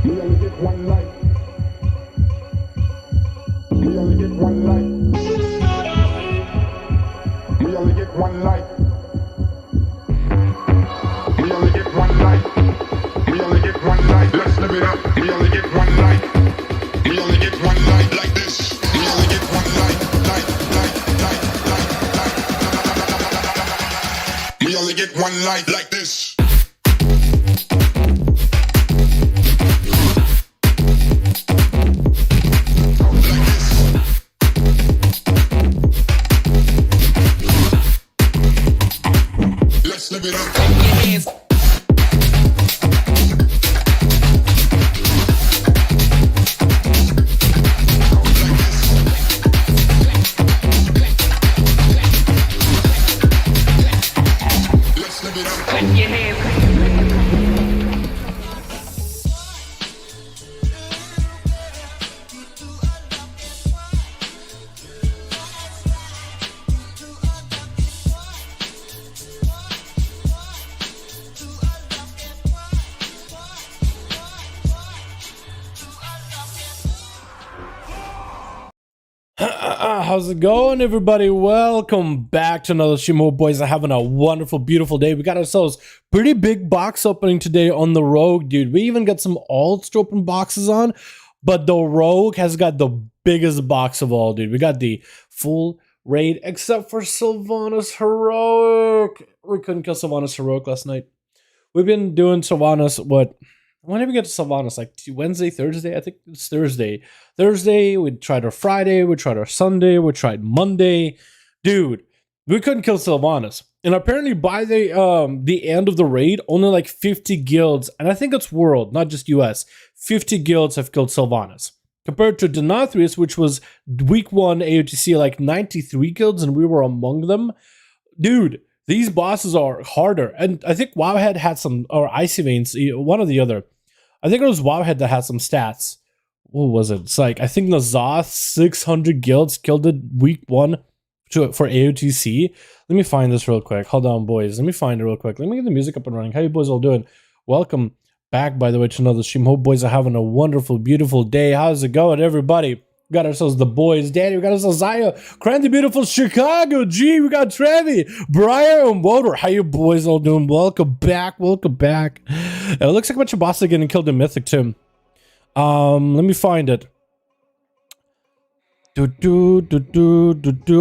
We only get one life. We only get one life. We only get one life. We only get one life. We only get one life. Let's live it up. We only get one life. We only get one life like this. We only get one life. We only get one life like this. Let's live it up. Clap your hands. How's it going, everybody? Welcome back to another stream. Hope boys are having a wonderful, beautiful day. We got ourselves pretty big box opening today on the Rogue, dude. We even got some alts to open boxes on, but the Rogue has got the biggest box of all, dude. We got the full raid, except for Sylvanas Heroic. We couldn't kill Sylvanas Heroic last night. We've been doing Sylvanas, when did we get to Sylvanas? Like Wednesday, Thursday? I think it's Thursday. Thursday, we tried our Friday, we tried our Sunday, we tried Monday. Dude, we couldn't kill Sylvanas. And apparently by the end of the raid, only like 50 guilds, and I think it's world, not just US, 50 guilds have killed Sylvanas. Compared to Denathrius, which was week 1 AOTC, like 93 guilds, and we were among them. Dude, these bosses are harder. And I think Wowhead had some, or Icy Veins, one or the other. I think it was Wowhead that had some stats. What was it? It's like, I think Nazoth, 600 guilds killed it week 1 for AOTC. Let me find this real quick. Hold on, boys. Let me find it real quick. Let me get the music up and running. How you boys all doing? Welcome back, by the way, to another stream. Hope boys are having a wonderful, beautiful day. How's it going, everybody? We got ourselves the boys, Danny. We got ourselves Zaya, Cranty, beautiful Chicago. G, we got Trevi, Brian, and Woder. How you boys all doing? Welcome back. Welcome back. It looks like a bunch of bosses are getting killed in Mythic too. Let me find it.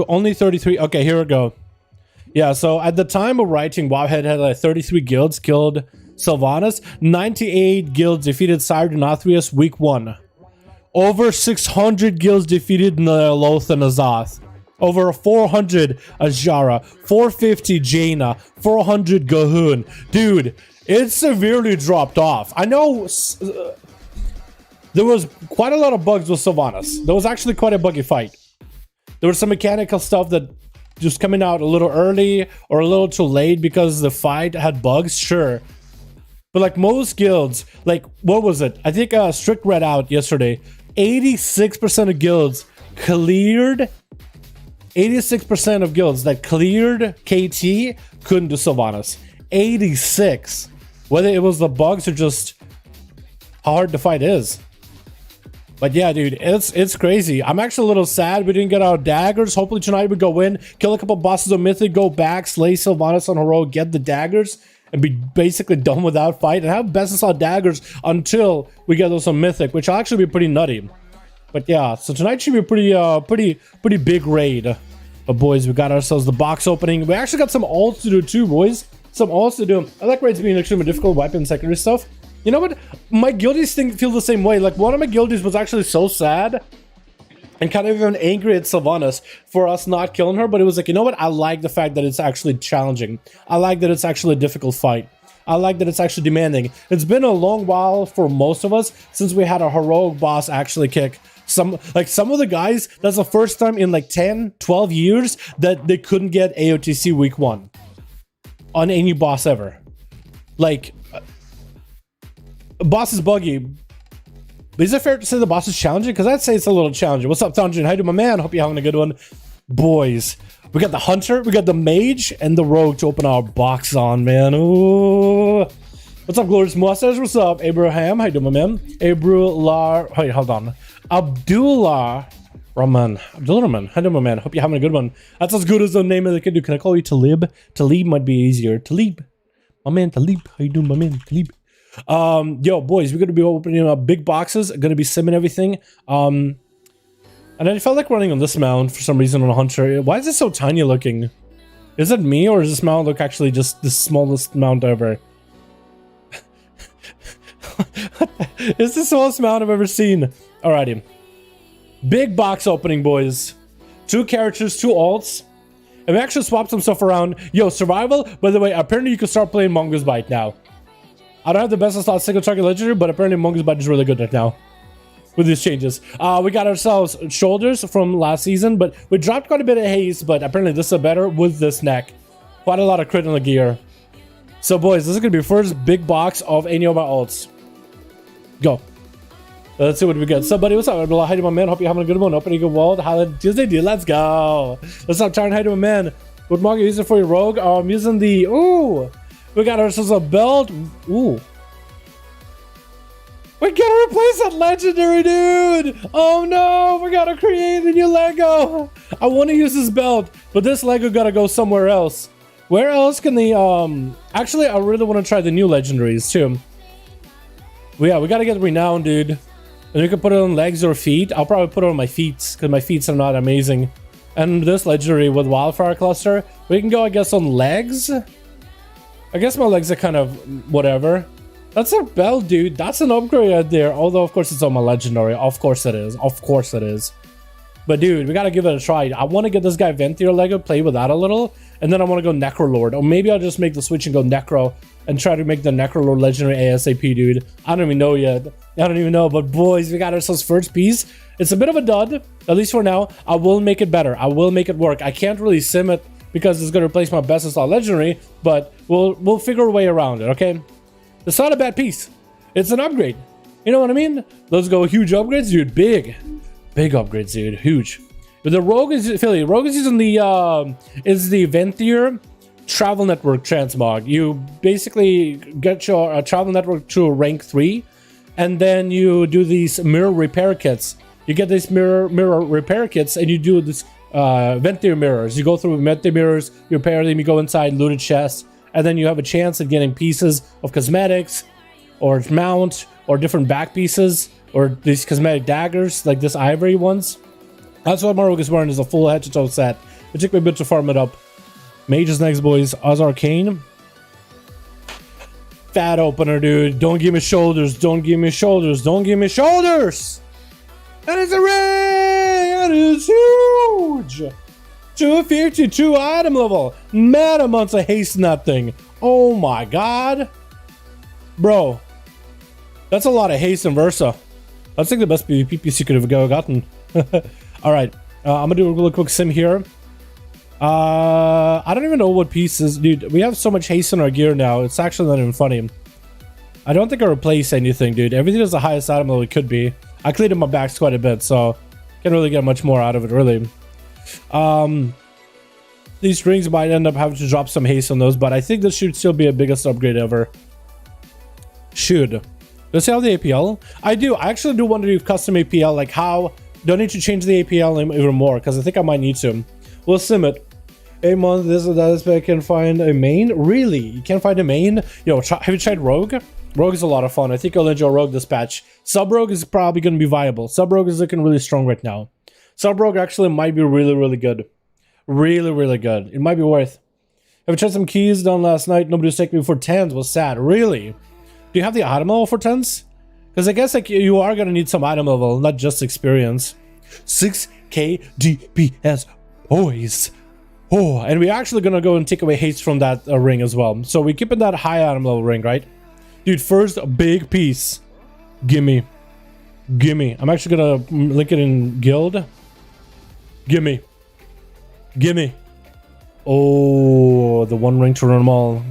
Only 33. Okay, here we go. Yeah, so at the time of writing, Wowhead had like 33 guilds killed Sylvanas. 98 guilds defeated Denathrius week 1. Over 600 guilds defeated Neloth and Azoth. Over 400 Ajara. 450 Jaina. 400 Gahun. Dude, it severely dropped off. I know there was quite a lot of bugs with Sylvanas. There was actually quite a buggy fight. There was some mechanical stuff that just coming out a little early or a little too late because the fight had bugs, sure. But like most guilds, like what was it? I think Strict read out yesterday. 86% of guilds cleared. 86% of guilds that cleared KT couldn't do Sylvanas. 86. Whether it was the bugs or just how hard the fight is. But yeah, dude, it's crazy. I'm actually a little sad we didn't get our daggers. Hopefully tonight we go in, kill a couple bosses of Mythic, go back, slay Sylvanas on Heroic, get the daggers, and be basically done with that fight, and have Bessus on daggers until we get those on Mythic, which will actually be pretty nutty. But yeah, so tonight should be a pretty big raid. But boys, we got ourselves the box opening. We actually got some alts to do too, boys. Some alts to do. I like raids being extremely difficult, weapon secondary stuff. You know what? My guildies feel the same way. Like, one of my guildies was actually so sad and kind of even angry at Sylvanas for us not killing her. But it was like, you know what? I like the fact that it's actually challenging. I like that it's actually a difficult fight. I like that it's actually demanding. It's been a long while for most of us since we had a heroic boss actually kick. Some of the guys, that's the first time in like 10, 12 years that they couldn't get AOTC week 1 on any boss ever. Like, boss is buggy. But is it fair to say the boss is challenging? Because I'd say it's a little challenging. What's up, Tanjin? How you doing, my man? Hope you're having a good one. Boys, we got the Hunter, we got the Mage, and the Rogue to open our box on, man. Ooh. What's up, Glorious Mustache? What's up, Abraham? How you doing, my man? Wait, hold on. Abdullah Rahman. How you doing, my man? Hope you're having a good one. That's as good as the name of the kid. Can I call you Talib? Talib might be easier. Talib. My man, Talib. How you doing, my man? Talib. Yo, boys, we're going to be opening up big boxes. Going to be simming everything. And I felt like running on this mount for some reason on a Hunter. Why is it so tiny looking? Is it me, or does this mount look actually just the smallest mount ever? It's the smallest mount I've ever seen. Alrighty. Big box opening, boys. 2 characters, 2 alts. And we actually swapped some stuff around. Yo, survival, by the way, apparently you can start playing Mongoose Bite now. I don't have the best slot single target legendary, but apparently Mongoose Bite is really good right now with these changes. We got ourselves shoulders from last season, but we dropped quite a bit of haste, but apparently this is better with this neck. Quite a lot of crit on the gear. So, boys, this is going to be first big box of any of our alts. Go. Let's see what we get. Somebody, what's up? How you doing, my man? Hope you're having a good one. Opening a wall. Holiday Tuesday, dude. Let's go. Let's stop trying. How you doing, man? What mark are you using for your rogue? I'm using the... Ooh. We got ourselves a belt. Ooh. We gotta replace that legendary, dude. Oh, no. We gotta create a new Lego. I want to use this belt, but this Lego gotta go somewhere else. Where else can the... Actually, I really want to try the new legendaries, too. Well, yeah, we gotta get renowned, dude. And we can put it on legs or feet. I'll probably put it on my feet, because my feet are not amazing. And this legendary with Wildfire Cluster, we can go, I guess, on legs? I guess my legs are kind of whatever. That's a belt, dude. That's an upgrade right there. Although, of course, it's on my legendary. Of course it is. Of course it is. But, dude, we gotta give it a try. I want to get this guy Venthyr Lego, play with that a little. And then I want to go Necrolord. Or maybe I'll just make the switch and go Necro. And try to make the Necrolord legendary ASAP, dude. I don't even know yet. I don't even know. But, boys, we got ourselves first piece. It's a bit of a dud. At least for now. I will make it better. I will make it work. I can't really sim it because it's going to replace my best install legendary. But we'll figure a way around it, okay? It's not a bad piece. It's an upgrade. You know what I mean? Let's go huge upgrades, dude. Big upgrades, dude. Huge. But the Rogue is affiliate. Rogue is using the Venthyr Travel Network transmog. You basically get your travel network to rank 3, and then you do these mirror repair kits. You get these mirror repair kits, and you do this Venthyr mirrors. You go through Venthyr mirrors, you repair them, you go inside looted chests, and then you have a chance of getting pieces of cosmetics, or mount, or different back pieces, or these cosmetic daggers, like this ivory ones. That's what my Rogue is wearing, is a full head-to-toe set. It took me a bit to farm it up. Mage is next, boys. Oz Arcane. Fat opener, dude. Don't give me shoulders. Don't give me shoulders. Don't give me shoulders. That is a ring. That is huge. 252 item level. Mad amounts of haste in that thing. Oh my god. Bro. That's a lot of haste and Versa. That's like the best PvP piece you could have gotten. Alright. I'm gonna do a really quick sim here. I don't even know what pieces, dude. We have so much haste in our gear now. It's actually not even funny. I don't think I replace anything, dude. Everything is the highest item level it could be. I cleaned up my backs quite a bit, so can't really get much more out of it, really. These strings might end up having to drop some haste on those, but I think this should still be a biggest upgrade ever. Should. Does it have the APL? I do. I actually do want to do custom APL, like how... Don't need to change the APL even more, because I think I might need to. We'll sim it. A month, this or that is I can find a main? Really? You can't find a main? Yo, have you tried Rogue? Rogue is a lot of fun. I think I'll enjoy Rogue this patch. Sub-Rogue is probably going to be viable. Sub-Rogue is looking really strong right now. Sub-Rogue actually might be really, really good. Really, really good. It might be worth. Have you tried some keys done last night? Nobody was taking me for 10s. Was sad. Really? Do you have the item level for 10s? Because I guess like you are going to need some item level, not just experience. 6k DPS. Boys. Oh, and we're actually gonna go and take away haste from that ring as well. So we're keeping that high item level ring, right? Dude, first big piece. Gimme. Gimme. I'm actually gonna link it in guild. Gimme. Gimme. Oh, the one ring to run them all.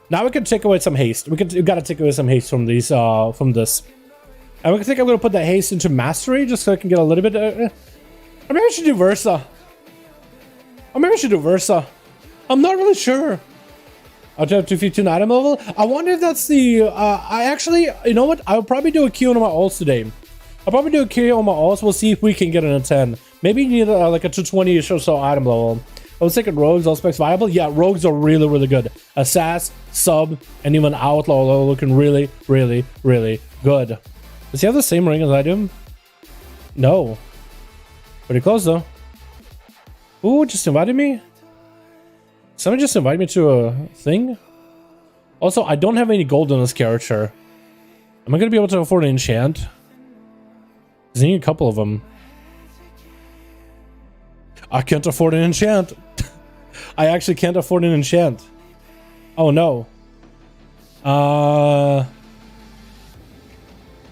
Now we can take away some haste. We gotta take away some haste from these, from this. And we can think I'm gonna put that haste into mastery just so I can get a little bit. Or maybe I should do Versa. Or maybe I should do Versa. I'm not really sure. I'll have 252 item level. I wonder if that's the, I actually, you know what? I'll probably do a queue on my alts today. I'll probably do a queue on my alts. We'll see if we can get in a 10. Maybe you need like a 220-ish or so item level. I was thinking rogues, all specs viable. Yeah, rogues are really, really good. Assassin, sub, and even outlaw are looking really, really, really good. Does he have the same ring as I do? No. Pretty close though. Ooh, just invited me? Somebody just invited me to a thing? Also, I don't have any gold on this character. Am I going to be able to afford an enchant? I need a couple of them. I can't afford an enchant. I actually can't afford an enchant. Oh no.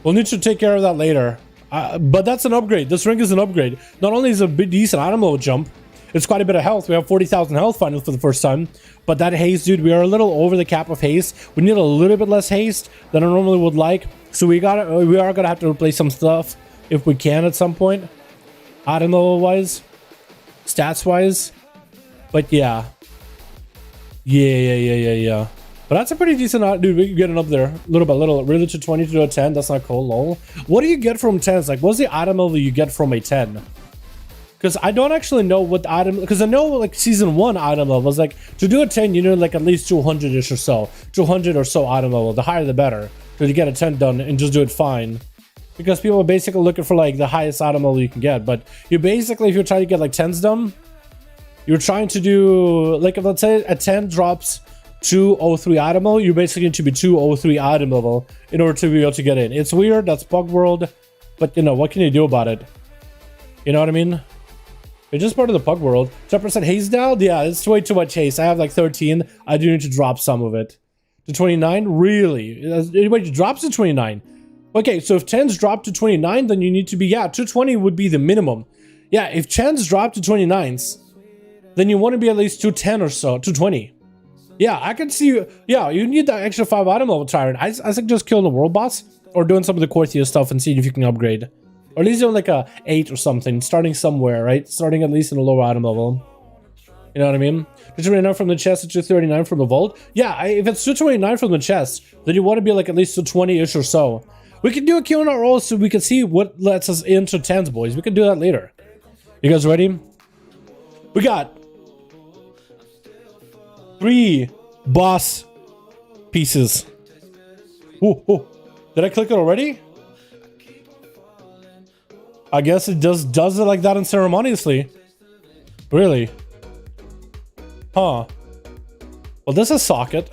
We'll need to take care of that later. But that's an upgrade. This ring is an upgrade. Not only is it a bit decent item level jump, it's quite a bit of health. We have 40,000 health finally for the first time. But that haste, dude, we are a little over the cap of haste. We need a little bit less haste than I normally would like. So we are gonna have to replace some stuff if we can at some point. Item level wise, stats wise. But yeah. Yeah. But that's a pretty decent, dude. We can get it up there, little by little. Really to 20 to a 10. That's not cool, lol. What do you get from 10s? Like, what's the item level you get from a 10? Because I don't actually know what item, because I know like season 1 item level is like, to do a 10 you need like at least 200-ish or so, 200 or so item level. The higher the better, so you get a 10 done and just do it fine. Because people are basically looking for like the highest item level you can get. But you basically, if you're trying to get like 10s done, you're trying to do like, if let's say a 10 drops 203 item level, you basically need to be 203 item level in order to be able to get in. It's weird, that's bug world, but you know, what can you do about it? You know what I mean? It's just part of the pug world. 10% haste now? Yeah, it's way too much haste. I have like 13. I do need to drop some of it. To 29? Really? Anybody drops to 29? Okay, so if 10s drop to 29, then you need to be, yeah, 220 would be the minimum. Yeah, if 10s drop to 29s, then you want to be at least 210 or so, 220. Yeah, I can see, yeah, you need that extra 5 item level tyrant. I think just killing the world boss or doing some of the core tier stuff and seeing if you can upgrade. Or at least doing like a 8 or something, starting somewhere, right? Starting at least in a lower item level. You know what I mean? 229 from the chest to 239 from the vault. Yeah, if it's 229 from the chest, then you want to be like at least 220-ish or so. We can do a Q on our rolls so we can see what lets us into 10s, boys. We can do that later. You guys ready? We got 3 boss pieces. Ooh. Did I click it already? I guess it just does it like that unceremoniously. Really? Huh. Well, this is socket.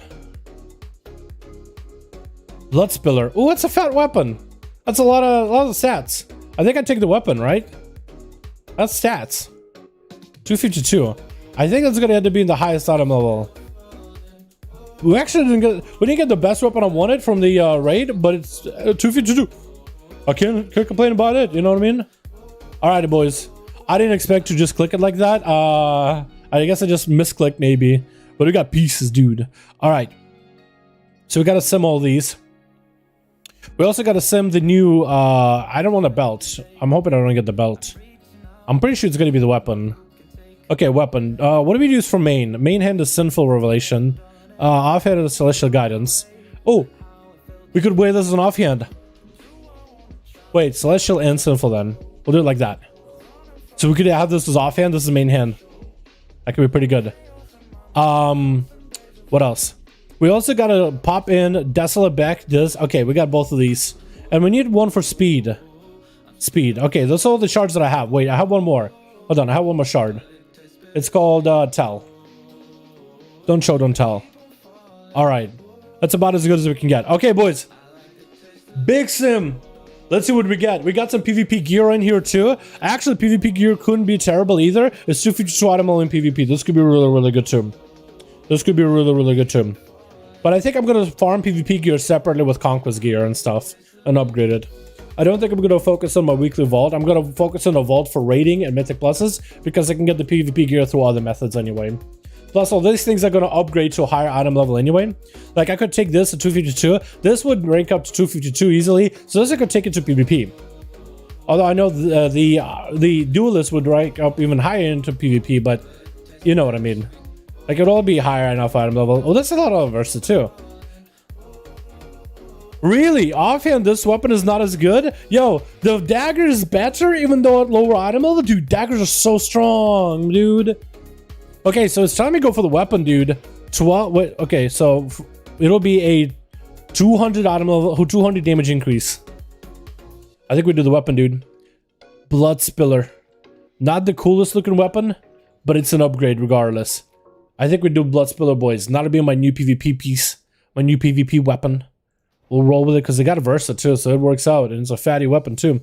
Blood spiller. Oh, it's a fat weapon. That's a lot of stats. I think I take the weapon, right? That's stats. 252. I think that's gonna have to be in the highest item level. We actually didn't get the best weapon I wanted from the raid, but it's 252. I can't complain about it. You know what I mean? All right, boys. I didn't expect to just click it like that. I guess I just misclicked maybe, but we got pieces, dude. All right. So we got to sim all these. We also got to sim the new, I don't want a belt. I'm hoping I don't get the belt. I'm pretty sure it's going to be the weapon. Okay, weapon. What do we use for main? Main hand is Sinful Revelation. Offhand is Celestial Guidance. Oh, we could wear this as an offhand. Wait, Celestial and Sinful then. We'll do it like that. So we could have this as offhand, this is main hand. That could be pretty good. What else? We also gotta pop in Desolate Beck, this. Okay, we got both of these. And we need one for speed. Speed. Okay, those are all the shards that I have. Wait, I have one more. Hold on, I have one more shard. It's called Tell. Don't show, don't tell. Alright. That's about as good as we can get. Okay, boys. Big sim. Let's see what we get. We got some PvP gear in here too. Actually, PvP gear couldn't be terrible either. It's 252 item in PvP. This could be really, really good too. This could be really, really good too. But I think I'm going to farm PvP gear separately with Conquest gear and stuff and upgrade it. I don't think I'm going to focus on my weekly vault. I'm going to focus on a vault for raiding and mythic pluses because I can get the PvP gear through other methods anyway. Plus, all these things are going to upgrade to a higher item level anyway. Like, I could take this to 252. This would rank up to 252 easily. So this I could take it to PvP. Although I know the duelist would rank up even higher into PvP, but you know what I mean. Like, it'll all be higher enough item level. Oh, that's a lot of Versa too. Really? Offhand, this weapon is not as good? Yo, the dagger is better even though at lower item level? Dude, daggers are so strong, dude. Okay, so it's time to go for the weapon, dude. 12, wait, okay, so it'll be a 200 item level, 200 damage increase. I think we do the weapon, dude. Blood Spiller. Not the coolest looking weapon, but it's an upgrade regardless. I think we do Blood Spiller, boys. Not to be my new PvP piece, my new PvP weapon. We'll roll with it because they got a Versa too, so it works out, and it's a fatty weapon too.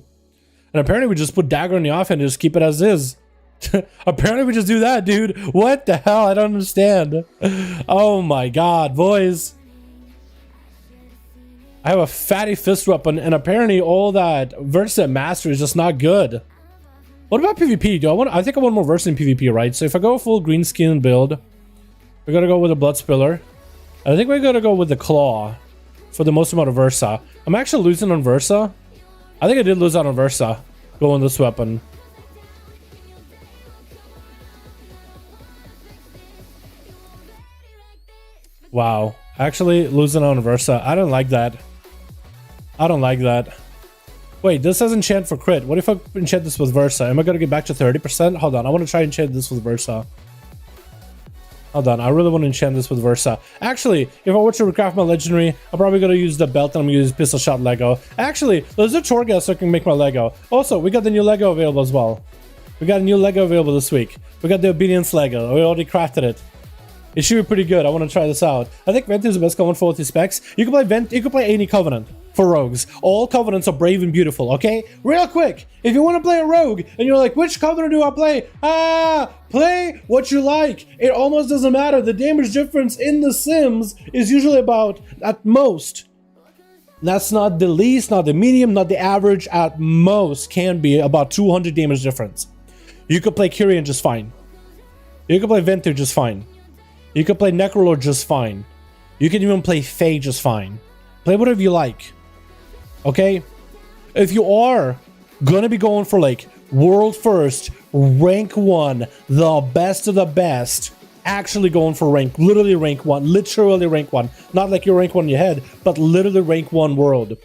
And apparently we just put dagger on the offhand and just keep it as is. Apparently we just do that, dude. What the hell? I don't understand. Oh my god, boys. I have a fatty fist weapon, and apparently all that Versa Master is just not good. What about PvP? I think I want more Versa in PvP, right? So if I go full green skin build, we're gonna go with a Blood Spiller. I think we're gonna go with the Claw for the most amount of Versa. I'm actually losing on Versa. I think I did lose out on Versa going this weapon. Wow. Actually losing on Versa. I don't like that. I don't like that. Wait, this says enchant for crit. What if I enchant this with Versa? Am I gonna get back to 30%? Hold on, I want to try and enchant this with Versa. Hold on, I really want to enchant this with Versa. Actually, if I were to recraft my legendary, I'm probably going to use the belt and I'm going to use pistol shot Lego. Actually, there's a Torghast so I can make my Lego. Also, we got the new Lego available as well. We got a new Lego available this week. We got the Obedience Lego. We already crafted it. It should be pretty good. I want to try this out. I think Vent is the best going for with his specs. You can play Vent, you can play any Covenant for rogues. All Covenants are brave and beautiful, okay? Real quick, if you want to play a rogue and you're like, which Covenant do I play? Play what you like. It almost doesn't matter. The damage difference in the Sims is usually about, at most, that's not the least, not the medium, not the average, at most can be about 200 damage difference. You could play Kyrian just fine. You could play Ventur just fine. You can play Necrolord just fine. You can even play Fae just fine. Play whatever you like. Okay? If you are gonna be going for like world first, rank 1, the best of the best, actually going for rank, literally rank 1, literally rank 1. Not like you're rank 1 in your head, but literally rank 1 world.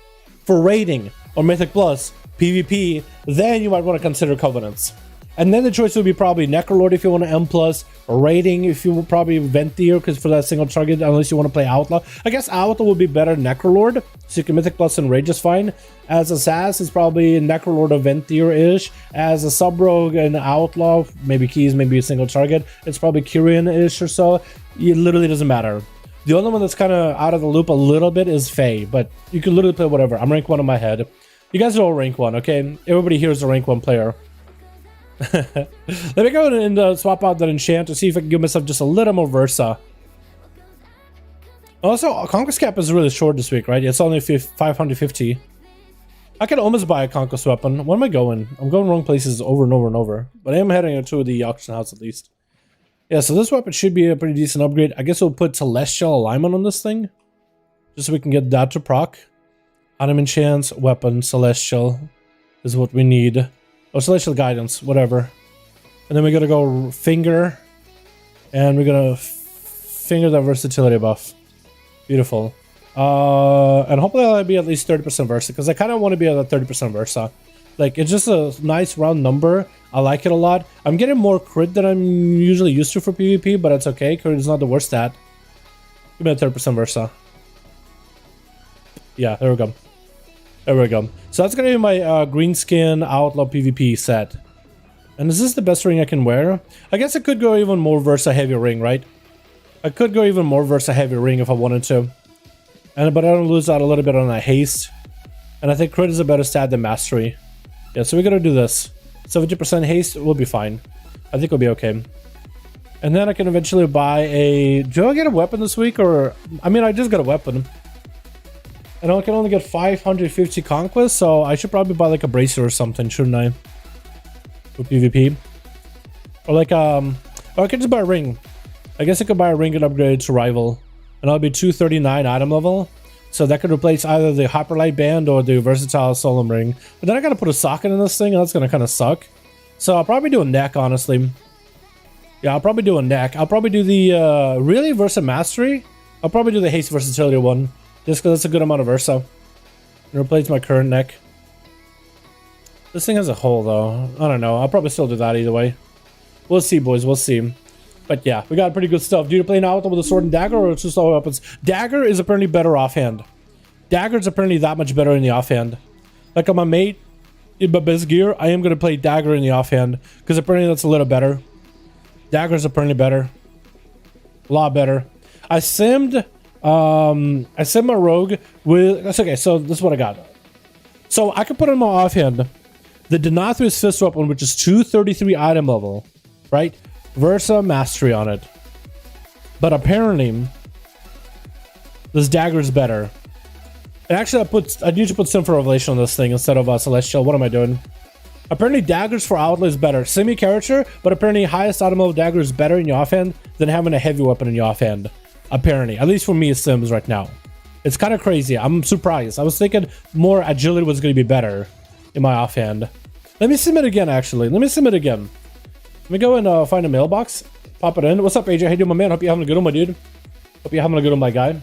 For raiding or Mythic Plus, PvP, then you might want to consider Covenants. And then the choice would be probably Necrolord if you want to M+, or Raiding if you will probably Ventir, because for that single target, unless you want to play Outlaw. I guess Outlaw would be better than Necrolord, so you can Mythic Plus and Raid just fine. As a SAS, it's probably Necrolord or Ventir-ish. As a Sub-Rogue and Outlaw, maybe Keys, maybe a single target, it's probably Kyrian-ish or so. It literally doesn't matter. The only one that's kind of out of the loop a little bit is Fae, but you can literally play whatever. I'm rank 1 in my head. You guys are all rank 1, okay? Everybody here is a rank 1 player. Let me go and swap out that enchant to see if I can give myself just a little more Versa. Also, Conquest cap is really short this week, right? It's only 550. I can almost buy a Conquest weapon. Where am I going? I'm going wrong places over and over and over. But I am heading to the auction house at least. Yeah, so this weapon should be a pretty decent upgrade. I guess we'll put Celestial Alignment on this thing, just so we can get that to proc. Item enchants, weapon, Celestial is what we need. Or Celestial Guidance, whatever. And then we're gonna go Finger. And we're gonna Finger the Versatility buff. Beautiful. And hopefully I'll be at least 30% Versa, because I kind of want to be at a 30% Versa. Like, it's just a nice round number. I like it a lot. I'm getting more crit than I'm usually used to for PvP, but that's okay. Crit is not the worst stat. Give me a 30% Versa. Yeah, there we go. There we go. So that's gonna be my green skin Outlaw PvP set. And is this the best ring I can wear? I guess I could go even more Versa heavy ring, right? I could go even more Versa heavy ring if I wanted to. But I don't lose out a little bit on that haste. And I think crit is a better stat than mastery. Yeah, so we're gonna do this. 70% haste will be fine. I think we'll be okay. And then I can eventually buy a... Do I get a weapon this week, or... I mean, I just got a weapon. And I can only get 550 Conquest, so I should probably buy like a Bracer or something, shouldn't I? For PvP. Or like, or I could just buy a ring. I guess I could buy a ring and upgrade to Rival. And I'll be 239 item level. So that could replace either the Hyperlight Band or the Versatile Solemn Ring. But then I gotta put a socket in this thing, and that's gonna kind of suck. So I'll probably do a neck, honestly. Yeah, I'll probably do a neck. I'll probably do the really Versa Mastery. I'll probably do the Haste Versatility one, just because it's a good amount of Versa. And replace my current neck. This thing has a hole though. I don't know. I'll probably still do that either way. We'll see, boys. We'll see. But yeah, we got pretty good stuff. Do you play now with a sword and dagger, or it's just all weapons? Dagger is apparently better offhand. Dagger's apparently that much better in the offhand. Like on my mate, in my best gear, I am going to play dagger in the offhand, because apparently that's a little better. Dagger's apparently better. A lot better. I simmed my rogue with... That's okay, so this is what I got. So I can put in my offhand the Denathrius Fist weapon, which is 233 item level, right? Versa Mastery on it. But apparently, this dagger is better. And actually, I need to put Sinful Revelation on this thing instead of Celestial. What am I doing? Apparently, daggers for Outlaw is better. Semi-character, but apparently highest item level dagger is better in your offhand than having a heavy weapon in your offhand. Apparently. At least for me, it Sims right now. It's kind of crazy. I'm surprised. I was thinking more agility was going to be better in my offhand. Let me sim it again, actually. Let me sim it again. Let me go and find a mailbox. Pop it in. What's up, AJ? How you doing, my man? Hope you're having a good one, my dude. Hope you're having a good one, my guy.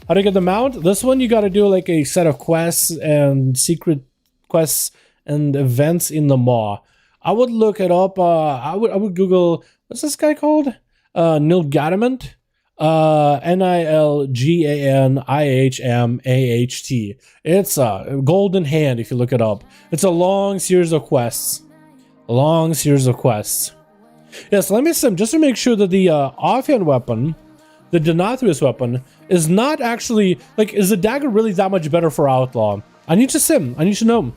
How do you get the mount? This one, you got to do like a set of quests and secret quests and events in the Maw. I would look it up. I would Google, what's this guy called? Nilgadament. Nilganihmaht. It's a golden hand if you look it up. It's a long series of quests. A long series of quests. Yes, let me sim just to make sure that the offhand weapon, the Denathrius weapon, is not actually, like, is the dagger really that much better for Outlaw? I need to sim. I need to know.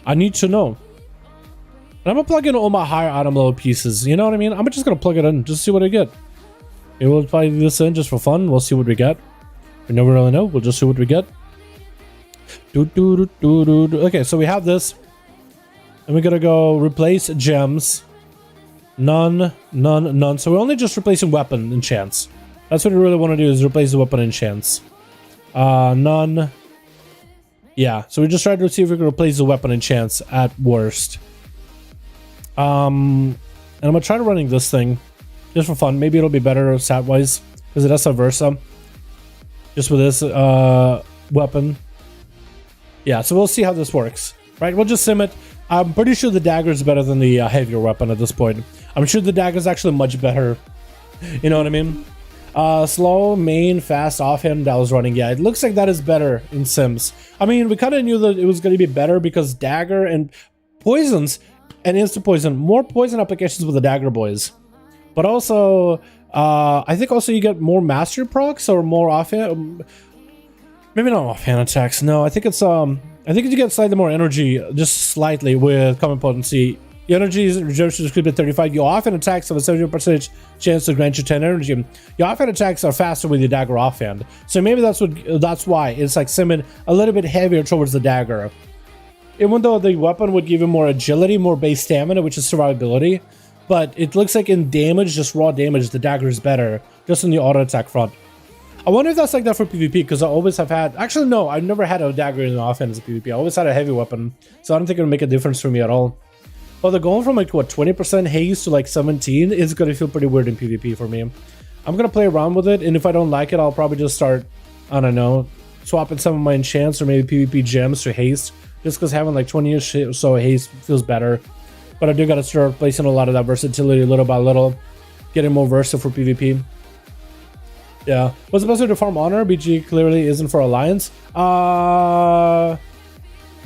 I need to know. And I'm gonna plug in all my higher item level pieces. You know what I mean? I'm just gonna plug it in just to see what I get. Maybe we'll plug this in just for fun. We'll see what we get. We never really know. We'll just see what we get. Okay, so we have this. And we're gonna go replace gems. None, none, none. So we're only just replacing weapon enchants. That's what we really want to do, is replace the weapon enchants. None. Yeah, so we just tried to see if we can replace the weapon enchants at worst. And I'm gonna try to running this thing just for fun. Maybe it'll be better stat wise because it has a Versa. Just with this weapon. Yeah, so we'll see how this works. Right, we'll just sim it. I'm pretty sure the dagger is better than the heavier weapon at this point. I'm sure the dagger is actually much better. You know what I mean? Slow, main, fast, offhand that was running. Yeah, it looks like that is better in Sims. I mean, we kind of knew that it was going to be better because dagger and poisons and instant poison. More poison applications with the dagger, boys. But also, I think also you get more mastery procs or more offhand. Maybe not offhand attacks. No, I think it's I think you get slightly more energy, just slightly with common potency. Your energy is reduced to 35. Your offhand attacks have a 70% chance to grant you 10 energy. Your offhand attacks are faster with your dagger offhand. So maybe that's why it's like simming a little bit heavier towards the dagger. Even though the weapon would give you more agility, more base stamina, which is survivability. But it looks like in damage, just raw damage, the dagger is better. Just in the auto attack front. I wonder if that's like that for PvP, because I always have had... Actually, no, I've never had a dagger in the offhand as a PvP. I always had a heavy weapon. So I don't think it'll make a difference for me at all. Well, they're going from like, what, 20% haste to like 17 is going to feel pretty weird in PvP for me. I'm going to play around with it, and if I don't like it, I'll probably just start, I don't know, swapping some of my enchants or maybe PvP gems to haste. Just because having like 20 or so haste feels better. But I do got to start placing a lot of that versatility little by little. Getting more versatile for PvP. Yeah. What's the best way to farm honor? BG clearly isn't for Alliance.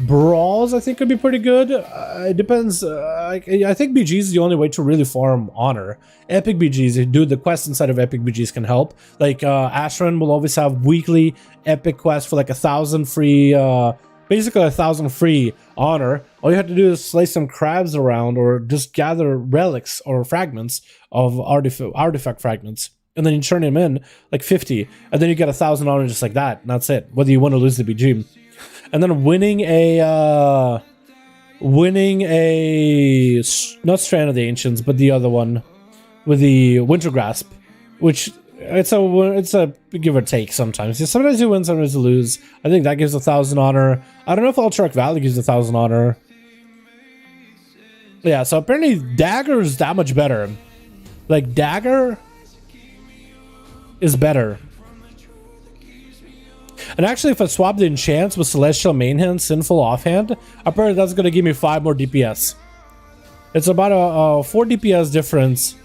Brawls, I think, could be pretty good. It depends. I think BGs is the only way to really farm honor. Epic BGs, dude, the quests inside of Epic BGs can help. Like, Ashran will always have weekly epic quests for like 1,000 free, basically 1,000 free honor. All you have to do is slay some crabs around or just gather relics or fragments of artifact fragments. And then you turn them in, like 50. And then you get 1,000 honor just like that. And that's it. Whether you win or lose the BG. And then winning a not Strand of the Ancients, but the other one with the Winter Grasp, which it's a give or take sometimes. Sometimes you win, sometimes you lose. I think that gives 1,000 honor. I don't know if Ultrarch Valley gives 1,000 honor. Yeah, so apparently dagger is that much better. Like, dagger is better. And actually, if I swap the enchants with Celestial main hand, Sinful offhand, apparently that's going to give me 5 more DPS. It's about a 4 DPS difference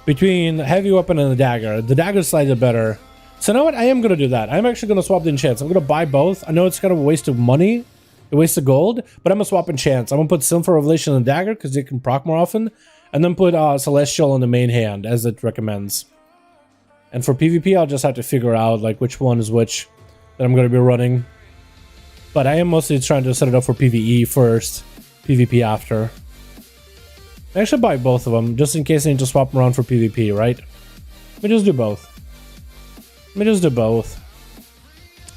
between heavy weapon and the dagger. The dagger is slightly better. So you know what? I am going to do that. I'm actually going to swap the enchants. I'm going to buy both. I know it's kind of a waste of money, a waste of gold, but I'm going to swap enchants. I'm going to put Sinful Revelation in the dagger because they can proc more often, and then put Celestial in the main hand as it recommends. And for PvP, I'll just have to figure out like which one is which that I'm going to be running. But I am mostly trying to set it up for PvE first, PvP after. I should buy both of them, just in case I need to swap them around for PvP, right? Let me just do both. Let me just do both.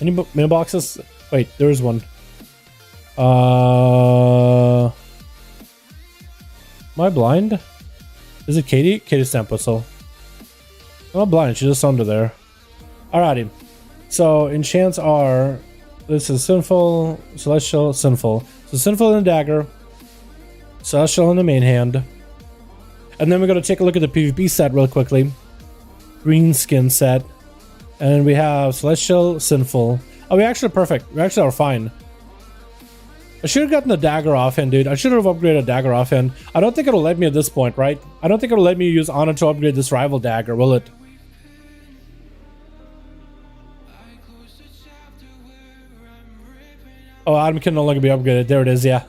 Any mini boxes? Wait, there is one. Am I blind? Is it Katie? Katie Stamp Whistle. I'm not blind, she's just under there. Alrighty. So, enchants are... This is Sinful, Celestial, Sinful. So, Sinful in the dagger. Celestial in the main hand. And then we're going to take a look at the PvP set real quickly. Green skin set. And we have Celestial, Sinful. Oh, we actually are perfect. We actually are fine. I should have gotten the dagger offhand, dude. I should have upgraded dagger offhand. I don't think it'll let me at this point, right? I don't think it'll let me use Honor to upgrade this rival dagger, will it? Oh, Adam can no longer be upgraded. There it is, yeah.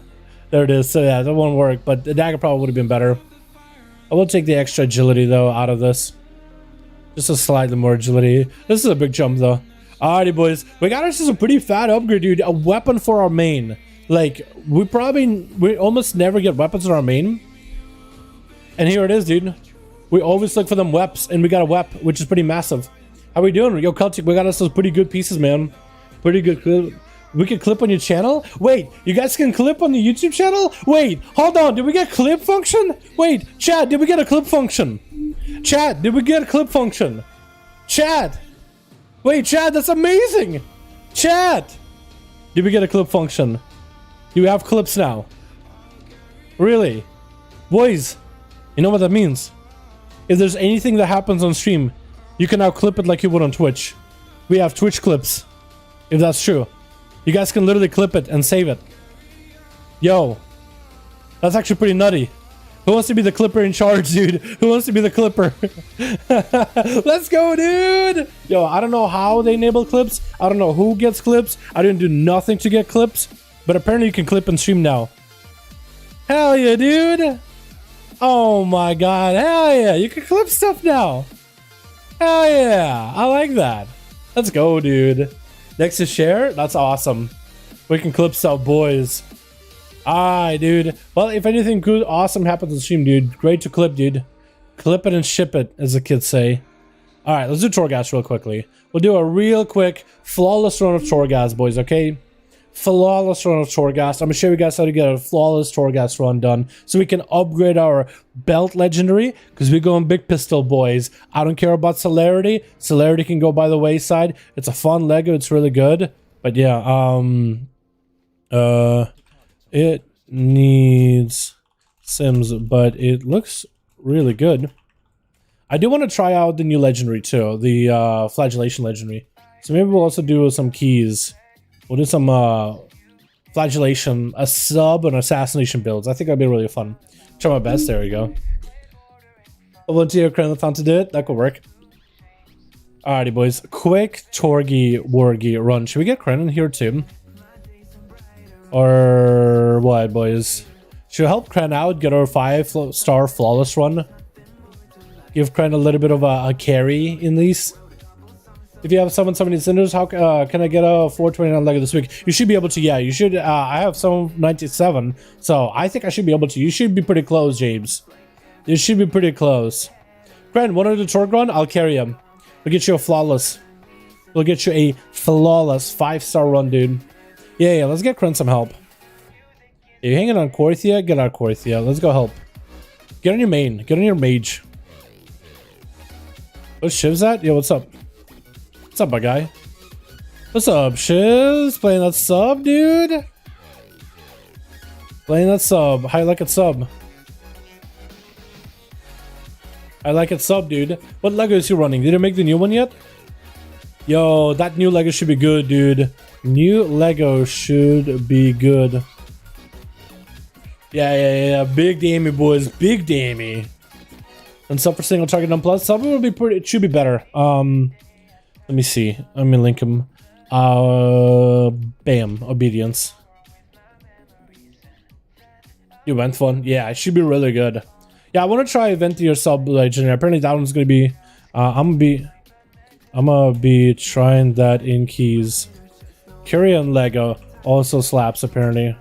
There it is. So yeah, that won't work, but the dagger probably would have been better. I will take the extra agility, though, out of this. Just a slightly more agility. This is a big jump, though. Alrighty, boys. We got ourselves a pretty fat upgrade, dude. A weapon for our main. Like, we almost never get weapons in our main. And here it is, dude. We always look for them weps, and we got a wep, which is pretty massive. How we doing? Yo, Celtic, we got us those pretty good pieces, man. Pretty good. We can clip on your channel? Wait, you guys can clip on the YouTube channel? Wait, hold on, did we get clip function? Wait, chat, did we get a clip function? Chat, did we get a clip function? Chat! Wait, chat, that's amazing! Chat! Did we get a clip function? Do we have clips now? Really? Boys, you know what that means? If there's anything that happens on stream, you can now clip it like you would on Twitch. We have Twitch clips, if that's true. You guys can literally clip it and save it. Yo, that's actually pretty nutty. Who wants to be the clipper in charge, dude? Who wants to be the clipper? Let's go, dude! Yo, I don't know how they enable clips. I don't know who gets clips. I didn't do nothing to get clips. But apparently you can clip and stream now. Hell yeah, dude! Oh my god, hell yeah! You can clip stuff now! Hell yeah! I like that. Let's go, dude. Next to share? That's awesome. We can clip stuff, boys. Alright, dude. Well, if anything good, awesome happens on stream, dude. Great to clip, dude. Clip it and ship it, as the kids say. Alright, let's do Torghast real quickly. We'll do a real quick, flawless run of Torghast, boys, okay? Flawless run of Torghast. I'm gonna show you guys how to get a flawless Torghast run done so we can upgrade our belt legendary because we're going big pistol, boys. I don't care about celerity. Celerity can go by the wayside. It's a fun Lego. It's really good. But yeah, it needs sims, but it looks really good. I do want to try out the new legendary too, the flagellation legendary. So maybe we'll also do some keys. We'll do some flagellation, a sub and assassination builds. I think that'd be really fun. Try my best. There we go. I'll volunteer Krenothon to do it. That could work. Alrighty, boys. Quick Torgy Wargy run. Should we get Kren in here too? Or what, boys? Should we help Kren out, get our 5-star flawless run? Give Kren a little bit of a carry in these. If you have 770 cinders, how can I get a 429 Lego this week? You should be able to, yeah, you should. I have 797, so I think I should be able to. You should be pretty close, James. You should be pretty close. Kren, one of the Torg run, I'll carry him. We'll get you a flawless. We'll get you a flawless 5-star run, dude. Yeah, let's get Kren some help. Are you hanging on Korthia? Get out Korthia. Let's go help. Get on your main. Get on your mage. What's Shiv's at? Yo, what's up? What's up, my guy? What's up, Shiz? Playing that sub, dude? Playing that sub. How you like it sub? I like it sub, dude. What Lego is he running? Did he make the new one yet? Yo, that new Lego should be good, dude. New Lego should be good. Yeah. Big Dammy, boys. Big Dammy. And sub for single target on plus. Sub will be pretty. It should be better. Let me see. Let me link him. Bam. Obedience. You went fun. Yeah, it should be really good. Yeah, I want to try event your sub legendary. Apparently that one's gonna be. I'm gonna be trying that in keys. Curry and Lego also slaps apparently.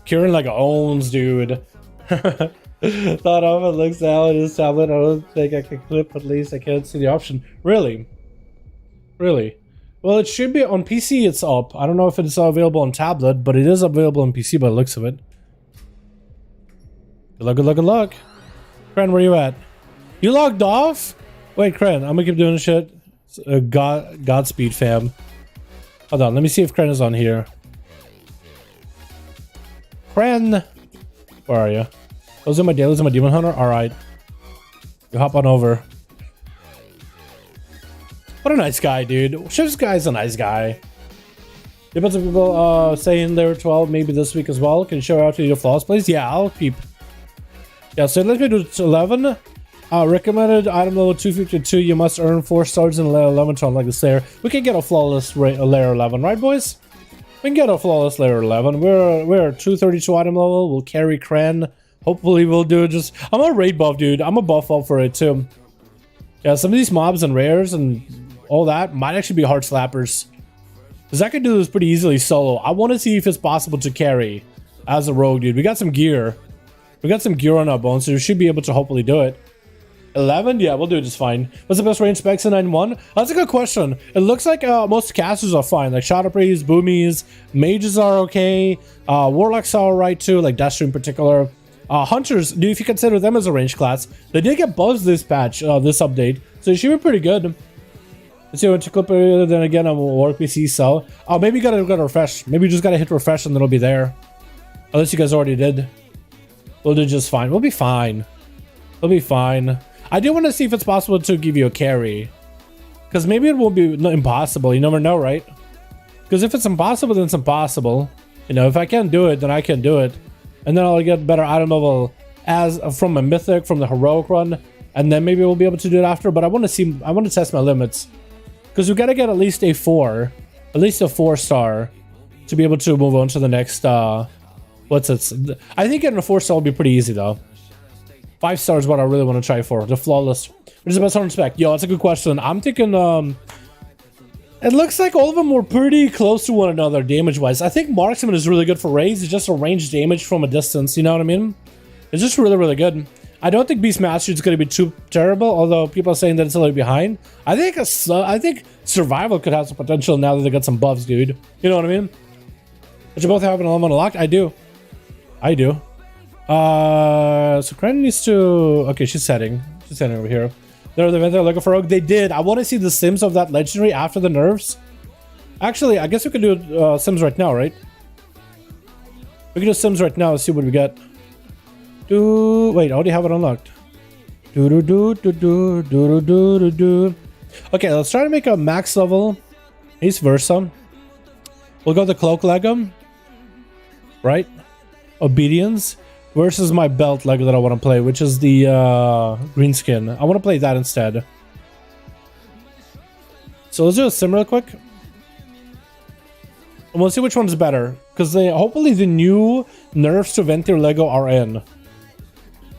Kieran like owns, dude. Thought of it looks out at his tablet. I don't think I can clip, at least I can't see the option. Really? Really? Well, it should be on PC, it's up. I don't know if it's available on tablet, but it is available on PC by the looks of it. Good luck, good luck, good luck. Kren, where you at? You logged off? Wait, Kren, I'm gonna keep doing this shit. Godspeed, fam. Hold on, let me see if Kren is on here. Kren! Where are you? Those are my dailies and my demon hunter? Alright. You hop on over. What a nice guy, dude. This guy's a nice guy. A bunch of people saying they were 12 maybe this week as well. Can you show out to your flaws, please? Yeah, I'll keep. Yeah, so let me do 11. Recommended item level 252. You must earn 4 stars in layer 11 to unlock this layer. We can get a flawless layer 11, right, boys? We can get a flawless layer 11. We're 232 item level. We'll carry Kren. Hopefully we'll do it just... I'm a raid buff, dude. I'm a buff up for it, too. Yeah, some of these mobs and rares and all that might actually be hard slappers. Because I could do this pretty easily solo. I want to see if it's possible to carry as a rogue, dude. We got some gear. We got some gear on our bones, so we should be able to hopefully do it. 11? Yeah, we'll do it just fine. What's the best range specs in 9.1? That's a good question. It looks like most casters are fine. Like Shadow Breeze, Boomies, Mages are okay. Warlocks are alright too, like Deathstream in particular. Hunters, dude, if you consider them as a range class, they did get buffs this patch, this update, so it should be pretty good. Let's see what to clip it, then again on WoW so. Maybe you gotta refresh. Maybe you just gotta hit refresh and it'll be there. Unless you guys already did. We'll do just fine. We'll be fine. We'll be fine. I do want to see if it's possible to give you a carry. Because maybe it won't be impossible. You never know, right? Because if it's impossible, then it's impossible. You know, if I can't do it, then I can do it. And then I'll get better item level as from a mythic, from the heroic run. And then maybe we'll be able to do it after. But I want to test my limits. Because we got to get at least a 4. At least a 4-star. To be able to move on to the next... what's it? I think getting a 4-star will be pretty easy, though. 5 stars is what I really want to try for. The flawless. Which is the best on spec? Yo, that's a good question. I'm thinking, it looks like all of them were pretty close to one another damage-wise. I think Marksman is really good for raids. It's just a ranged damage from a distance, you know what I mean? It's just really, really good. I don't think Beastmaster is going to be too terrible, although people are saying that it's a little behind. I think Survival could have some potential now that they got some buffs, dude. You know what I mean? But you both have an element unlocked? I do. I do. So Kren needs to... Okay, she's setting. She's setting over here. They're the event they're looking for rogue. They did. I want to see the sims of that legendary after the nerfs. Actually, I guess we can do sims right now, right? We can do sims right now. Let's see what we get. Wait, I already have it unlocked. Okay, let's try to make a max level. Ace Versa. We'll go the cloak Lego. Right? Obedience. Versus my belt Lego that I want to play, which is the green skin. I want to play that instead. So let's do a sim real quick. And we'll see which one's better. Because hopefully the new nerfs to Ventir Lego are in.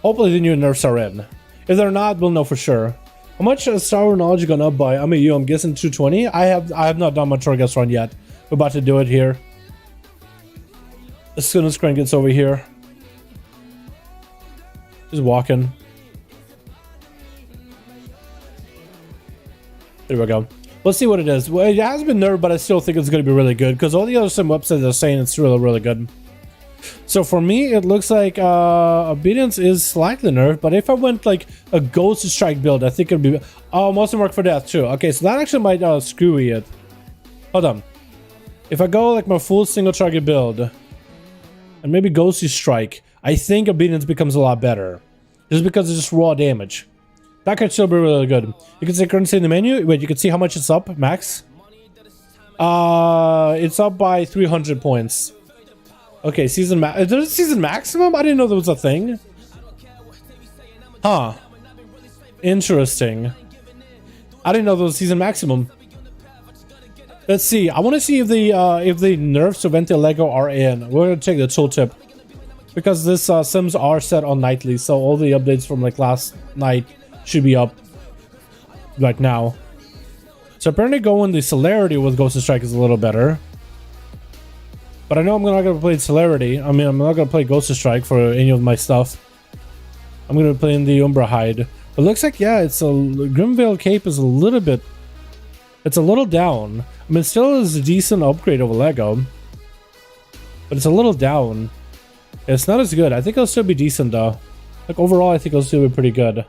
Hopefully the new nerfs are in. If they're not, we'll know for sure. How much Star Wars knowledge gone up by? I'm guessing 220. I have not done my Torghast run yet. We're about to do it here. As soon as Kren gets over here. Just walking. There we go. Let's see what it is. Well, it has been nerfed, but I still think it's going to be really good because all the other sim websites are saying it's really, really good. So for me, it looks like Obedience is slightly nerfed, but if I went like a Ghost Strike build, I think it would be... Oh, Most Mark for Death too. Okay, so that actually might screw it. Hold on. If I go like my full single target build... and maybe Ghostly Strike, I think Obedience becomes a lot better. Just because it's just raw damage. That could still be really good. You can see currency in the menu. Wait, you can see how much it's up, max? It's up by 300 points. Okay, season max. There's a season maximum? I didn't know there was a thing. Huh. Interesting. I didn't know there was a season maximum. Let's see. I want to see if the nerfs to Venti Lego are in. We're gonna check the tooltip because this sims are set on nightly, so all the updates from like last night should be up right now. So apparently going the celerity with Ghost Strike is a little better. But I know I'm not gonna play celerity. I mean, I'm not gonna play Ghost Strike for any of my stuff. I'm gonna play in the Umbra Hide. It looks like, yeah, it's a Grimvale Cape is a little bit. It's a little down. I mean, it still is a decent upgrade over Lego, but it's a little down. It's not as good. I think it'll still be decent though. Like overall, I think it'll still be pretty good.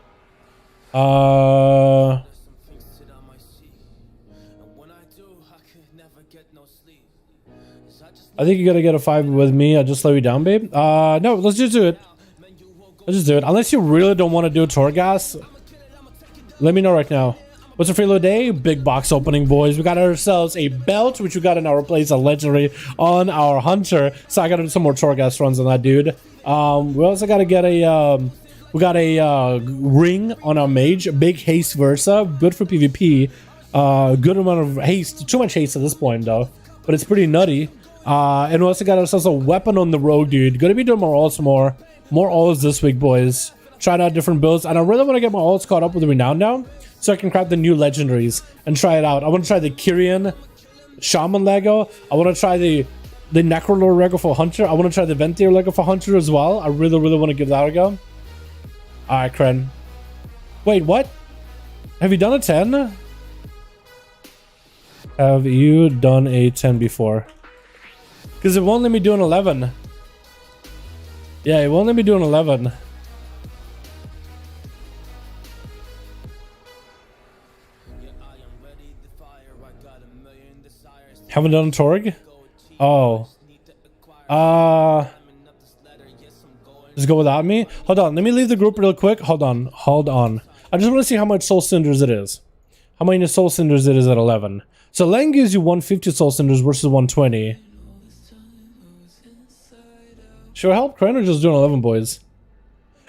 I think you gotta get a 5 with me. I'll just slow you down, babe. No, let's just do it. Let's just do it. Unless you really don't want to do Torghast, let me know right now. What's a free load day? Big box opening, boys. We got ourselves a belt, which we got in our place, a legendary on our hunter. So I gotta do some more Torghast runs on that dude. We also gotta get a we got a ring on our mage, big haste versa, good for PvP. Good amount of haste, too much haste at this point though, but it's pretty nutty. And we also got ourselves a weapon on the road, dude. Gonna be doing more ults, more ults this week, boys. Trying out different builds, and I really want to get my ults caught up with the renown now, so I can craft the new legendaries and try it out. I want to try the Kyrian Shaman Lego. I want to try the Necrolord Lego for Hunter. I want to try the Ventier Lego for Hunter as well. I really want to give that a go. Alright, Kren. Wait, what? Have you done a 10? Have you done a 10 before? Because it won't let me do an 11. Yeah, it won't let me do an 11. Haven't done Torg? Oh. Just go without me? Hold on, let me leave the group real quick. Hold on. I just want to see how much Soul Cinders it is. How many Soul Cinders it is at 11. So Len gives you 150 Soul Cinders versus 120. Should I help Kren or just do an 11, boys?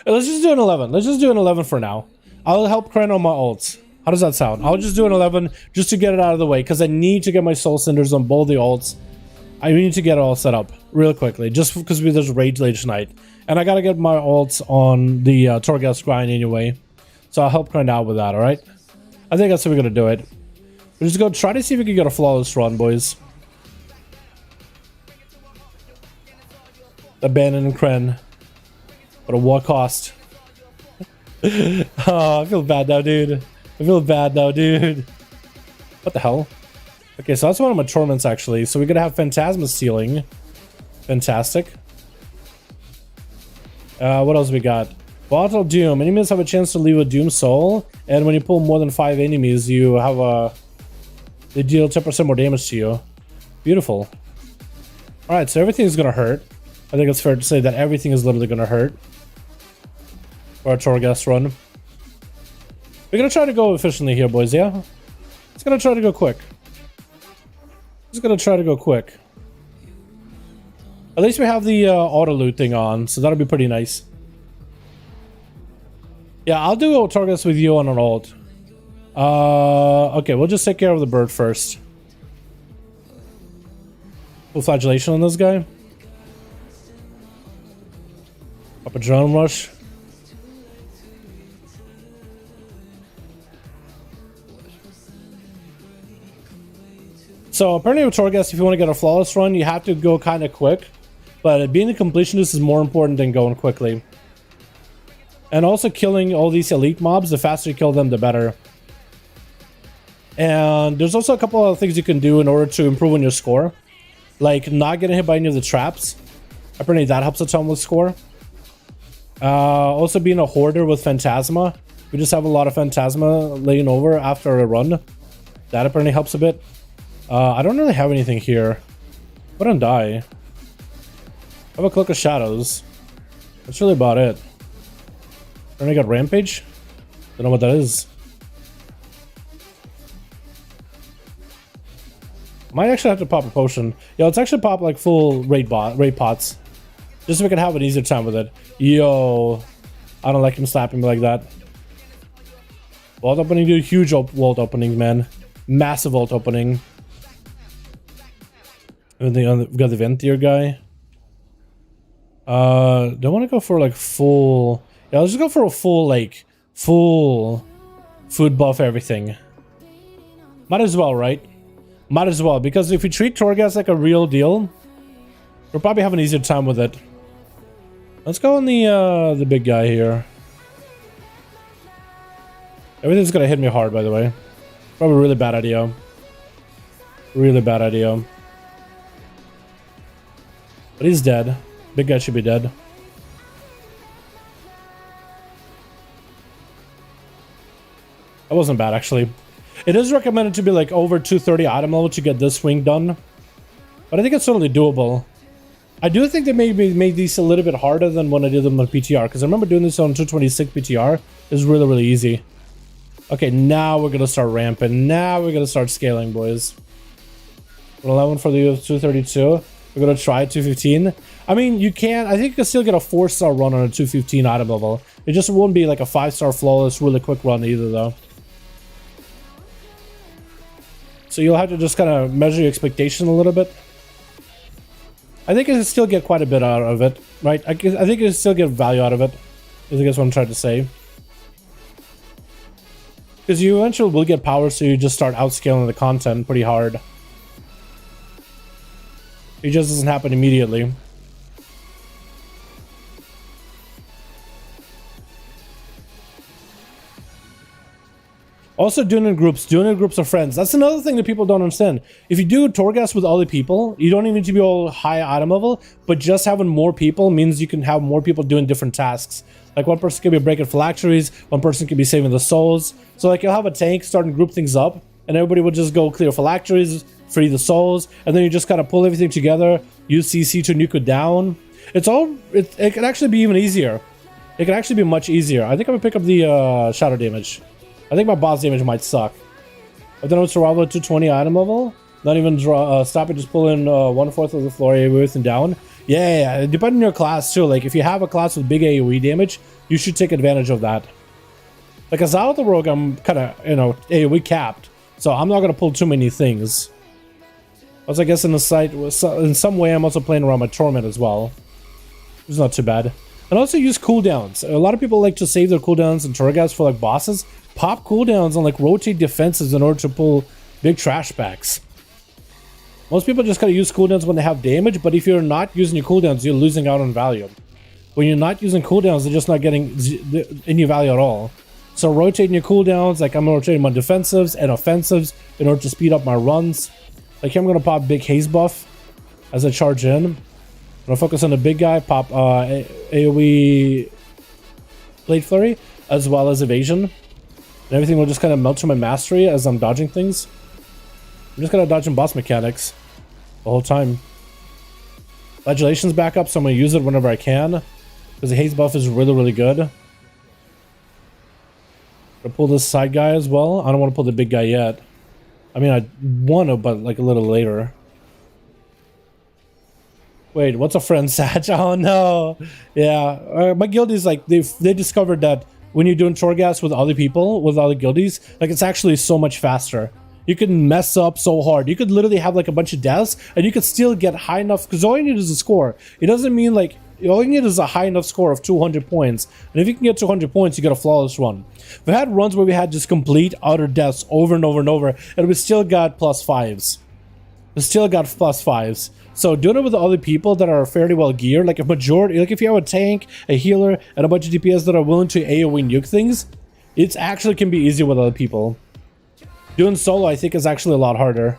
Let's just do an 11. Let's just do an 11 for now. I'll help Kren on my ults. How does that sound? I'll just do an 11 just to get it out of the way, because I need to get my Soul Cinders on both the ults. I need to get it all set up real quickly, just because there's Rage late tonight. And I gotta get my ults on the Torghast grind anyway. So I'll help Kren out with that, alright? I think that's how we're gonna do it. We're just gonna try to see if we can get a flawless run, boys. Abandon Kren. But at what cost? Oh, I feel bad now, dude. I feel bad now, dude. What the hell? Okay, so that's one of my torments, actually. So we're gonna have Phantasma Sealing. Fantastic. What else we got? Bottle Doom. Enemies have a chance to leave a Doom Soul. And when you pull more than 5 enemies, you have a... they deal 10% more damage to you. Beautiful. Alright, so everything's gonna hurt. I think it's fair to say that everything is literally gonna hurt. For our Torghast run. We're gonna try to go efficiently here, boys, yeah? Just gonna try to go quick. Just gonna try to go quick. At least we have the auto loot thing on, so that'll be pretty nice. Yeah, I'll do a Torghast with you on an ult. Okay, we'll just take care of the bird first. Full flagellation on this guy. Up a drone rush. So apparently with Torghast, if you want to get a flawless run, you have to go kind of quick. But being a completionist is more important than going quickly. And also killing all these elite mobs, the faster you kill them, the better. And there's also a couple of things you can do in order to improve on your score. Like not getting hit by any of the traps. Apparently that helps a ton with score. Also being a hoarder with Phantasma. We just have a lot of Phantasma laying over after a run. That apparently helps a bit. I don't really have anything here. But don't die. Have a Cloak of Shadows. That's really about it. Then I got Rampage. Don't know what that is. Might actually have to pop a potion. Yeah, let's actually pop like full raid pots. Just so we can have an easier time with it. Yo. I don't like him slapping me like that. Vault opening, dude. Huge vault openings, man. Massive vault opening. And then we've got the Ventier guy. Don't want to go for like full. Yeah, let's just go for a full, like, full food buff everything. Might as well, right? Might as well, because if we treat Torghast like a real deal, we'll probably have an easier time with it. Let's go on the big guy here. Everything's gonna hit me hard, by the way. Probably a really bad idea. Really bad idea. But he's dead. Big guy should be dead. That wasn't bad, actually. It is recommended to be like over 230 item level to get this swing done. But I think it's totally doable. I do think they maybe made these a little bit harder than when I did them on PTR. Because I remember doing this on 226 PTR. It was really, really easy. Okay, now we're going to start ramping. Now we're going to start scaling, boys. 11 for the 232. We're going to try 215. I mean, you can. I think you can still get a 4-star run on a 215 item level. It just won't be like a 5-star flawless, really quick run either, though. So you'll have to just kind of measure your expectation a little bit. I think you can still get quite a bit out of it, right? I think you can still get value out of it. I think that's what I'm trying to say. Because you eventually will get power, so you just start outscaling the content pretty hard. It just doesn't happen immediately. Also, doing it in groups of friends. That's another thing that people don't understand. If you do Torghast with other people, you don't even need to be all high item level, but just having more people means you can have more people doing different tasks. Like one person could be breaking phylacteries, one person could be saving the souls. So like you'll have a tank starting to group things up, and everybody would just go clear phylacteries, free the souls, and then you just kind of pull everything together, use CC to nuke it down. It can actually be even easier. It can actually be much easier. I think I'm gonna pick up the shadow damage. I think my boss damage might suck. But then with survival at 220 item level, not even stop it, just pull in 1/4 of the floor AoE and down. Yeah, depending on your class too. Like if you have a class with big AoE damage, you should take advantage of that. Like as out of the rogue, I'm kind of, AoE capped, so I'm not gonna pull too many things. Also, I guess in the site, in some way, I'm also playing around my torment as well. It's not too bad. And also use cooldowns. A lot of people like to save their cooldowns in Torghast for like bosses. Pop cooldowns and like rotate defenses in order to pull big trash packs. Most people just gotta use cooldowns when they have damage, but if you're not using your cooldowns, you're losing out on value. When you're not using cooldowns, they're just not getting any value at all. So rotating your cooldowns, like I'm rotating my defensives and offensives in order to speed up my runs. Like here I'm gonna pop big haze buff as I charge in. I'm gonna focus on the big guy, pop AoE Blade Flurry, as well as evasion. And everything will just kind of melt to my mastery as I'm dodging things. I'm just gonna dodge in boss mechanics the whole time. Flagellation's back up, so I'm gonna use it whenever I can. Because the haze buff is really, really good. I'm gonna pull this side guy as well. I don't want to pull the big guy yet. I mean, I want to, but like a little later. Wait, what's a friend satch? Oh no. Yeah, my guildies, like, they discovered that when you're doing Torghast with other people, with other guildies, like it's actually so much faster. You can mess up so hard. You could literally have like a bunch of deaths and you could still get high enough, because all you need is a score. It doesn't mean like, all you need is a high enough score of 200 points. And if you can get 200 points, you get a flawless run. We've had runs where we had just complete utter deaths over and over and over, and we still got +5s. We still got +5s. So doing it with other people that are fairly well geared, like a majority, like if you have a tank, a healer, and a bunch of DPS that are willing to AoE nuke things, it actually can be easier with other people. Doing solo, I think, is actually a lot harder.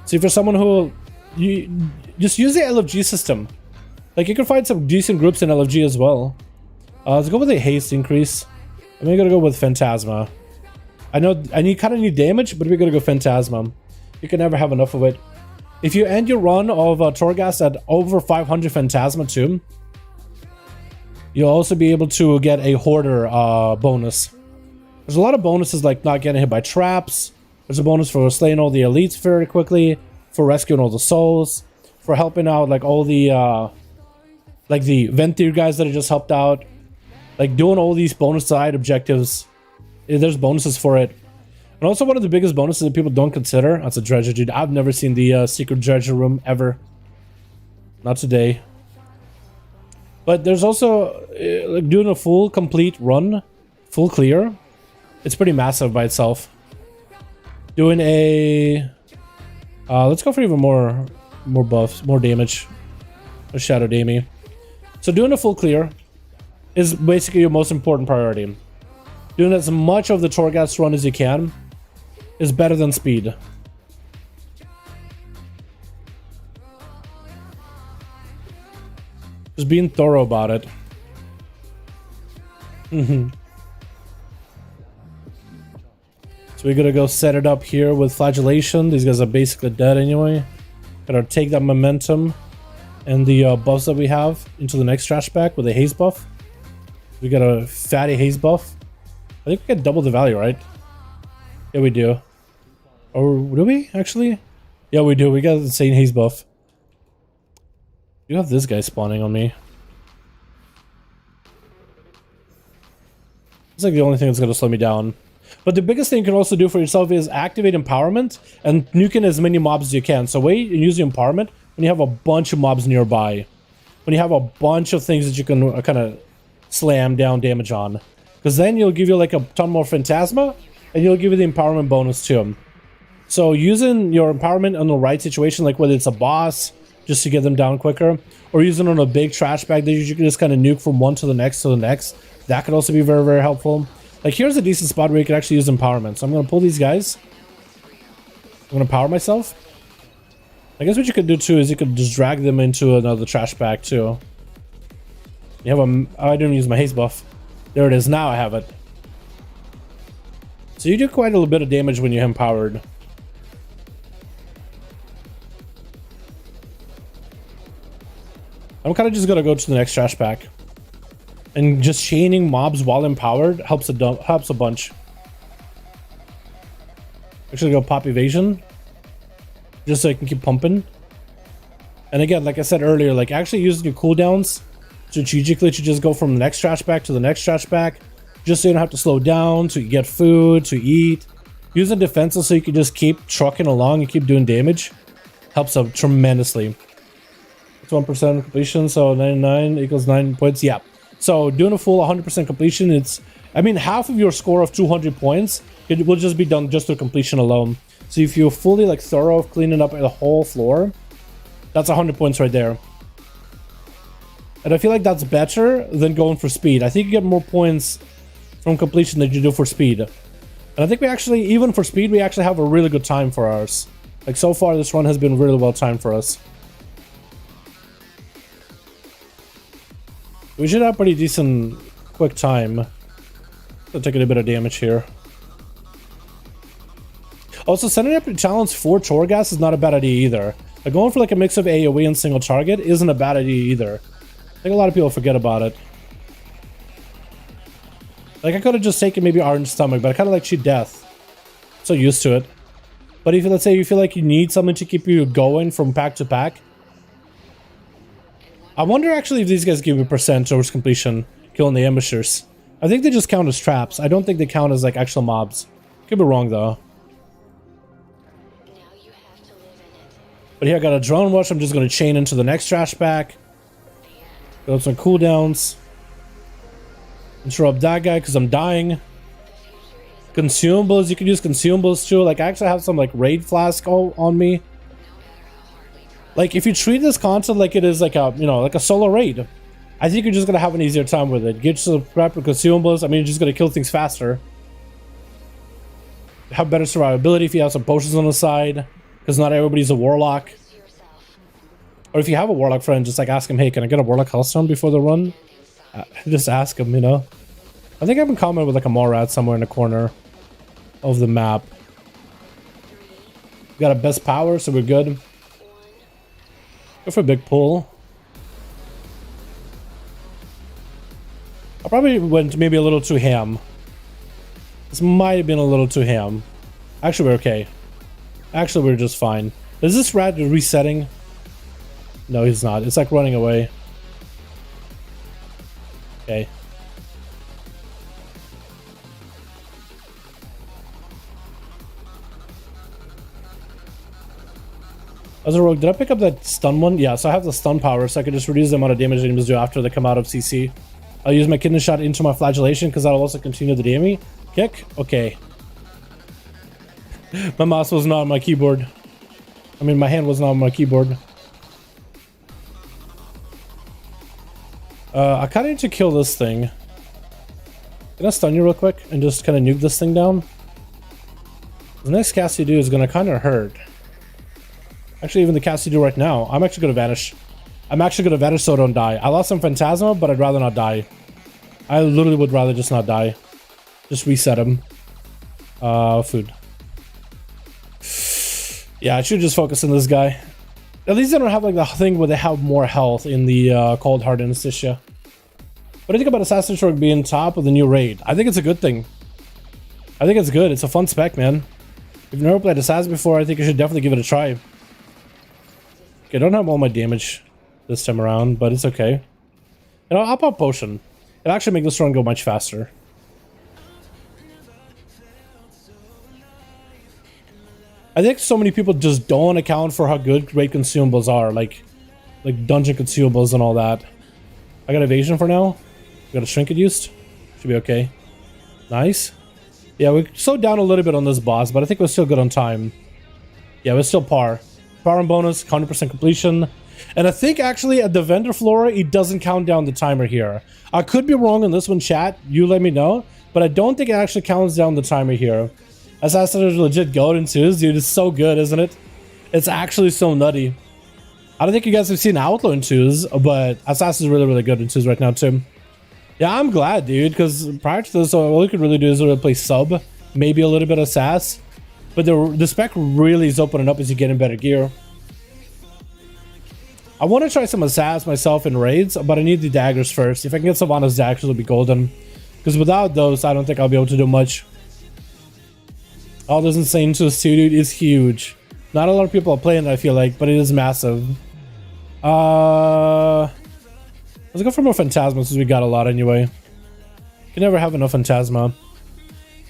So if you're someone who, you just use the LFG system. Like you can find some decent groups in LFG as well. Let's go with a haste increase. I'm gonna go with Phantasma. I know I kind of need damage, but we're gonna go Phantasma. You can never have enough of it. If you end your run of Torghast at over 500 Phantasma too, you'll also be able to get a Hoarder bonus. There's a lot of bonuses like not getting hit by traps. There's a bonus for slaying all the elites very quickly, for rescuing all the souls, for helping out like all the like the Ventir guys that I just helped out. Like doing all these bonus side objectives, there's bonuses for it. And also one of the biggest bonuses that people don't consider, that's a treasure, dude. I've never seen the secret treasure room ever. Not today. But there's also like doing a full complete run, full clear. It's pretty massive by itself. Doing a let's go for even more buffs, more damage. A shadow damage. So doing a full clear is basically your most important priority. Doing as much of the Torghast run as you can is better than speed. Just being thorough about it. So we're gonna go set it up here with Flagellation. These guys are basically dead anyway. Gotta take that momentum and the buffs that we have into the next trash bag with a haze buff. We got a fatty haze buff. I think we get double the value, right? Yeah, we do. Or do we actually? Yeah, we do. We got the insane haze buff. You have this guy spawning on me. It's like the only thing that's gonna slow me down. But the biggest thing you can also do for yourself is activate empowerment and nuking as many mobs as you can. So wait and use the empowerment when you have a bunch of mobs nearby. When you have a bunch of things that you can kind of slam down damage on. Because then you'll give you like a ton more Phantasma and you'll give you the empowerment bonus too. So using your empowerment on the right situation, like whether it's a boss, just to get them down quicker, or using it on a big trash bag that you can just kind of nuke from one to the next, that could also be very, very helpful. Like here's a decent spot where you can actually use empowerment. So I'm going to pull these guys. I'm going to power myself. I guess what you could do too is you could just drag them into another trash bag too. You have a... Oh, I didn't use my haze buff. There it is. Now I have it. So you do quite a little bit of damage when you're empowered. I'm kind of just going to go to the next trash pack. And just chaining mobs while empowered helps a bunch. Actually go pop evasion. Just so I can keep pumping. And again, like I said earlier, like actually using your cooldowns strategically to just go from the next trash pack to the next trash pack. Just so you don't have to slow down, to get food, to eat. Using defenses so you can just keep trucking along and keep doing damage. Helps out tremendously. It's 1% completion, so 99 equals 9 points. Yeah. So doing a full 100% completion, it's... I mean, half of your score of 200 points, it will just be done just through completion alone. So if you're fully like thorough of cleaning up the whole floor, that's 100 points right there. And I feel like that's better than going for speed. I think you get more points from completion than you do for speed. And I think we actually, even for speed, we actually have a really good time for ours. Like so far, this run has been really well timed for us. We should have pretty decent quick time. Taking a bit of damage here. Also, setting up your talents for Torghast is not a bad idea either. Like going for like a mix of AoE and single target isn't a bad idea either. I think a lot of people forget about it. Like I could have just taken maybe Orange Stomach, but I kind of like Cheat Death. So used to it. But if let's say you feel like you need something to keep you going from pack to pack. I wonder actually if these guys give you percent towards completion, killing the ambushers. I think they just count as traps. I don't think they count as like actual mobs. Could be wrong though. But here I got a drone watch. I'm just going to chain into the next trash pack. Build some cooldowns. Interrupt that guy because I'm dying. Consumables. You can use consumables too. Like I actually have some like raid flask on me. Like if you treat this content like it is like a, you know, like a solo raid, I think you're just going to have an easier time with it. Get some prep with consumables. I mean, you're just going to kill things faster. Have better survivability if you have some potions on the side. Because not everybody's a warlock. Or if you have a warlock friend, just like ask him, hey, can I get a warlock healthstone before the run? Just ask him, you know. I think I've been commenting with like a Morad somewhere in the corner of the map. We got a best power, so we're good. Go for a big pull. I probably went maybe a little too ham. This might have been a little too ham. Actually, we're okay. Actually, we're just fine. Is this rat resetting? No, he's not. It's like running away. Okay. As a rogue, did I pick up that stun one? Yeah, so I have the stun power, so I can just reduce the amount of damage enemies do after they come out of CC. I'll use my kidney shot into my flagellation because that'll also continue the damage. Kick? Okay. My mouse was not on my keyboard. I mean, my hand was not on my keyboard. I kind of need to kill this thing. Can I stun you real quick and just kind of nuke this thing down? The next cast you do is going to kind of hurt. Actually, even the cast you do right now, I'm actually going to vanish. I'm actually going to vanish so I don't die. I lost some Phantasma, but I'd rather not die. I literally would rather just not die. Just reset him. Food. Yeah, I should just focus on this guy. At least I don't have like the thing where they have more health in the Cold Heart Anesthesia. What do you think about Assassin's Rogue being top of the new raid? I think it's a good thing. I think it's good. It's a fun spec, man. If you've never played Assassin before, I think you should definitely give it a try. Okay, I don't have all my damage this time around, but it's okay. You know, I'll pop potion. It'll actually make this run go much faster. I think so many people just don't account for how good raid consumables are, like dungeon consumables and all that. I got evasion for now. Got a trinket used. Should be okay. Nice. Yeah, we slowed down a little bit on this boss, but I think we're still good on time. Yeah, we're still par. Power and bonus, 100% completion. And I think actually at the vendor floor, it doesn't count down the timer here. I could be wrong on this one, chat. You let me know. But I don't think it actually counts down the timer here. Assassin is legit gold in twos, dude. It's so good, isn't it? It's actually so nutty. I don't think you guys have seen Outlaw in twos, but Assassin is really, really good in twos right now, too. Yeah, I'm glad, dude, because prior to this, all you could really do is really play sub, maybe a little bit of sass. But the spec really is opening up as you get in better gear. I want to try some assass myself in raids, but I need the daggers first. If I can get Sylvanas daggers, it'll be golden. Because without those, I don't think I'll be able to do much. All those insane twos too, dude, is huge. Not a lot of people are playing it, I feel like, but it is massive. Let's go for more Phantasma since we got a lot anyway. You can never have enough Phantasma.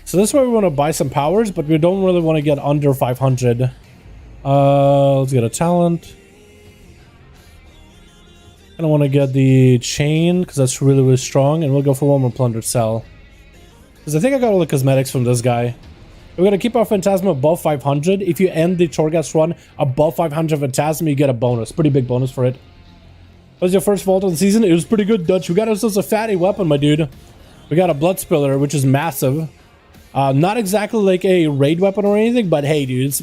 So this is where we want to buy some powers, but we don't really want to get under 500. Let's get a talent. I don't want to get the chain because that's really, really strong, and we'll go for one more plundered cell. Because I think I got all the cosmetics from this guy. We're going to keep our Phantasma above 500. If you end the Torghast run above 500 Phantasma, you get a bonus. Pretty big bonus for it. What was your first vault of the season? It was pretty good, Dutch. We got ourselves a fatty weapon, my dude. We got a Blood Spiller, which is massive. Not exactly like a raid weapon or anything, but hey, dude, it's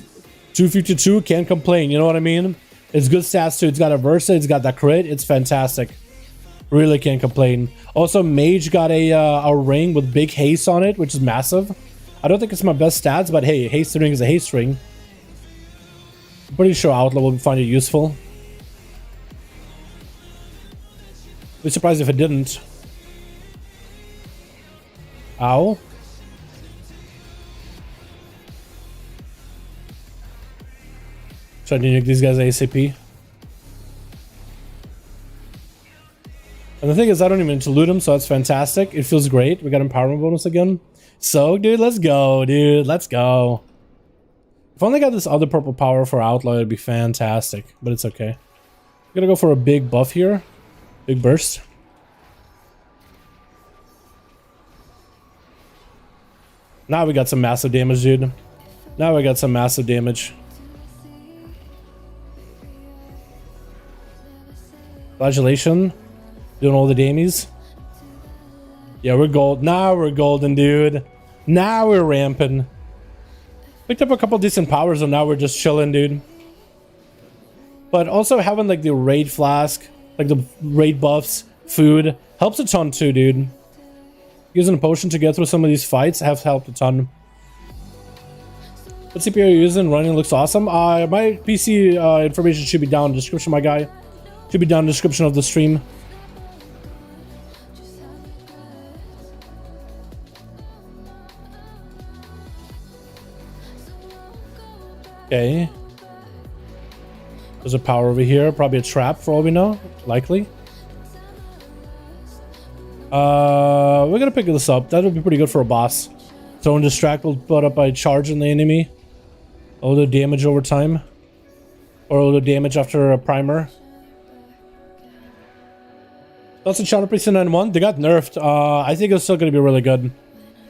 252. Can't complain, you know what I mean? It's good stats too. It's got a Versa, it's got that crit. It's fantastic. Really can't complain. Also, Mage got a ring with big haste on it, which is massive. I don't think it's my best stats, but hey, haste ring is a haste ring. I'm pretty sure Outlaw will find it useful. Be surprised if it didn't. Ow. Trying to nuke these guys ASAP. And the thing is, I don't even need to loot them, so that's fantastic. It feels great. We got empowerment bonus again. So, dude, let's go, dude. Let's go. If I only got this other purple power for Outlaw, it'd be fantastic. But it's okay. I'm gonna go for a big buff here. Big burst. Now we got some massive damage, dude. Now we got some massive damage. Flagellation. Doing all the damies. Yeah, we're gold. Now we're golden, dude. Now we're ramping. Picked up a couple decent powers, and now we're just chilling, dude. But also having like the raid flask, like the raid buffs, food, helps a ton too, dude. Using a potion to get through some of these fights have helped a ton. What CPU are you using? Running looks awesome. My PC information should be down in the description, my guy. Should be down in the description of the stream. Okay. There's a power over here. Probably a trap for all we know. Likely. We're gonna pick this up. That would be pretty good for a boss. Throwing distract will put up by charging the enemy. A little damage over time. Or a little damage after a primer. That's a Shadowlands 9-1. They got nerfed. I think it's still gonna be really good.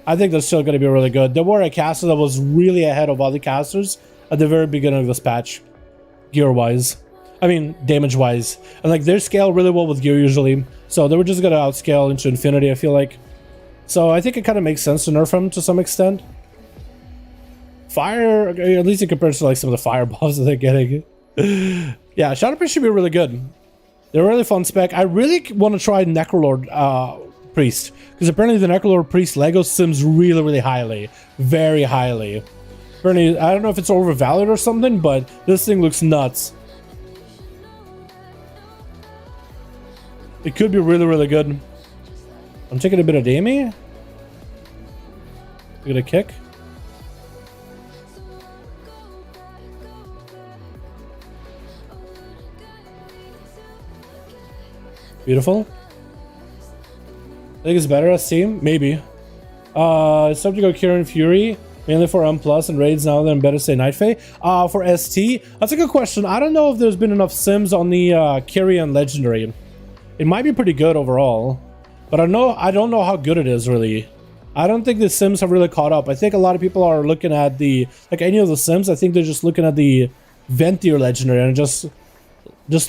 I think that's still gonna be really good. There were a caster that was really ahead of other casters at the very beginning of this patch. Gear-wise. I mean, damage-wise. And like, they scale really well with gear usually. So they were just gonna outscale into infinity, I feel like. So I think it kind of makes sense to nerf him to some extent. Fire, at least in comparison to like some of the fire buffs that they're getting. Yeah, Shadowlands should be really good. They're a really fun spec. I really want to try Necrolord Priest. Because apparently the Necrolord Priest Lego sims really, really highly. Very highly. Apparently, I don't know if it's overvalued or something, but this thing looks nuts. It could be really, really good. I'm taking a bit of damage. Get a kick. Beautiful. I think it's better as team. Maybe. It's time to go Kieran Fury. Mainly for M+ and raids now, then better say Night Fae. For ST, that's a good question. I don't know if there's been enough sims on the Kyrian Legendary. It might be pretty good overall. But I don't know how good it is, really. I don't think the sims have really caught up. I think a lot of people are looking at the... Like, any of the sims, I think they're just looking at the Ventier Legendary and just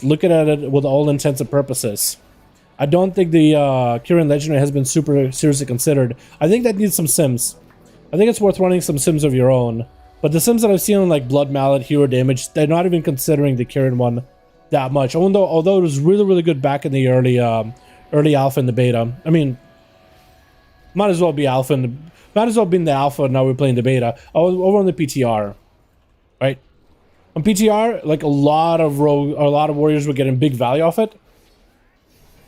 looking at it with all intents and purposes. I don't think the Kyrian Legendary has been super seriously considered. I think that needs some sims. I think it's worth running some sims of your own. But the sims that I've seen on like Blood Mallet, Hero Damage, they're not even considering the Kyrian one that much. Although it was really, really good back in the early alpha and the beta. I mean, might as well be alpha and might as well be in the alpha. Now we're playing the beta. Over on the PTR, right? On PTR, like a lot of warriors were getting big value off it.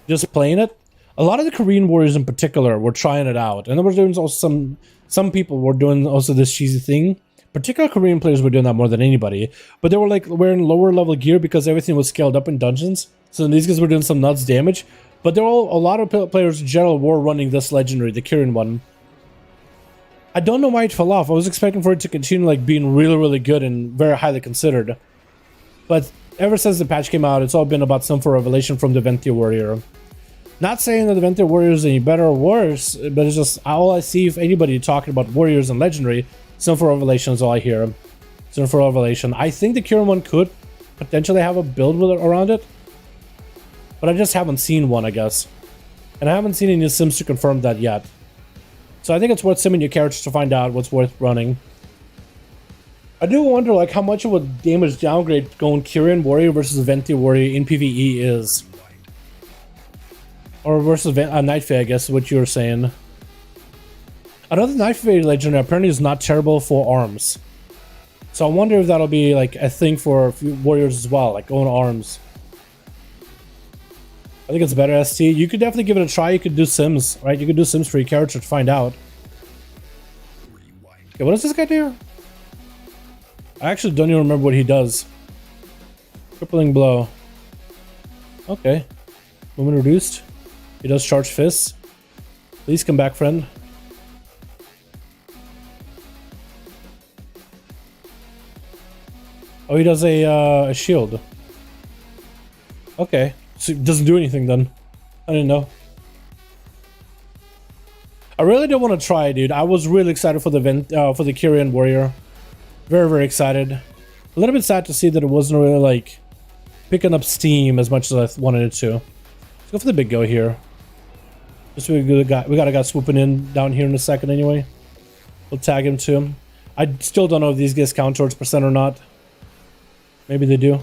Just playing it. A lot of the Korean warriors in particular were trying it out, and there were doing also some people were doing also this cheesy thing. Particular Korean players were doing that more than anybody, but they were like wearing lower level gear because everything was scaled up in dungeons. So these guys were doing some nuts damage, but there were a lot of players in general were running this legendary, the Kyrian one. I don't know why it fell off. I was expecting for it to continue like being really, really good and very highly considered, but ever since the patch came out, it's all been about some for revelation from the Ventier warrior. Not saying that the Ventier warrior is any better or worse, but it's just all I see if anybody talking about warriors and legendary. Some for revelation is all I hear. Some for revelation. I think the Kyrian one could potentially have a build with it around it, but I just haven't seen one, I guess, and I haven't seen any sims to confirm that yet. So I think it's worth simming your characters to find out what's worth running. I do wonder like how much of a damage downgrade going Kyrian warrior versus Ventier warrior in PvE is. Or versus Night Fae, I guess, is what you were saying. Another Night Fae Legendary apparently is not terrible for arms. So I wonder if that'll be like a thing for warriors as well, like going arms. I think it's better ST. You could definitely give it a try. You could do sims, right? You could do sims for your character to find out. Okay, what does this guy do? I actually don't even remember what he does. Crippling blow. Okay. Movement reduced. He does charge fists. Please come back, friend. Oh, he does a shield. Okay. So it doesn't do anything then. I didn't know. I really don't want to try it, dude. I was really excited for the Kyrian warrior. Very, very excited. A little bit sad to see that it wasn't really like picking up steam as much as I wanted it to. Let's go for the big go here. Just we got a guy swooping in down here in a second anyway. We'll tag him too. I still don't know if these guys count towards percent or not. Maybe they do.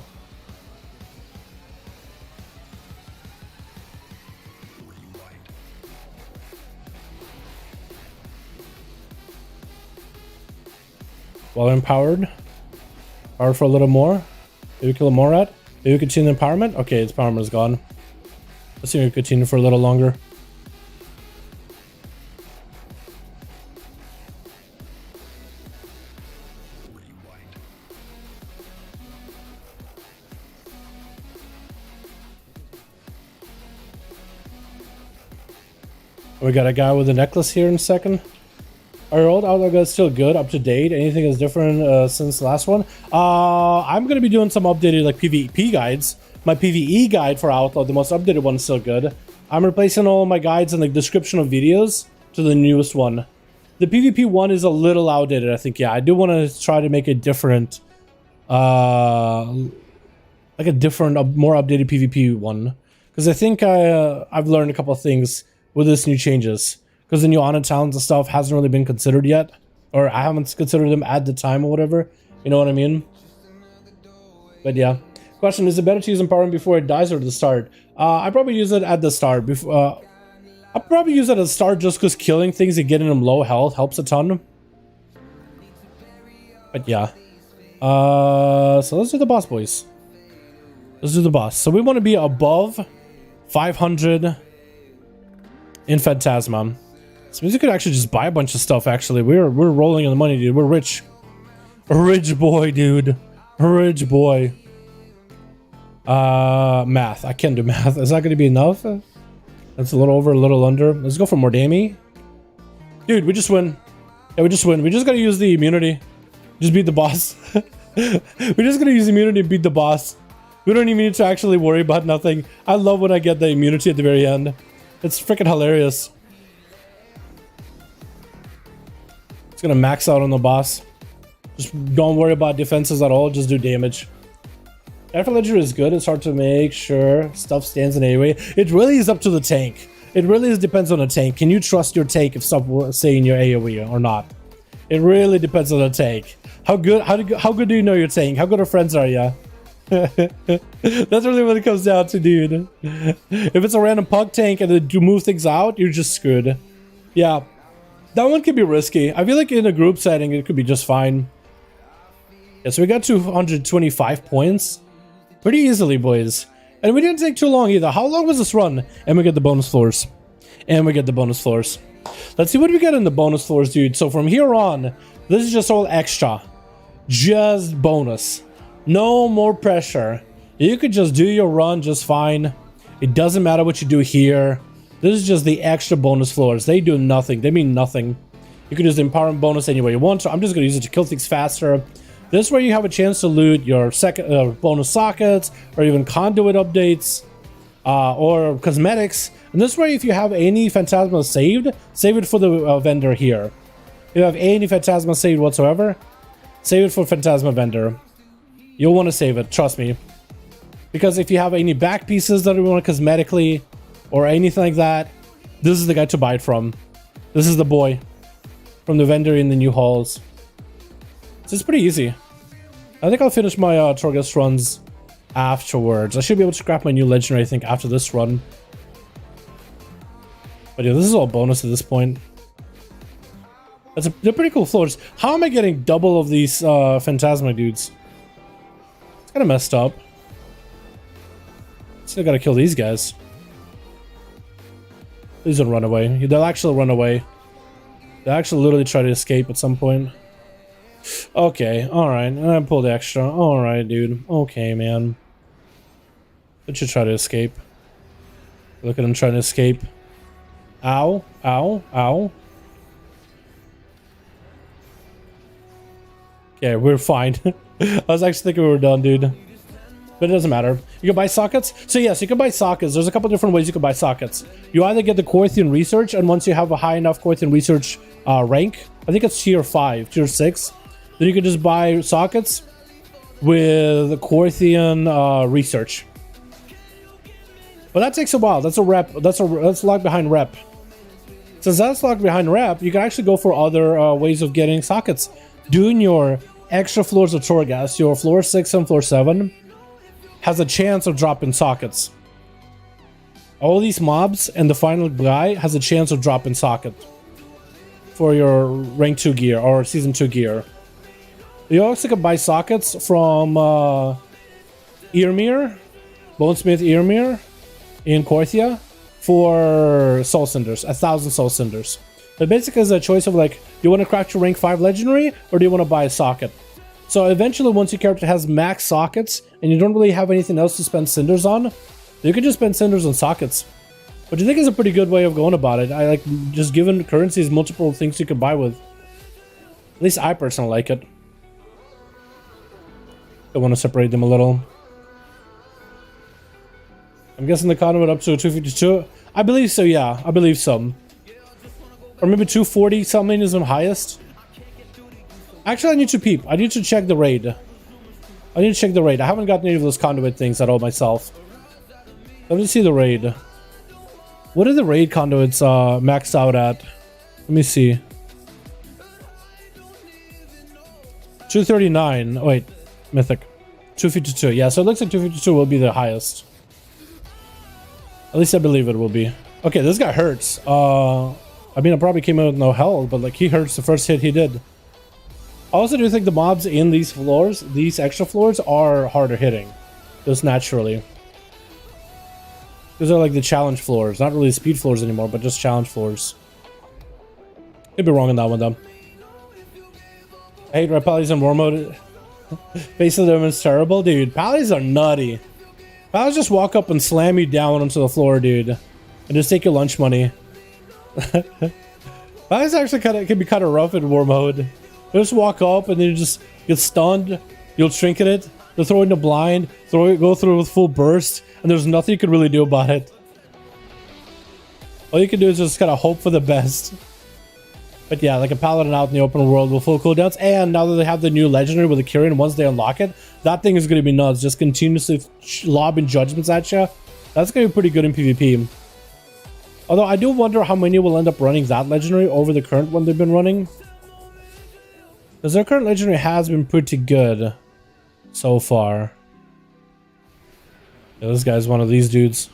While empowered. Power for a little more. Maybe kill a Morad. Do you continue empowerment? Okay, its empowerment is gone. Let's see if we continue for a little longer. We got a guy with a necklace here in a second. Our old Outlaw guide is still good, up to date. Anything is different since the last one? I'm going to be doing some updated like PvP guides. My PvE guide for Outlaw, the most updated one, is still good. I'm replacing all my guides in the description of videos to the newest one. The PvP one is a little outdated, I think. Yeah, I do want to try to make a different, like a different, more updated PvP one. Because I think I've learned a couple of things with this new changes. Because the new honor talents and stuff hasn't really been considered yet. Or I haven't considered them at the time or whatever. You know what I mean? But yeah. Question, is it better to use empowerment before it dies or at the start? I probably use it at the start. I'll probably use it at the start just because killing things and getting them low health helps a ton. But yeah. So let's do the boss, boys. Let's do the boss. So we want to be above 500 in Phantasma. So means you could actually just buy a bunch of stuff, actually. We're rolling in the money, dude. We're rich. A rich boy, dude. A rich boy. Math. I can't do math. Is that going to be enough? That's a little over, a little under. Let's go for more damage. Dude, we just win. Yeah, we just win. We just got to use the immunity. Just beat the boss. We're just going to use immunity and beat the boss. We don't even need to actually worry about nothing. I love when I get the immunity at the very end. It's freaking hilarious. It's going to max out on the boss. Just don't worry about defenses at all. Just do damage. After Ledger is good. It's hard to make sure stuff stands in any way. It really is up to the tank. It really depends on the tank. Can you trust your tank if someone saying your AoE or not? It really depends on the tank. How good do you know your tank? How good of friends are you? That's really what it comes down to, dude. If it's a random pug tank and you move things out, you're just screwed. Yeah, that one could be risky. I feel like in a group setting, it could be just fine. Yeah, so we got 225 points. Pretty easily, boys. And we didn't take too long either. How long was this run? And we get the bonus floors. And we get the bonus floors. Let's see what we get in the bonus floors, dude. So from here on, this is just all extra. Just bonus. No more pressure. You could just do your run just fine. It doesn't matter what you do here. This is just the extra bonus floors. They do nothing. They mean nothing. You can use the empowerment bonus any way you want to. I'm just going to use it to kill things faster. This is where you have a chance to loot your second bonus sockets or even conduit updates or cosmetics. And this way, if you have any Phantasma saved, save it for the vendor here. If you have any Phantasma saved whatsoever, save it for Phantasma vendor. You'll want to save it, trust me. Because if you have any back pieces that you want cosmetically or anything like that, this is the guy to buy it from. This is the boy from the vendor in the new halls. So it's pretty easy. I think I'll finish my Torghast runs afterwards. I should be able to scrap my new legendary, I think, after this run. But yeah, this is all bonus at this point. They're pretty cool floors. How am I getting double of these Phantasma dudes? It's kind of messed up. Still gotta kill these guys. Please don't run away. They'll actually run away. They'll actually literally try to escape at some point. Okay, alright. I pulled extra. Alright, dude. Okay, man. They should try to escape. Look at him trying to escape. Ow. Ow. Ow. Okay, we're fine. I was actually thinking we were done, dude. But it doesn't matter. You can buy sockets. So yes, you can buy sockets. There's a couple different ways you can buy sockets. You either get the Corthian Research, and once you have a high enough Corthian Research rank, I think it's tier 5, tier 6, then you can just buy sockets with Corthian Research. But that takes a while. That's a rep. That's locked behind rep. Since that's locked behind rep, you can actually go for other ways of getting sockets. Doing your extra floors of Torghast, your floor 6 and floor 7, has a chance of dropping sockets. All these mobs and the final guy has a chance of dropping socket for your rank 2 gear or season 2 gear. You also can buy sockets from Earmere, Bonesmith Earmere in Korthia for Soul Cinders, 1,000 Soul Cinders. But basically it's a choice of like, do you want to craft your rank 5 legendary or do you want to buy a socket? So eventually once your character has max sockets and you don't really have anything else to spend cinders on, you can just spend cinders on sockets. Which I think is a pretty good way of going about it. I like just giving currencies multiple things you can buy with. At least I personally like it. I want to separate them a little. I'm guessing the conduit up to 252. I believe so, yeah. I believe so. Or maybe 240 something is the highest. Actually, I need to peep. I need to check the raid. I need to check the raid. I haven't gotten any of those conduit things at all myself. Let me see the raid. What are the raid conduits maxed out at? Let me see. 239. Oh, wait. Mythic. 252. Yeah, so it looks like 252 will be the highest. At least I believe it will be. Okay, this guy hurts. I mean, I probably came out with no health, but like he hurts the first hit he did. I also do think the mobs in these floors, these extra floors, are harder hitting. Just naturally. These are like the challenge floors. Not really speed floors anymore, but just challenge floors. Could be wrong on that one, though. I hate red pallies in war mode. Face of them is terrible. Dude, pallies are nutty. Pallies just walk up and slam you down onto the floor, dude. And just take your lunch money. Pallies actually can be kind of rough in war mode. They just walk up and then you just get stunned. You'll trinket it. They'll throw it in the blind. Go through with full burst. And there's nothing you can really do about it. All you can do is just kind of hope for the best. But yeah, like a paladin out in the open world with full cooldowns. And now that they have the new legendary with the Kyrian, once they unlock it, that thing is going to be nuts. Just continuously lobbing judgments at you. That's going to be pretty good in PvP. Although I do wonder how many will end up running that legendary over the current one they've been running. Because their current legendary has been pretty good so far. Yeah, this guy's one of these dudes.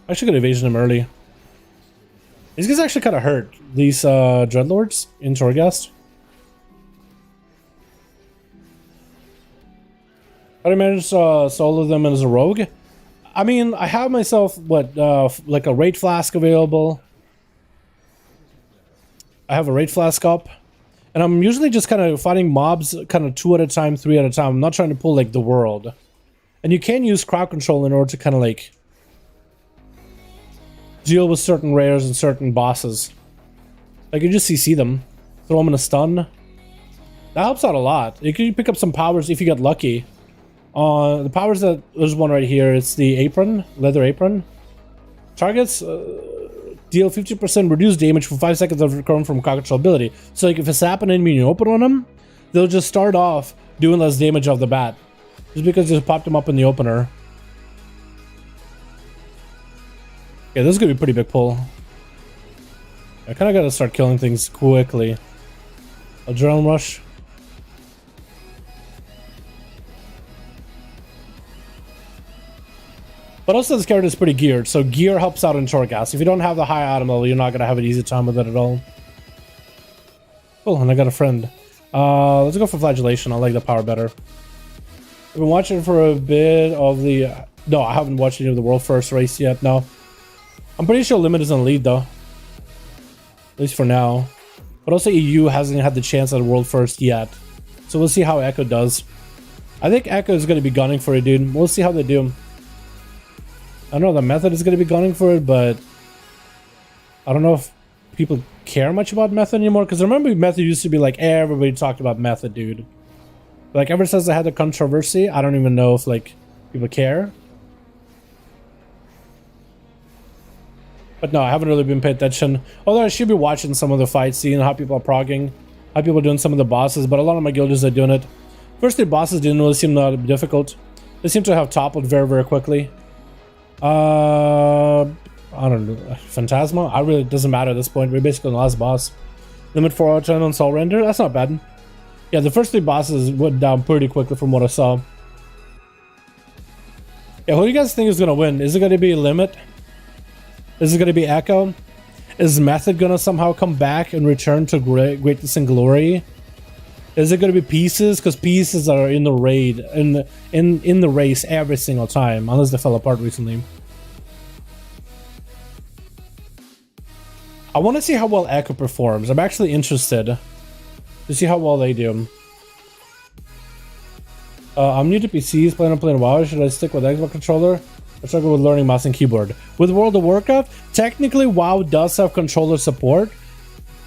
I should get evasion him early. These guys actually kind of hurt. These Dreadlords in Torghast. How do I manage to solo them as a rogue? I mean, I have myself, what, like a raid flask available. I have a raid flask up. And I'm usually just kind of fighting mobs kind of 2 at a time, 3 at a time. I'm not trying to pull like the world. And you can use crowd control in order to kind of like deal with certain rares and certain bosses. Like you just CC them, throw them in a stun. That helps out a lot. You can pick up some powers if you get lucky. The powers that there's one right here. It's the apron, leather apron. Targets deal 50% reduced damage for 5 seconds of recurring from crowd control ability. So like if it's happening enemy and you open on them, they'll just start off doing less damage off the bat. Just because you popped them up in the opener. Yeah, this is gonna be a pretty big pull. I kind of gotta start killing things quickly. Adrenaline rush. But also this character is pretty geared, so gear helps out in Torghast. If you don't have the high item level, you're not gonna have an easy time with it at all. Cool, and I got a friend. Let's go for Flagellation. I like the power better. I've been watching for a bit of the... no, I haven't watched any of the World First race yet, no. I'm pretty sure Limit is in the lead, though. At least for now. But also EU hasn't had the chance at World First yet. So we'll see how Echo does. I think Echo is going to be gunning for it, dude. We'll see how they do. I don't know the method is going to be gunning for it, but... I don't know if people care much about method anymore. Because remember method used to be like, everybody talked about method, dude. Like, ever since I had the controversy, I don't even know if, like, people care. But no, I haven't really been paying attention. Although I should be watching some of the fights, seeing how people are progging, how people are doing some of the bosses, but a lot of my guildies are doing it. First, the bosses didn't really seem that difficult. They seem to have toppled very, very quickly. I don't know. Phantasma? I really, it doesn't matter at this point. We're basically on the last boss. Limit 4 out of 10 on Soul Render? That's not bad. Yeah, the first 3 bosses went down pretty quickly from what I saw. Yeah, who do you guys think is going to win? Is it going to be Limit? Is it going to be Echo? Is Method going to somehow come back and return to greatness and glory? Is it going to be pieces? Because pieces are in the raid, in the race every single time, unless they fell apart recently. I want to see how well Echo performs. I'm actually interested to see how well they do. I'm new to PCs, planning on playing WoW. Should I stick with Xbox controller or struggle with learning mouse and keyboard? With World of Warcraft, technically WoW does have controller support,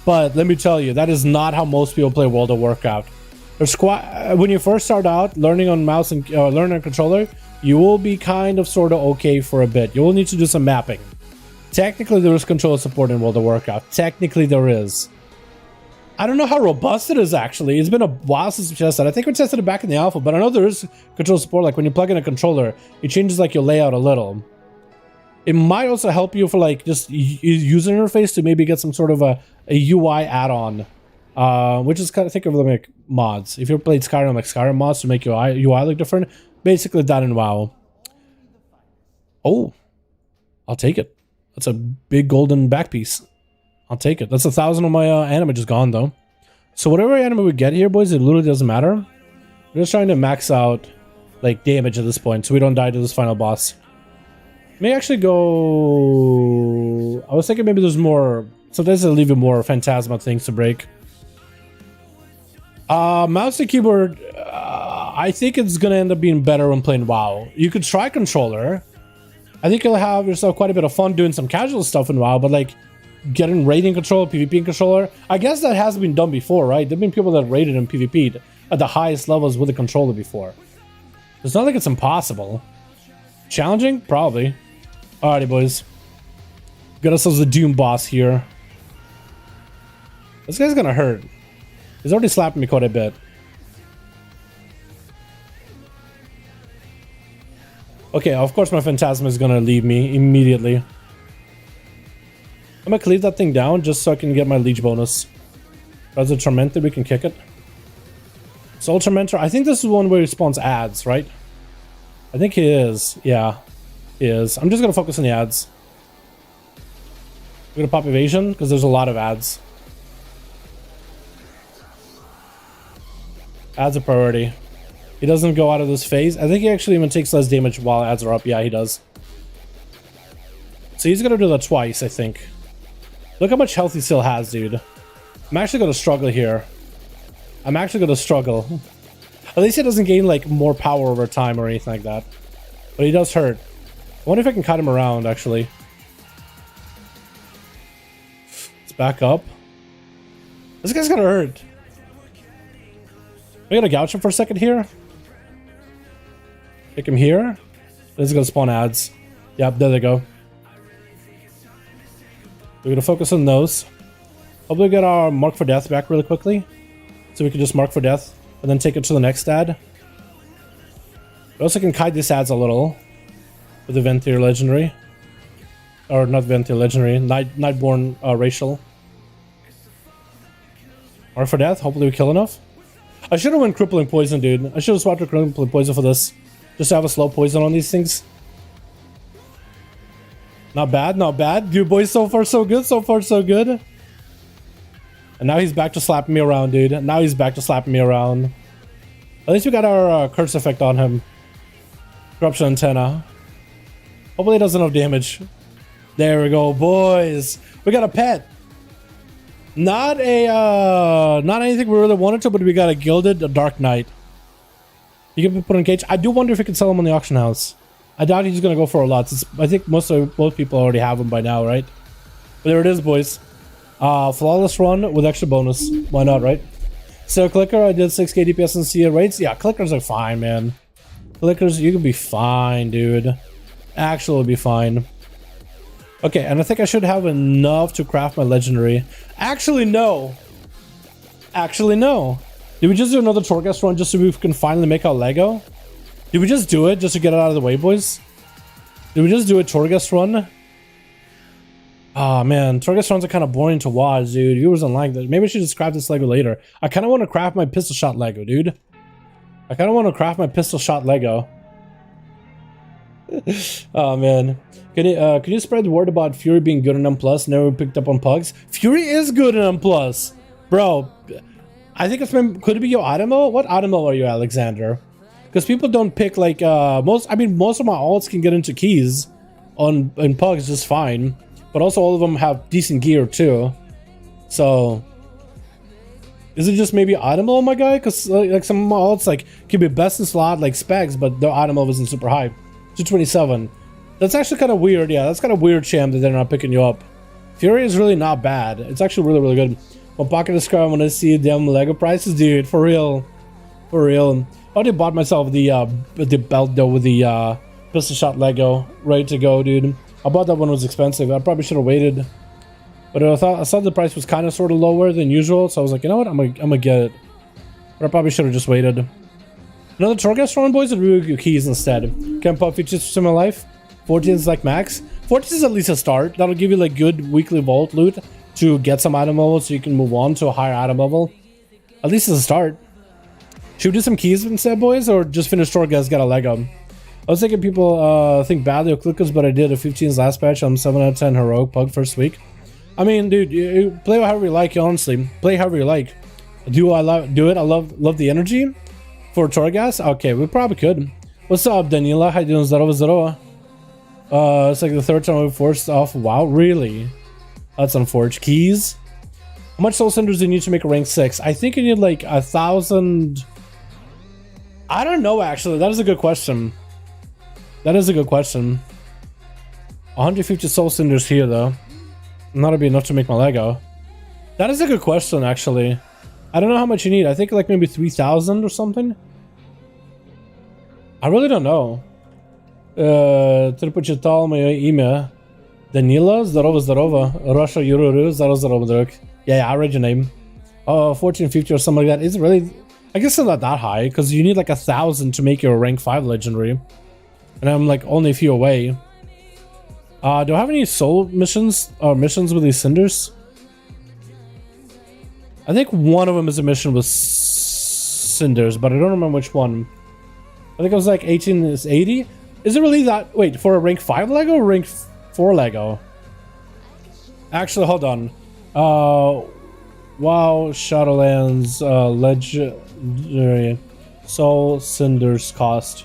but let me tell you, that is not how most people play World of Warcraft. When you first start out learning on mouse and learning on controller, you will be kind of sort of okay for a bit. You will need to do some mapping. Technically, there is controller support in World of Warcraft. Technically, there is. I don't know how robust it is, actually. It's been a while since we tested it. I think we tested it back in the alpha, but I know there is control support. Like when you plug in a controller, it changes like your layout a little. It might also help you for like just user interface to maybe get some sort of a UI add-on, which is kind of, think of them like mods. If you ever played Skyrim, like Skyrim mods to make your UI look different, basically that in WoW. Oh, I'll take it. That's a big golden back piece. I'll take it. That's 1,000 of my anime just gone, though. So whatever anime we get here, boys, it literally doesn't matter. We're just trying to max out, like, damage at this point, so we don't die to this final boss. May actually go... I was thinking maybe there's more... Sometimes they'll leave you more Phantasma things to break. Mouse and keyboard... I think it's gonna end up being better when playing WoW. You could try controller. I think you'll have yourself quite a bit of fun doing some casual stuff in WoW, but, like... Getting raiding controller, PvP controller. I guess that has been done before, right? There have been people that raided and PvP'd at the highest levels with a controller before. It's not like it's impossible. Challenging? Probably. Alrighty, boys. Got ourselves a Doom boss here. This guy's gonna hurt. He's already slapping me quite a bit. Okay, of course my Phantasma is gonna leave me immediately. I'm gonna cleave that thing down just so I can get my leech bonus. As a Tormentor, we can kick it. Soul Tormentor, I think this is one where he spawns ads, right? I think he is. Yeah, he is. I'm just gonna focus on the ads. We're gonna pop evasion because there's a lot of ads. Ads are priority. He doesn't go out of this phase. I think he actually even takes less damage while ads are up. Yeah, he does. So he's gonna do that twice, I think. Look how much health he still has, dude. I'm actually gonna struggle here. I'm actually gonna struggle. At least he doesn't gain, like, more power over time or anything like that. But he does hurt. I wonder if I can cut him around, actually. Let's back up. This guy's gonna hurt. We gotta gouge him for a second here. Kick him here. This is gonna spawn ads. Yep, there they go. We're gonna focus on those. Hopefully get our Mark for Death back really quickly. So we can just Mark for Death and then take it to the next ad. We also can kite these ads a little with the Venthyr Legendary. Or not Venthyr Legendary, Nightborn Racial. Mark for Death, hopefully we kill enough. I should have went Crippling Poison, dude. I should have swapped to Crippling Poison for this. Just to have a slow poison on these things. Not bad, not bad. Dude, boys, so far so good, so far so good. And now he's back to slapping me around, dude. Now he's back to slapping me around. At least we got our curse effect on him. Corruption Antenna. Hopefully it does enough damage. There we go, boys. We got a pet. Not anything we really wanted to, but we got a Gilded Dark Knight. You can be put in cage. I do wonder if we can sell him on the auction house. I doubt he's gonna go for a lot. I think most people already have him by now, right? But there it is, boys. Flawless run with extra bonus. Why not, right? So clicker, I did 6k DPS and CA rates. Yeah, clickers are fine, man. Clickers, you can be fine, dude. Actually, be fine. Okay, and I think I should have enough to craft my legendary. Actually, no. Actually, no. Did we just do another Torghast run just so we can finally make our Lego? Did we just do it just to get it out of the way, boys? Did we just do a Torghast run? Ah, man. Torghast runs are kind of boring to watch, dude. Viewers don't like that. Maybe I should just craft this Lego later. I kind of want to craft my pistol shot Lego, dude. I kind of want to craft my pistol shot Lego. Oh, man. Could you spread the word about Fury being good in M+, never picked up on Pugs? Fury is good in M+. Bro, I think it's been, could it be your Automo? What Automo are you, Alexander? Because people don't pick like most of my alts can get into keys on in pugs just fine, but also all of them have decent gear too. So is it just maybe Automo, my guy? Because like some of my alts like could be best in slot like specs, but their Automo isn't super high. 227. That's actually kind of weird. Yeah, that's kind of weird, Cham, that they're not picking you up. Fury is really not bad. It's actually really, really good. My pocket is crying when I see them Lego prices, dude. For real. For real. I already bought myself the belt though with the pistol shot Lego. Ready to go, dude. I bought that one, it was expensive. I probably should have waited. But I thought the price was kind of sort of lower than usual. So I was like, you know what? I'm gonna get it. But I probably should have just waited. Another Torghast run, boys, or do your keys instead? Can pop features for my life? 14 is like max. 14 is at least a start. That'll give you like good weekly vault loot to get some item level so you can move on to a higher item level. At least it's a start. Should we do some keys instead, boys, or just finish Torghast, get a leg up? I was thinking people think badly of clickers, but I did a 15's last patch. I'm 7 out of 10 heroic pug first week. I mean, dude, you play however you like, honestly. Play however you like. Do I love the energy for Torghast? Okay, we probably could. What's up, Daniela? How you doing? Zdorovo. It's like the third time we forced off. Wow, really? That's unfortunate. Keys? How much soul cinders do you need to make a rank 6? I think you need like 1,000. I don't know, actually. That is a good question. That is a good question. 150 soul cinders here, though. Not to be enough to make my Lego. That is a good question, actually. I don't know how much you need. I think like maybe 3,000 or something. I really don't know. Ty почитал мое имя. Danila, здорово. Russia, Yururu, здорово, друг. Yeah, I read your name. 1450 or something like that. Is it really? I guess it's not that high, because you need like 1,000 to make your rank 5 legendary. And I'm like only a few away. Do I have any soul missions or missions with these cinders? I think one of them is a mission with cinders, but I don't remember which one. I think it was like 18 is 80. Is it really that? Wait, for a rank 5 Lego or rank 4 Lego? Actually, hold on. WoW, Shadowlands, legendary soul cinders cost.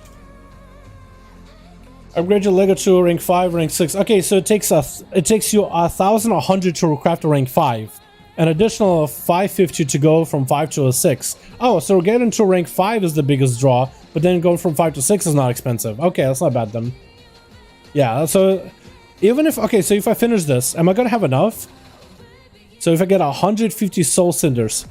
Upgrade your Lego to rank 5, rank 6. Okay, so it takes you 1,100 to craft a rank 5. An additional 550 to go from 5 to a 6. Oh, so getting to rank 5 is the biggest draw, but then going from 5 to 6 is not expensive. Okay, that's not bad then. Yeah, so even if, okay, so if I finish this, am I gonna have enough? So if I get 150 soul cinders,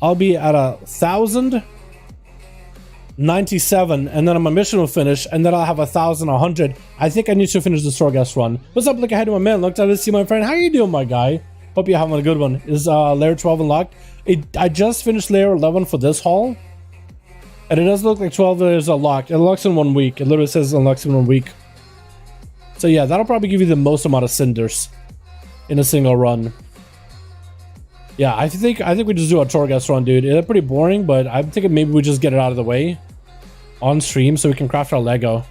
I'll be at 1,097, and then my mission will finish, and then I'll have 1,100. I think I need to finish the Torghast run. What's up? Look ahead to my man. Looked out to see my friend. How you doing, my guy? Hope you're having a good one. Is layer 12 unlocked? I just finished layer 11 for this haul, and it does look like 12 layers are locked. It unlocks in 1 week. It literally says it unlocks in 1 week. So yeah, that'll probably give you the most amount of cinders in a single run. Yeah, I think we just do a Torghast run, dude. It's pretty boring, but I'm thinking maybe we just get it out of the way on stream so we can craft our Lego.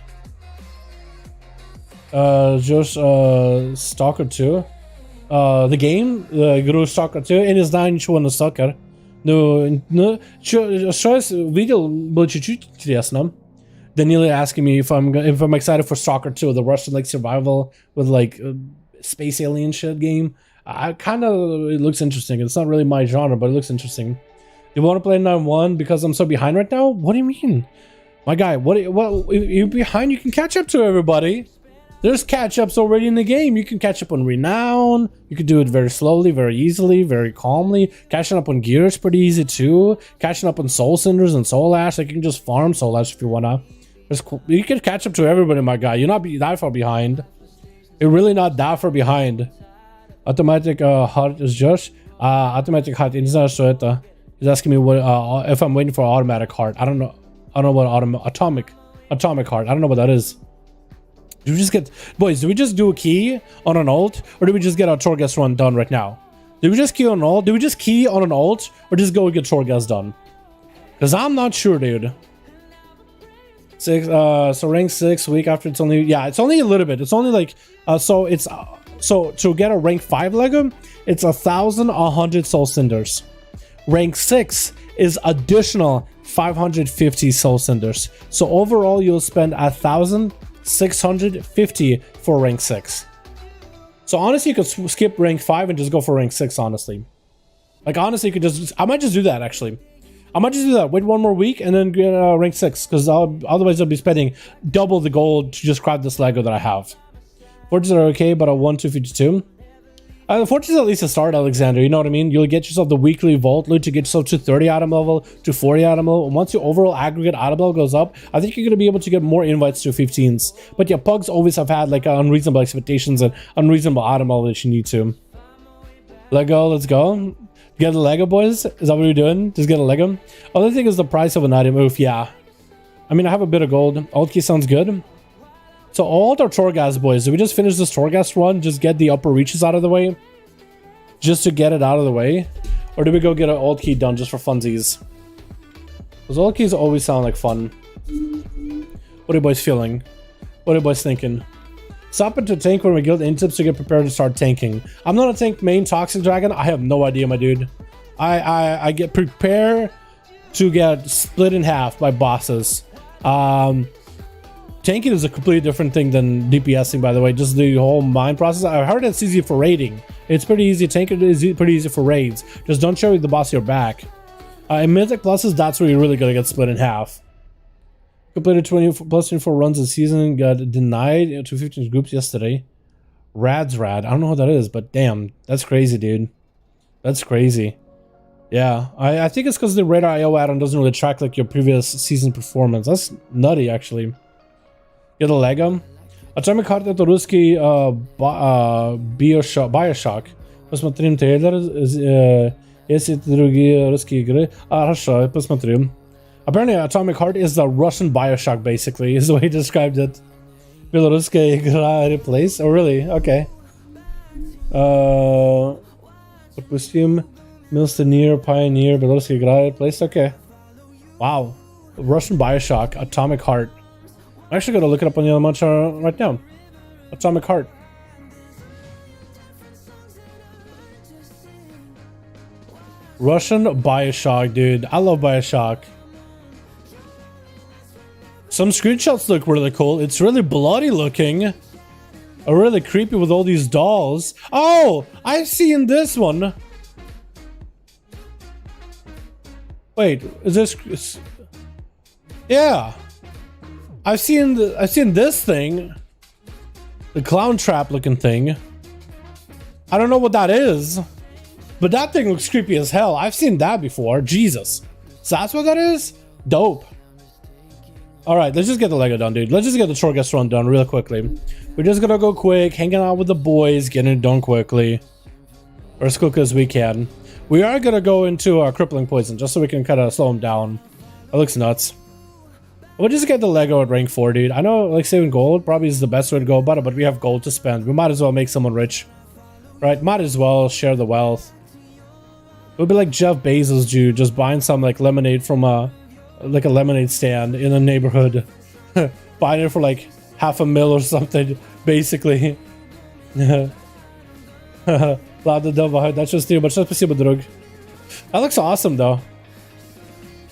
Just Stalker 2. The game, Guru Stalker 2, я не знаю ничего на Stalker. No, что видел, было чуть-чуть интересно. Danila asking me if I'm excited for Stalker 2, the Russian like survival with like space alien shit game. It looks interesting. It's not really my genre, but it looks interesting. You want to play 9-1 because I'm so behind right now? What do you mean? My guy, what if you're behind, you can catch up to everybody. There's catch-ups already in the game. You can catch up on Renown. You can do it very slowly, very easily, very calmly. Catching up on gear is pretty easy too. Catching up on Soul Cinders and Soul Ash. Like you can just farm Soul Ash if you wanna. You can catch up to everybody, my guy. You're not that far behind. You're really not that far behind. Automatic heart is Josh. Automatic heart. He's asking me what if I'm waiting for automatic heart. I don't know what atomic heart. I don't know what that is. Do we just get, boys, do we just do a key on an ult, or do we just get our Torghast run done right now? Do we just key on an ult? Do we just key on an ult, or just go and get Torghast done? Because I'm not sure, dude. So rank 6 week after, it's only a little bit. It's only like so to get a rank 5 Lego, it's 1,100 soul cinders. Rank 6, is additional 550 soul cinders. So overall, you'll spend 1,650 for rank 6. So honestly, you could skip rank 5 and just go for rank 6, honestly. Like, honestly, you could just... I might just do that, actually. I might just do that. Wait one more week and then get rank 6. Because otherwise, I'll be spending double the gold to just grab this Lego that I have. Forges are okay, but a 1-252. The Forges at least a start, Alexander. You know what I mean? You'll get yourself the weekly vault loot to get yourself to 30 item level, to 40 item level. And once your overall aggregate item level goes up, I think you're going to be able to get more invites to 15s. But yeah, pugs always have had like unreasonable expectations and unreasonable item level that you need to. Lego, let's go. Get a Lego, boys? Is that what we're doing? Just get a Lego? Other thing is the price of an item. Oof, yeah. I mean, I have a bit of gold. Alt key sounds good. So alt or Torghast, boys? Do we just finish this Torghast run? Just get the upper reaches out of the way? Just to get it out of the way? Or do we go get an alt key done just for funsies? Those alt keys always sound like fun. What are you boys feeling? What are you boys thinking? Stop into tank when we guild in tips to get prepared to start tanking. I'm not a tank main Toxic Dragon. I have no idea, my dude. I get prepared to get split in half by bosses. Tanking is a completely different thing than DPSing, by the way. Just the whole mind process. I heard it's easy for raiding. It's pretty easy. Tanking is pretty easy for raids. Just don't show the boss your back. In Mythic Pluses, that's where you're really gonna get split in half. Completed 20 plus 24 runs a season. Got denied to 15 groups yesterday. Rad's rad. I don't know what that is, but damn, that's crazy, dude. That's crazy. Yeah, I think it's because the Radar IO add-on doesn't really track like your previous season performance. That's nutty, actually. Get a Lego. Atomic Heart это русский Bioshock. Посмотрим трейлер. Есть и другие русские игры. Хорошо, посмотрим. Apparently, Atomic Heart is the Russian Bioshock, basically, is the way he described it. Белорусская игра replace. Oh, really? Okay. Допустим, Milsteneer, Pioneer, Белорусская игра replace. Okay. Wow. Russian Bioshock, Atomic Heart. I'm actually going to look it up on the Munch right now. Atomic Heart. Russian Bioshock, dude. I love Bioshock. Some screenshots look really cool. It's really bloody looking. Really creepy with all these dolls. Oh, I've seen this one. Wait, is this... Yeah. I've seen this thing. The clown trap looking thing. I don't know what that is. But that thing looks creepy as hell. I've seen that before. Jesus. So that's what that is? Dope. Alright, let's just get the Lego done, dude. Let's just get the Torghast run done real quickly. We're just gonna go quick, hanging out with the boys, getting it done quickly. Or as quick as we can. We are gonna go into Crippling Poison, just so we can kind of slow him down. That looks nuts. We'll just get the Lego at rank 4, dude. I know, like, saving gold probably is the best way to go about it, but we have gold to spend. We might as well make someone rich. Right? Might as well share the wealth. We'll be like Jeff Bezos, dude, just buying some, like, lemonade from like a lemonade stand in a neighborhood. Buying it for like $500,000 or something, basically. Ладно, давай, that's just большое спасибо, друг. That looks awesome, though.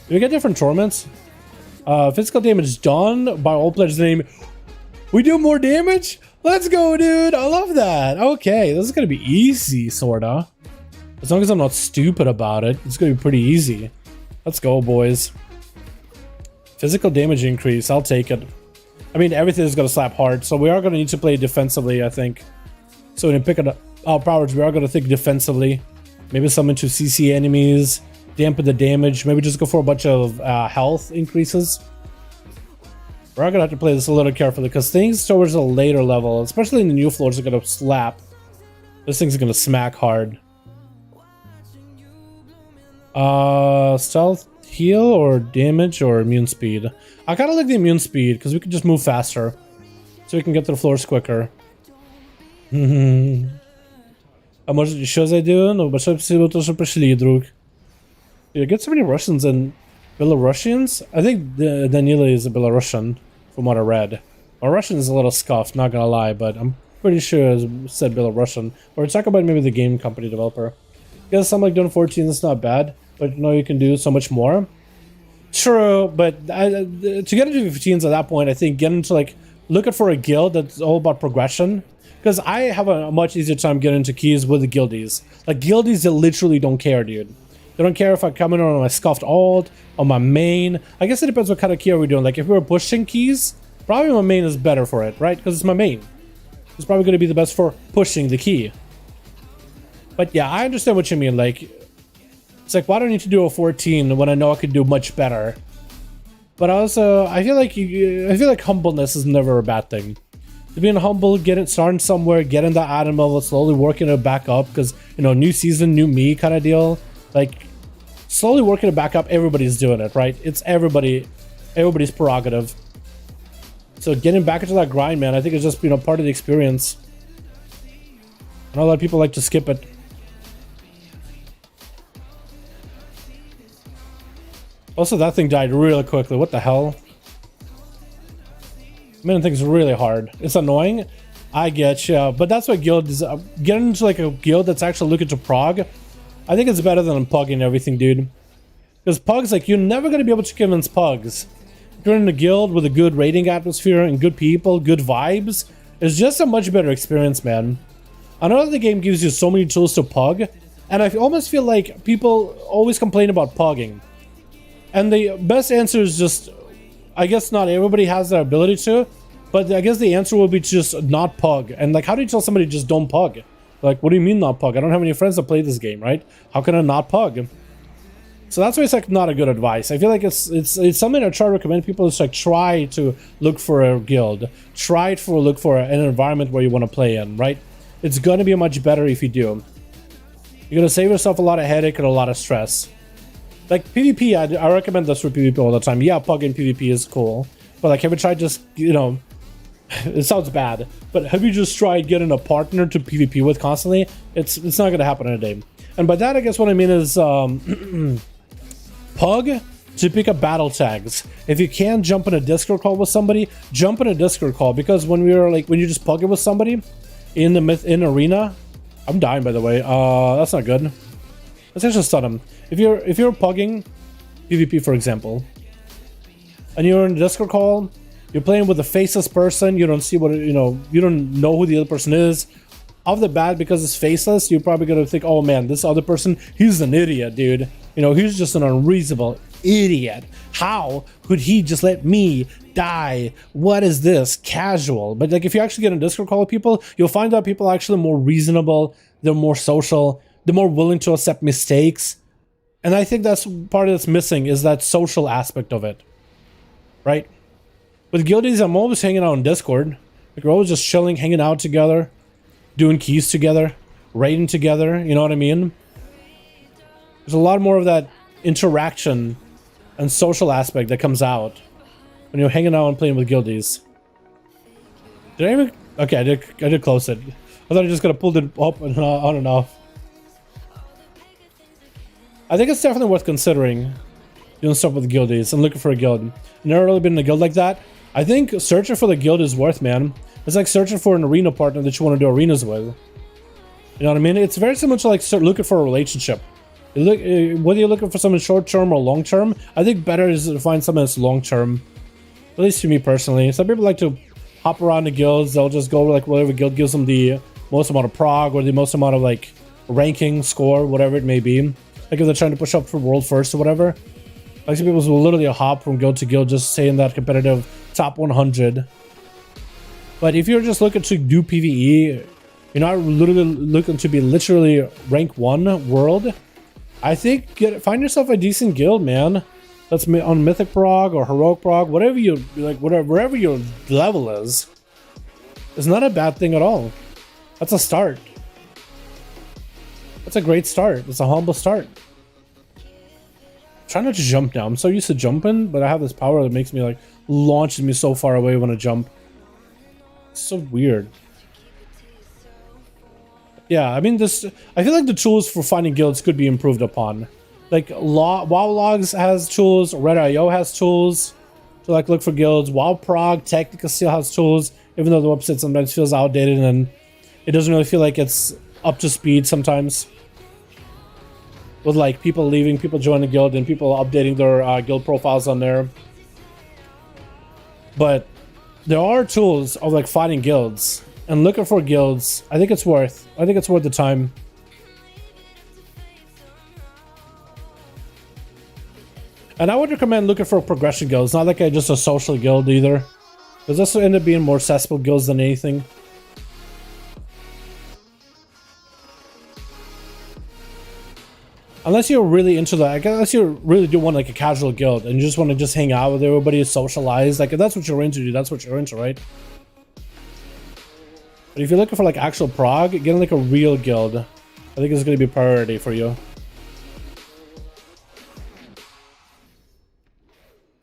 Do we get different torments? Physical damage done by all players' name. We do more damage? Let's go, dude. I love that. Okay, this is gonna be easy, sorta. As long as I'm not stupid about it, it's gonna be pretty easy. Let's go, boys. Physical damage increase, I'll take it. I mean, everything is going to slap hard, so we are going to need to play defensively, I think. So when you pick up our powers, we are going to think defensively. Maybe summon to CC enemies, dampen the damage, maybe just go for a bunch of health increases. We're going to have to play this a little carefully, because things towards a later level, especially in the new floors, are going to slap. This thing's going to smack hard. Stealth, heal, or damage, or immune speed. I kind of like the immune speed because we can just move faster, so we can get to the floors quicker. А может еще зайдем? Но большое спасибо, что пришли, друг. You get so many Russians and Belarusians. I think Danila is a Belarusian, from what I read. Our Russian is a little scuffed, not gonna lie, but I'm pretty sure it said Belarusian. Or talk about maybe the game company developer. Guess I'm like doing 14. That's not bad. but you know you can do so much more. True, but to get into 15s at that point, I think get into like looking for a guild that's all about progression. Because I have a much easier time getting into keys with the guildies. Like guildies that literally don't care, dude. They don't care if I come in on my scuffed alt, on my main. I guess it depends what kind of key are we doing. Like if we're pushing keys, probably my main is better for it, right? Because it's my main. It's probably going to be the best for pushing the key. But yeah, I understand what you mean. Like, it's like, why do I need to do a 14 when I know I could do much better? But also, I feel like humbleness is never a bad thing. To being humble, starting somewhere, getting that addon level, slowly working it back up, because, you know, new season, new me kind of deal. Like, slowly working it back up, everybody's doing it, right? It's everybody's prerogative. So getting back into that grind, man, I think it's just, you know, part of the experience. I know a lot of people like to skip it. Also, that thing died really quickly. What the hell? Making things really hard. It's annoying. I get you, but that's what guild is. Getting into like a guild that's actually looking to prog, I think it's better than pugging everything, dude. Because pugs, like, you're never going to be able to convince pugs. If you're in a guild with a good raiding atmosphere and good people, good vibes, it's just a much better experience, man. I know that the game gives you so many tools to pug, and I almost feel like people always complain about pugging. And the best answer is just, I guess not everybody has that ability to, but I guess the answer would be to just not pug. And like, how do you tell somebody just don't pug? Like, what do you mean not pug? I don't have any friends that play this game, right? How can I not pug? So that's why it's like not a good advice. I feel like it's something I try to recommend people is like try to look for a guild, look for an environment where you want to play in, right? It's gonna be much better if you do. You're gonna save yourself a lot of headache and a lot of stress. Like PvP, I recommend this for PvP all the time. Yeah, pugging PvP is cool, but like, have you tried just, you know, it sounds bad, but have you just tried getting a partner to PvP with constantly? It's not gonna happen in a day. And by that, I guess what I mean is pug to pick up battle tags. If you can jump in a Discord call with somebody, jump in a Discord call, because when you just pug it with somebody in arena, I'm dying, by the way. That's not good. Let's just stun him. If you're pugging PvP, for example, and you're in a Discord call, you're playing with a faceless person, you don't see what, you don't know who the other person is. Off the bat, because it's faceless, you're probably gonna think, oh man, this other person, he's an idiot, dude. You know, he's just an unreasonable idiot. How could he just let me die? What is this? Casual. But like, if you actually get in a Discord call with people, you'll find out people are actually more reasonable, they're more social, they're more willing to accept mistakes. And I think that's part that's missing, is that social aspect of it, right? With guildies, I'm always hanging out on Discord. Like, we're always just chilling, hanging out together, doing keys together, raiding together, you know what I mean? There's a lot more of that interaction and social aspect that comes out when you're hanging out and playing with guildies. Did I even... Okay, I did close it. I thought I just could have pulled it up and on and off. I think it's definitely worth considering doing stuff with guildies and looking for a guild. Never really been in a guild like that. I think searching for the guild is worth, man. It's like searching for an arena partner that you want to do arenas with. You know what I mean? It's very similar to like looking for a relationship. Whether you're looking for someone short-term or long-term, I think better is to find someone that's long-term. At least to me personally. Some people like to hop around the guilds. They'll just go like whatever guild gives them the most amount of prog or the most amount of like ranking, score, whatever it may be. Like if they're trying to push up for world first or whatever. Like some people will literally hop from guild to guild just saying that competitive top 100. But if you're just looking to do PvE, you're not literally looking to be literally rank 1 world, I think find yourself a decent guild, man. That's on Mythic prog or Heroic prog, whatever you like, wherever your level is. It's not a bad thing at all. That's a start. That's a great start. It's a humble start. Try not to jump now. I'm so used to jumping, but I have this power that makes me like launches me so far away when I jump. It's so weird. Yeah, I mean I feel like the tools for finding guilds could be improved upon. Like WoW Logs has tools, Red.io has tools to like look for guilds. WoW Prog Technica still has tools, even though the website sometimes feels outdated and it doesn't really feel like it's up to speed sometimes. with like people leaving, people joining the guild, and people updating their guild profiles on there. But there are tools of like finding guilds and looking for guilds. I think it's worth the time. And I would recommend looking for progression guilds, not like just a social guild either, because this will end up being more accessible guilds than anything. Unless you're really into that, unless you really do want like a casual guild and you just want to just hang out with everybody, socialize, like if that's what you're into, that's what you're into, right? But if you're looking for like actual prog, getting like a real guild, I think is going to be a priority for you.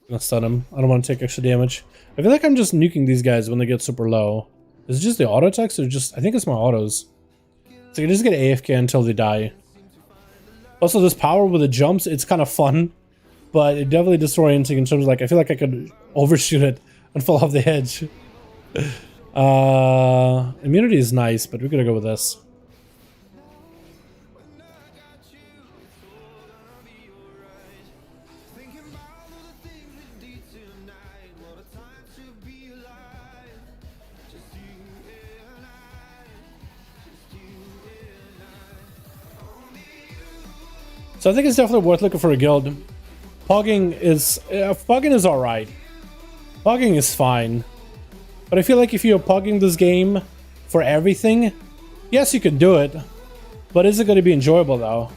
I'm gonna stun him. I don't want to take extra damage. I feel like I'm just nuking these guys when they get super low. Is it just the auto attacks or just... I think it's my autos. So you just get AFK until they die. Also, this power with the jumps, it's kind of fun. But it definitely disorienting in terms of like... I feel like I could overshoot it and fall off the edge. Immunity is nice, but we're gonna go with this. So I think it's definitely worth looking for a guild. Pogging is alright. Pogging is fine. But I feel like if you're pogging this game for everything, yes, you can do it. But is it going to be enjoyable though?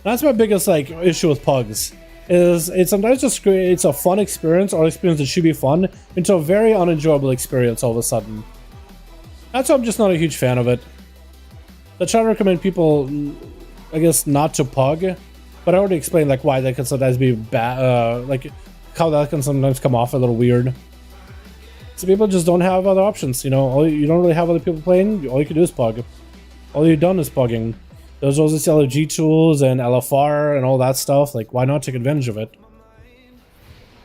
That's my biggest like issue with pugs. Is it sometimes just it's a fun experience or experience that should be fun into a very unenjoyable experience all of a sudden. That's why I'm just not a huge fan of it. I try to recommend people, I guess, not to pug, but I already explained like why that can sometimes be bad, like how that can sometimes come off a little weird. So people just don't have other options, you know. You don't really have other people playing. All you can do is pug. All you've done is pugging. There's all these LFG tools and LFR and all that stuff. Like, why not take advantage of it?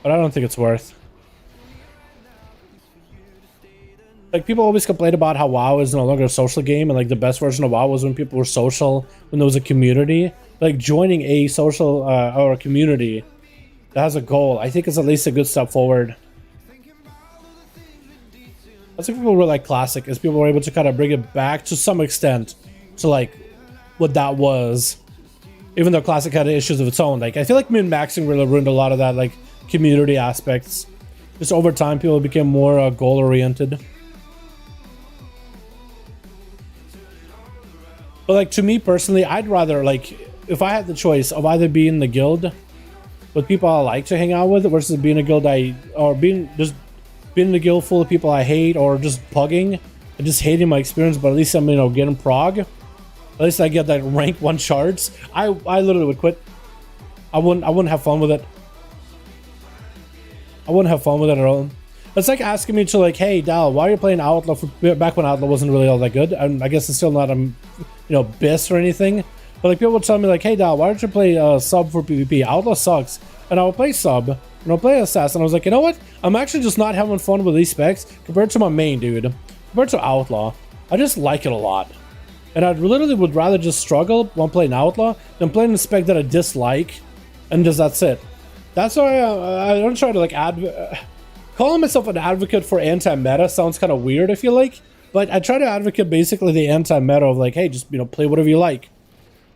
But I don't think it's worth. Like, people always complain about how WoW is no longer a social game, and like the best version of WoW was when people were social, when there was a community. Like, joining a social or a community that has a goal, I think is at least a good step forward. That's what people were like classic, is people were able to kind of bring it back to some extent to like what that was. Even though classic had issues of its own. Like, I feel like min-maxing really ruined a lot of that like community aspects. Just over time, people became more goal-oriented. But like, to me personally, I'd rather, like, if I had the choice of either being in the guild with people I like to hang out with versus being a guild being in a guild full of people I hate, or just pugging and just hating my experience, but at least I'm, you know, getting prog. At least I get that rank 1 shards. I literally would quit. I wouldn't have fun with it. I wouldn't have fun with it at all. It's like asking me to like, hey Dal, why are you playing Outlaw back when Outlaw wasn't really all that good? And I guess it's still not you know, BIS or anything. But like, people would tell me like, hey Dal, why don't you play sub for PvP? Outlaw sucks. And I would play sub, and I'll play assassin. I was like, you know what? I'm actually just not having fun with these specs compared to my main, dude. Compared to Outlaw, I just like it a lot. And I literally would rather just struggle when playing Outlaw than playing a spec that I dislike, and just that's it. That's why I don't try to like calling myself an advocate for anti-meta sounds kind of weird, I feel like. But I try to advocate basically the anti-meta of like, hey, just, you know, play whatever you like.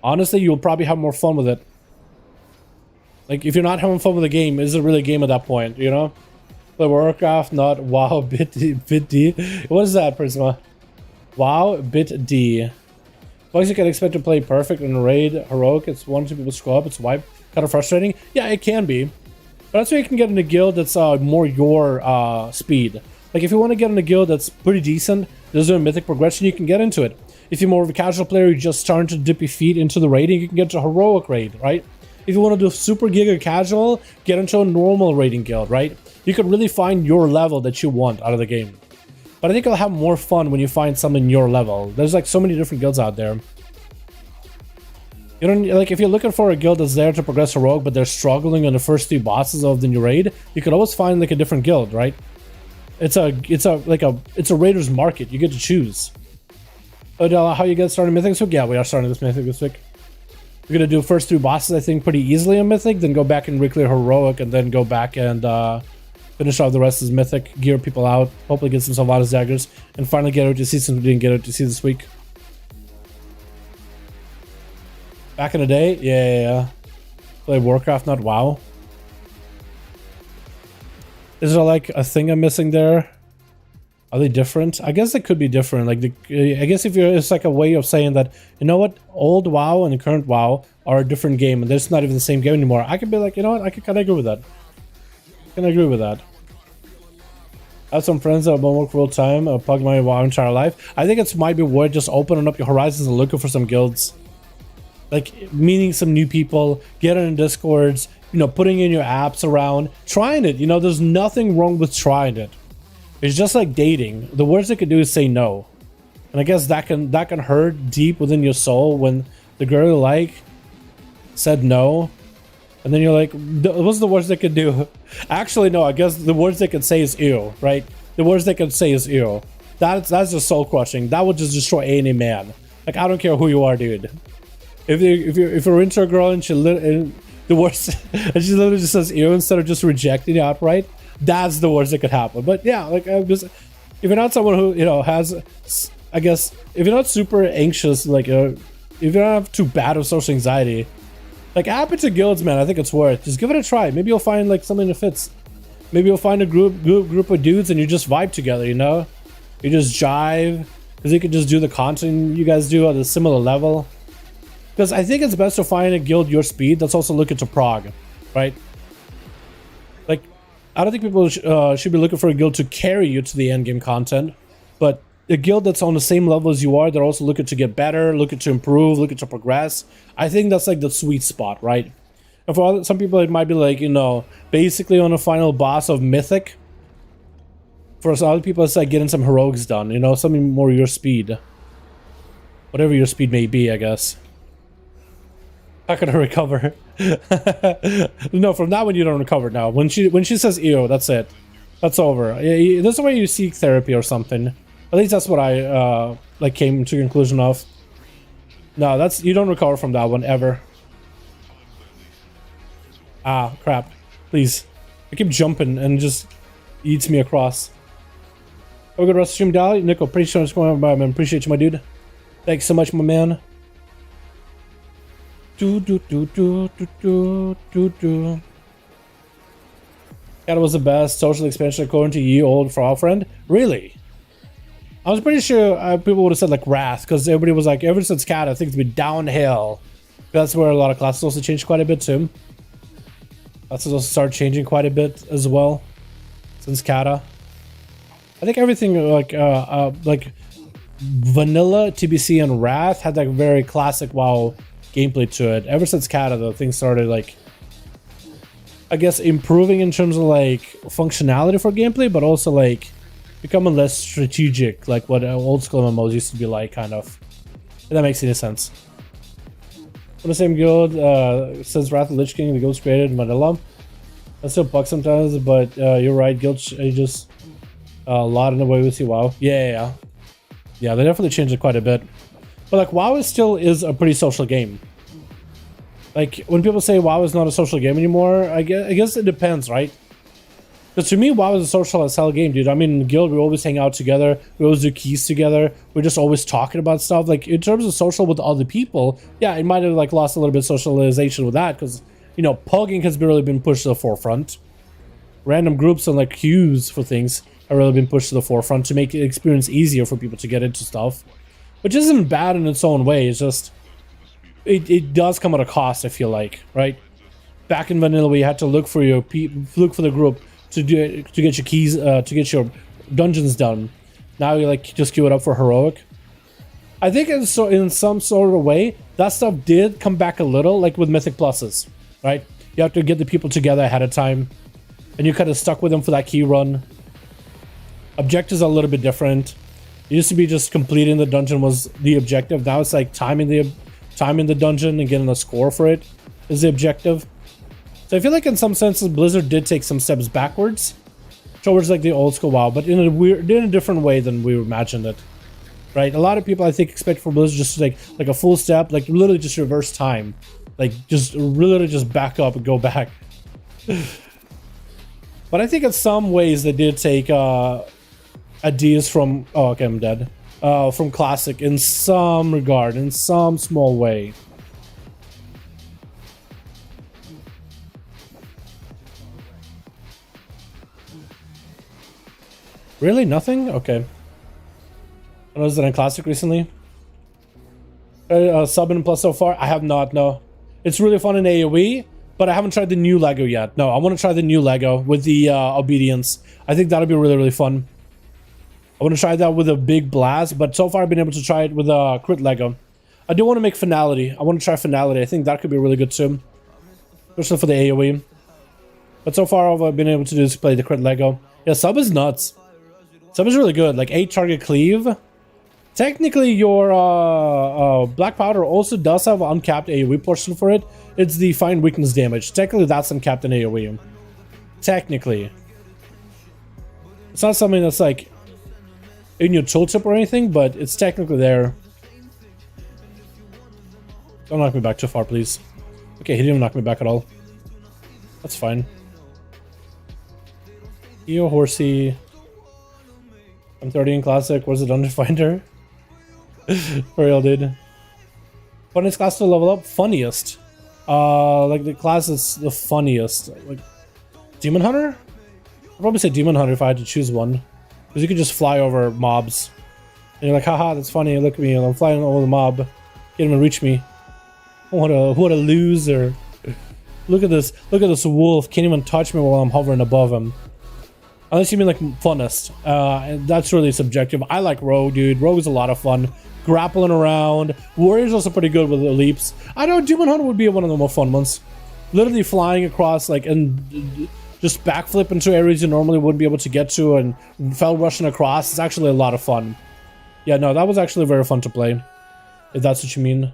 Honestly, you'll probably have more fun with it. Like, if you're not having fun with the game, is it really a game at that point, you know? Play Warcraft, not WoW, bit D. What is that, Prisma? WoW, bit D. Plus, you can expect to play perfect in a raid, heroic. It's 1 or 2 people scroll up, it's wipe. Kind of frustrating. Yeah, it can be. But that's where you can get in a guild that's more your speed. Like, if you want to get in a guild that's pretty decent, there's no mythic progression, you can get into it. If you're more of a casual player, you're just starting to dip your feet into the raiding, you can get to heroic raid, right? If you want to do super giga casual, get into a normal raiding guild, right? You can really find your level that you want out of the game. But I think you'll have more fun when you find something your level. There's like so many different guilds out there. You don't, like, if you're looking for a guild that's there to progress heroic, but they're struggling on the first 3 bosses of the new raid, you could always find like a different guild, right? It's a raider's market. You get to choose. But how you get started Mythic this week? Yeah, we are starting this Mythic this week. You're gonna do first 3 bosses, I think, pretty easily on Mythic, then go back and reclear Heroic, and then go back and finish off the rest as Mythic, gear people out, hopefully get some Sylvanas daggers, and finally get OTC since we didn't get OTC this week. Back in the day, yeah. Play Warcraft, not WoW. Is there like a thing I'm missing there? Are they different? I guess they could be different. Like, I guess if you're, it's like a way of saying that, you know what, old WoW and the current WoW are a different game, and it's not even the same game anymore. I could be like, you know what, I could kind of agree with that. I have some friends that have been working full time, plugged my WoW entire life. I think it might be worth just opening up your horizons and looking for some guilds. Like, meeting some new people, getting in Discords, you know, putting in your apps around, trying it. You know, there's nothing wrong with trying it. It's just like dating. The worst they could do is say no. And I guess that can hurt deep within your soul when the girl you like said no. And then you're like, what's the worst they could do? Actually, no, I guess the worst they could say is ew, right? The worst they could say is ew. That's just soul crushing. That would just destroy any man. Like, I don't care who you are, dude. If you're into a girl and the worst, and she literally just says ew instead of just rejecting you outright, that's the worst that could happen. But yeah, like, if you're not someone who, you know, has, I guess, if you're not super anxious, like, if you don't have too bad of social anxiety, like, app it to guilds, man. I think it's worth. Just give it a try. Maybe you'll find like something that fits. Maybe you'll find a group of dudes and you just vibe together. You know, you just jive because you can just do the content you guys do at a similar level. Because I think it's best to find a guild your speed that's also looking to prog, right? Like, I don't think people should be looking for a guild to carry you to the end game content, but a guild that's on the same level as you are, they're also looking to get better, looking to improve, looking to progress. I think that's like the sweet spot, right? And for some people, it might be like, you know, basically on a final boss of Mythic. For some other people, it's like getting some heroics done, you know, something more your speed. Whatever your speed may be, I guess. Not gonna recover. No, from that one you don't recover now. When she says ew, that's it. That's over. This is where you seek therapy or something. At least that's what I like came to the conclusion of. No, that's, you don't recover from that one ever. Ah, crap. Please. I keep jumping and it just eats me across. Have a good rest of stream, Dali. Nico, pretty sure it's going on by, man. Appreciate you, my dude. Thanks so much, my man. That was the best social expansion according to you, old for our friend. Really? I was pretty sure people would have said like Wrath, because everybody was like, ever since Kata, I think it's been downhill. That's where a lot of classes also changed quite a bit too. Classes also started changing quite a bit as well since Kata. I think everything like vanilla, TBC, and Wrath had like very classic WoW gameplay to it. Ever since Kata, though, things started like, I guess, improving in terms of like functionality for gameplay, but also like becoming less strategic, like what old school MMOs used to be like, kind of. If that makes any sense. From the same guild, since Wrath of the Lich King, the guild's created in Manila. I still bug sometimes, but you're right, guild changes a lot in the way we see WoW. Yeah, they definitely changed it quite a bit. But like, WoW still is a pretty social game. Like, when people say WoW is not a social game anymore, I guess it depends, right? Because to me, WoW is a social as hell game, dude. I mean, in the guild, we always hang out together. We always do keys together. We're just always talking about stuff. Like, in terms of social with other people, yeah, it might have like lost a little bit of socialization with that, because, you know, pugging has really been pushed to the forefront. Random groups and like queues for things have really been pushed to the forefront to make the experience easier for people to get into stuff. Which isn't bad in its own way. It's just, it does come at a cost, I feel like, right? Back in vanilla, we had to look for the group to get your keys, to get your dungeons done. Now you like just queue it up for heroic. I think in some sort of way, that stuff did come back a little, like with Mythic Pluses, right? You have to get the people together ahead of time, and you kind of stuck with them for that key run. Objectives are a little bit different. It used to be just completing the dungeon was the objective. Now it's like timing the dungeon and getting a score for it is the objective. So I feel like in some senses Blizzard did take some steps backwards towards like the old school WoW, but in a different way than we imagined it. right? A lot of people I think expect from Blizzard just like a full step, like literally just reverse time, like just literally just back up and go back. But I think in some ways they did take ideas from okay, I'm dead. From Classic in some regard, in some small way. Really? Nothing? Okay. I was that in Classic recently. Sub and plus so far? I have not, no. It's really fun in AoE, but I haven't tried the new Lego yet. No, I want to try the new Lego with the Obedience. I think that'll be really, really fun. I want to try that with a big blast, but so far I've been able to try it with a crit Lego. I do want to make Finality. I want to try Finality. I think that could be really good too. Especially for the AoE. But so far all I've been able to do is play the crit Lego. Yeah, sub is nuts. Sub is really good. Like 8 target cleave. Technically your Black Powder also does have an uncapped AoE portion for it. It's the Find Weakness damage. Technically that's uncapped in AoE. Technically. It's not something that's like in your tooltip or anything, but it's technically there. Don't knock me back too far, please. Okay, he didn't even knock me back at all. That's fine. EO Horsey. I'm 30 in Classic. Where's the Dungeon Finder? For real, dude. Funniest class to level up? Funniest. Like the class is the funniest. Like Demon Hunter? I'd probably say Demon Hunter if I had to choose one. Because you could just fly over mobs. And you're like, haha, that's funny. Look at me. I'm flying over the mob. Can't even reach me. What a loser. Look at this. Look at this wolf. Can't even touch me while I'm hovering above him. Unless you mean like funnest. That's really subjective. I like Rogue, dude. Rogue is a lot of fun. Grappling around. Warrior's also pretty good with the leaps. I know Demon Hunter would be one of the more fun ones. Literally flying across like and just backflip into areas you normally wouldn't be able to get to and fell rushing across. It's actually a lot of fun. Yeah, no, that was actually very fun to play. If that's what you mean.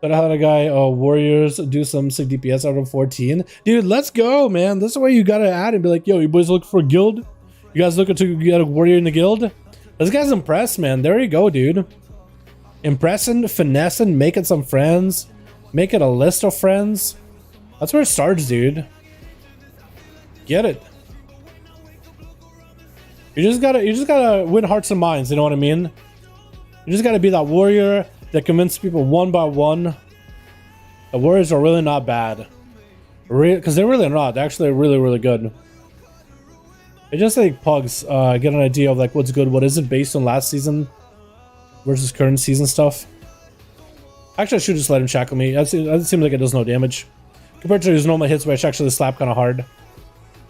But I had a guy, Warriors do some sick DPS out of 14. Dude, let's go, man. This is where you gotta add and be like, yo, you boys looking for a guild? You guys looking to get a warrior in the guild? This guy's impressed, man. There you go, dude. Impressing, finessing, making some friends. Making a list of friends. That's where it starts, dude. Get it. You just gotta win hearts and minds, you know what I mean? You just gotta be that warrior that convinces people one by one. The warriors are really not bad. Because they're really not. They're actually really, really good. It just like pugs get an idea of like what's good, what isn't based on last season versus current season stuff. Actually, I should just let him shackle me. That seems like it does no damage. Compared to his normal hits where I actually slap kind of hard.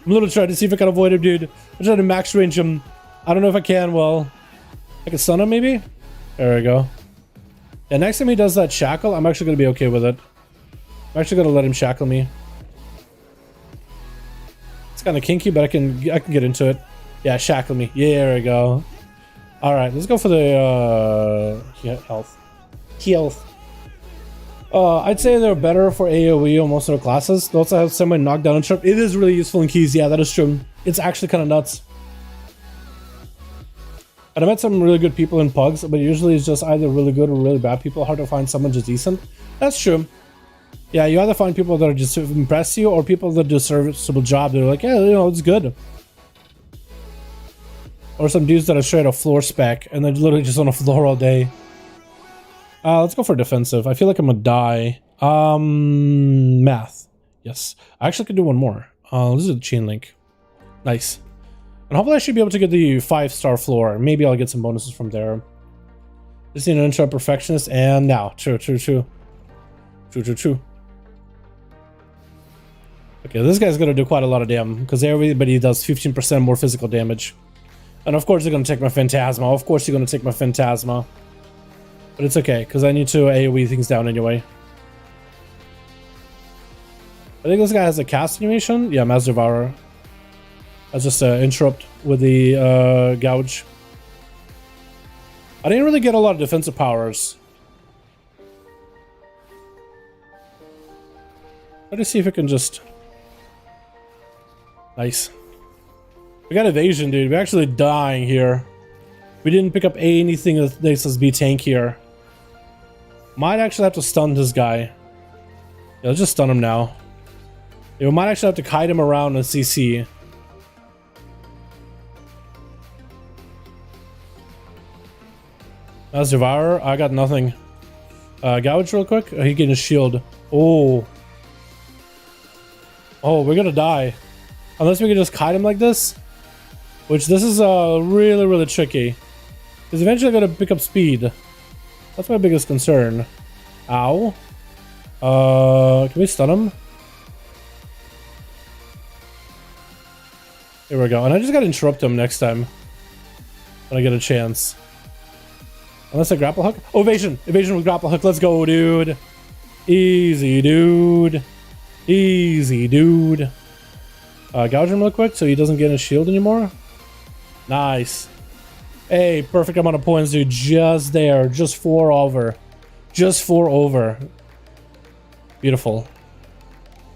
I'm a little trying to see if I can avoid him, dude. I'm trying to max range him. I don't know if I can. Well, I can stun him maybe? There we go. Yeah, next time he does that shackle, I'm actually going to be okay with it. I'm actually going to let him shackle me. It's kind of kinky, but I can get into it. Yeah, shackle me. Yeah, there we go. Alright, let's go for the health. Health. I'd say they're better for AoE on most of their classes. They also have semi knockdown and trip. It is really useful in keys. Yeah, that is true. It's actually kind of nuts. And I met some really good people in pugs, but usually it's just either really good or really bad people. Hard to find someone just decent. That's true. Yeah, you either find people that are just impress you or people that do a serviceable job. They're like, yeah, you know, it's good. Or some dudes that are straight off floor spec and they're literally just on the floor all day. Let's go for defensive. I feel like I'm gonna die. Math. Yes. I actually could do one more. This is a chain link. Nice. And hopefully I should be able to get the 5-star floor. Maybe I'll get some bonuses from there. Just need an intro perfectionist and now. True. Okay, this guy's gonna do quite a lot of damage because everybody does 15% more physical damage. And of course they're gonna take my Phantasma. Of course you're gonna take my Phantasma. But it's okay, because I need to AoE things down anyway. I think this guy has a cast animation. Yeah, Mass Devourer. That's just an interrupt with the gouge. I didn't really get a lot of defensive powers. Try to see if I can just... Nice. We got evasion, dude. We're actually dying here. We didn't pick up anything that makes us be tankier. Might actually have to stun this guy. Yeah, let's just stun him now. Yeah, we might actually have to kite him around and CC. That's Devourer. I got nothing. Gouge real quick. Oh, he getting a shield. Oh. Oh, we're gonna die. Unless we can just kite him like this. Which this is really, really tricky. He's eventually gonna pick up speed. That's my biggest concern. Ow. Can we stun him? Here we go. And I just gotta interrupt him next time. When I get a chance. Unless I grapple hook. Oh, evasion! Evasion with grapple hook. Let's go, dude. Easy, dude. Easy, dude. Gouge him real quick so he doesn't get his shield anymore. Nice. Hey, perfect amount of points, dude. Just there. Just 4 over. Just 4 over. Beautiful.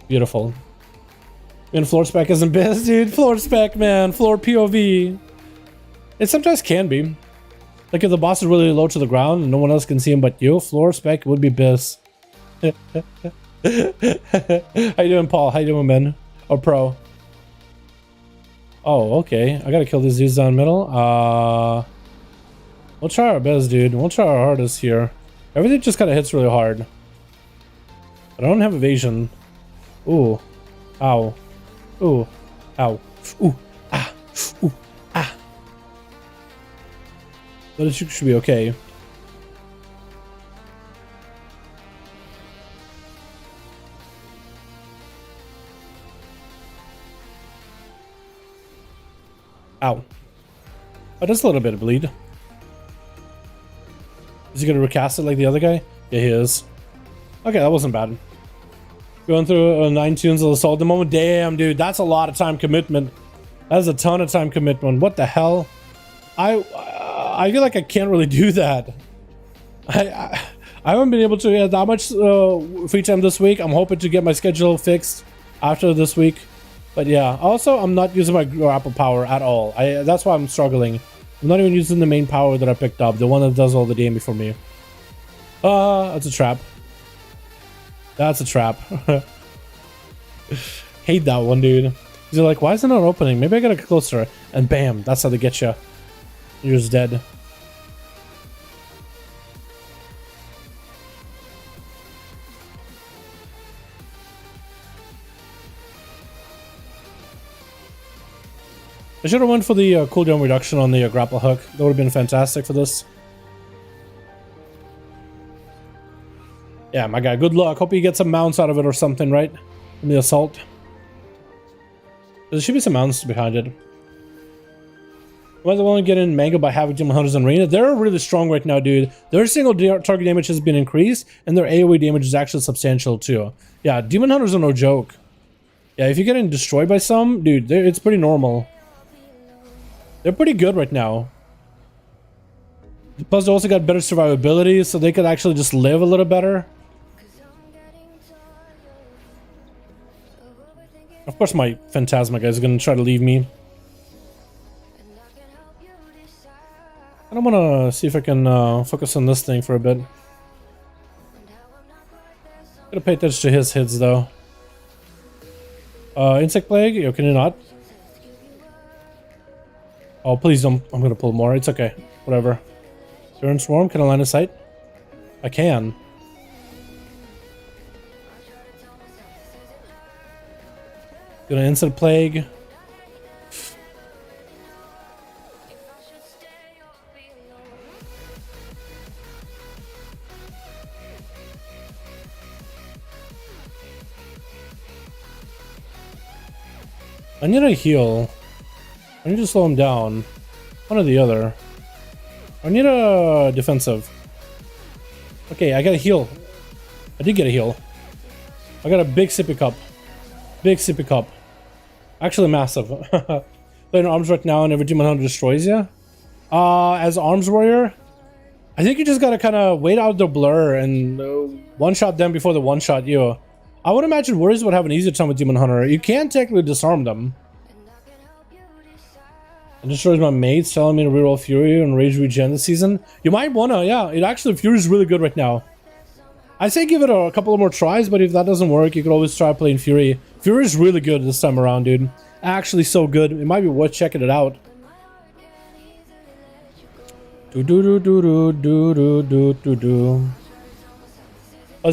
Beautiful. Man, floor spec isn't best, dude. Floor spec, man. Floor POV. It sometimes can be. Like if the boss is really low to the ground and no one else can see him but you, floor spec would be best. How you doing, Paul? How you doing, Ben? Or Pro? Oh, okay. I gotta kill these dudes down middle. We'll try our best, dude. We'll try our hardest here. Everything just kind of hits really hard. But I don't have evasion. Ooh. Ow. Ooh. Ow. Ooh. Ah. Ooh. Ah. But it should be okay. Ow. Oh, just a little bit of bleed. Is he gonna recast it like the other guy? Yeah, he is. Okay, that wasn't bad. Going through 9 tunes of assault at the moment. Damn, dude, that's a lot of time commitment. That is a ton of time commitment. What the hell? I feel like I can't really do that. I haven't been able to get that much free time this week. I'm hoping to get my schedule fixed after this week. But yeah, also I'm not using my grapple power at all. That's why I'm struggling. I'm not even using the main power that I picked up, the one that does all the damage for me. That's a trap. That's a trap. Hate that one, dude. You're like, why is it not opening? Maybe I gotta get closer. And bam, that's how they get you. You're just dead. I should have went for the cooldown reduction on the grapple hook. That would have been fantastic for this. Yeah, my guy, good luck. Hope you get some mounts out of it or something, right? In the assault. There should be some mounts behind it. Whether one get in Manga by having Demon Hunters and Arena, they're really strong right now, dude. Their single target damage has been increased, and their AoE damage is actually substantial too. Yeah, Demon Hunters are no joke. Yeah, if you're getting destroyed by some, dude, it's pretty normal. They're pretty good right now. Plus, they also got better survivability, so they could actually just live a little better. Of course, my Phantasma guy is going to try to leave me. I don't want to see if I can focus on this thing for a bit. Gotta pay attention to his hits, though. Insect Plague? Yo, can you not? Oh, please don't. I'm gonna pull more. It's okay. Whatever. Turn Swarm. Can I line of sight? I can. Gonna Insect Plague. I need a heal. I need to slow him down. One or the other. I need a defensive. Okay, I got a heal. I did get a heal. I got a big sippy cup. Big sippy cup. Actually massive. Playing arms right now and every Demon Hunter destroys you. As Arms Warrior, I think you just gotta kind of wait out the blur and one-shot them before the one-shot you. I would imagine Warriors would have an easier time with Demon Hunter. You can technically disarm them. It destroys my mates, telling me to reroll Fury and Rage Regen this season. You might wanna, yeah. It actually, Fury is really good right now. I say give it a couple of more tries, but if that doesn't work, you could always try playing Fury. Fury is really good this time around, dude. Actually so good. It might be worth checking it out. How's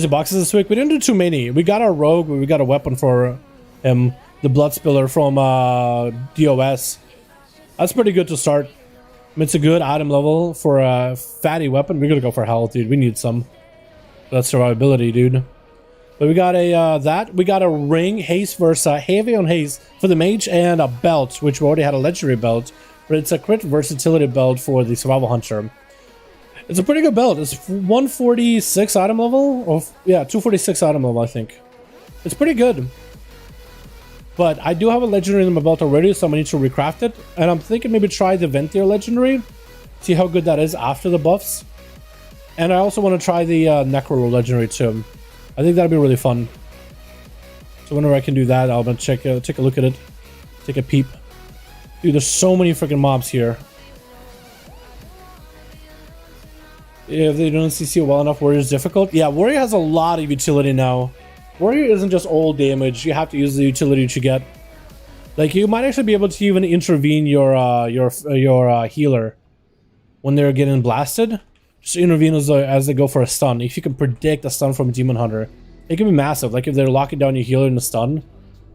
your boxes this week? We didn't do too many. We got our rogue, but we got a weapon for him. The blood spiller from DOS. That's pretty good to start. I mean, it's a good item level for a fatty weapon. We're gonna go for health, dude. We need some. That's survivability, dude. But we got a we got a ring haste versus heavy on haste for the mage, and a belt, which we already had a legendary belt, but it's a crit versatility belt for the survival hunter. It's a pretty good belt. It's 146 item level, or yeah, 246 item level, I think. It's pretty good. But I do have a legendary in my belt already, so I'm gonna need to recraft it. And I'm thinking maybe try the Ventier legendary, see how good that is after the buffs. And I also want to try the Necro legendary too. I think that'd be really fun. So whenever I can do that, I'll take a look at it, take a peep. Dude, there's so many freaking mobs here. If they don't CC well enough, Warrior's difficult. Yeah, Warrior has a lot of utility now. Warrior isn't just all damage. You have to use the utility that you get. Like, you might actually be able to even intervene your healer when they're getting blasted. Just intervene as they go for a stun. If you can predict a stun from a Demon Hunter, it can be massive. Like, if they're locking down your healer in a stun,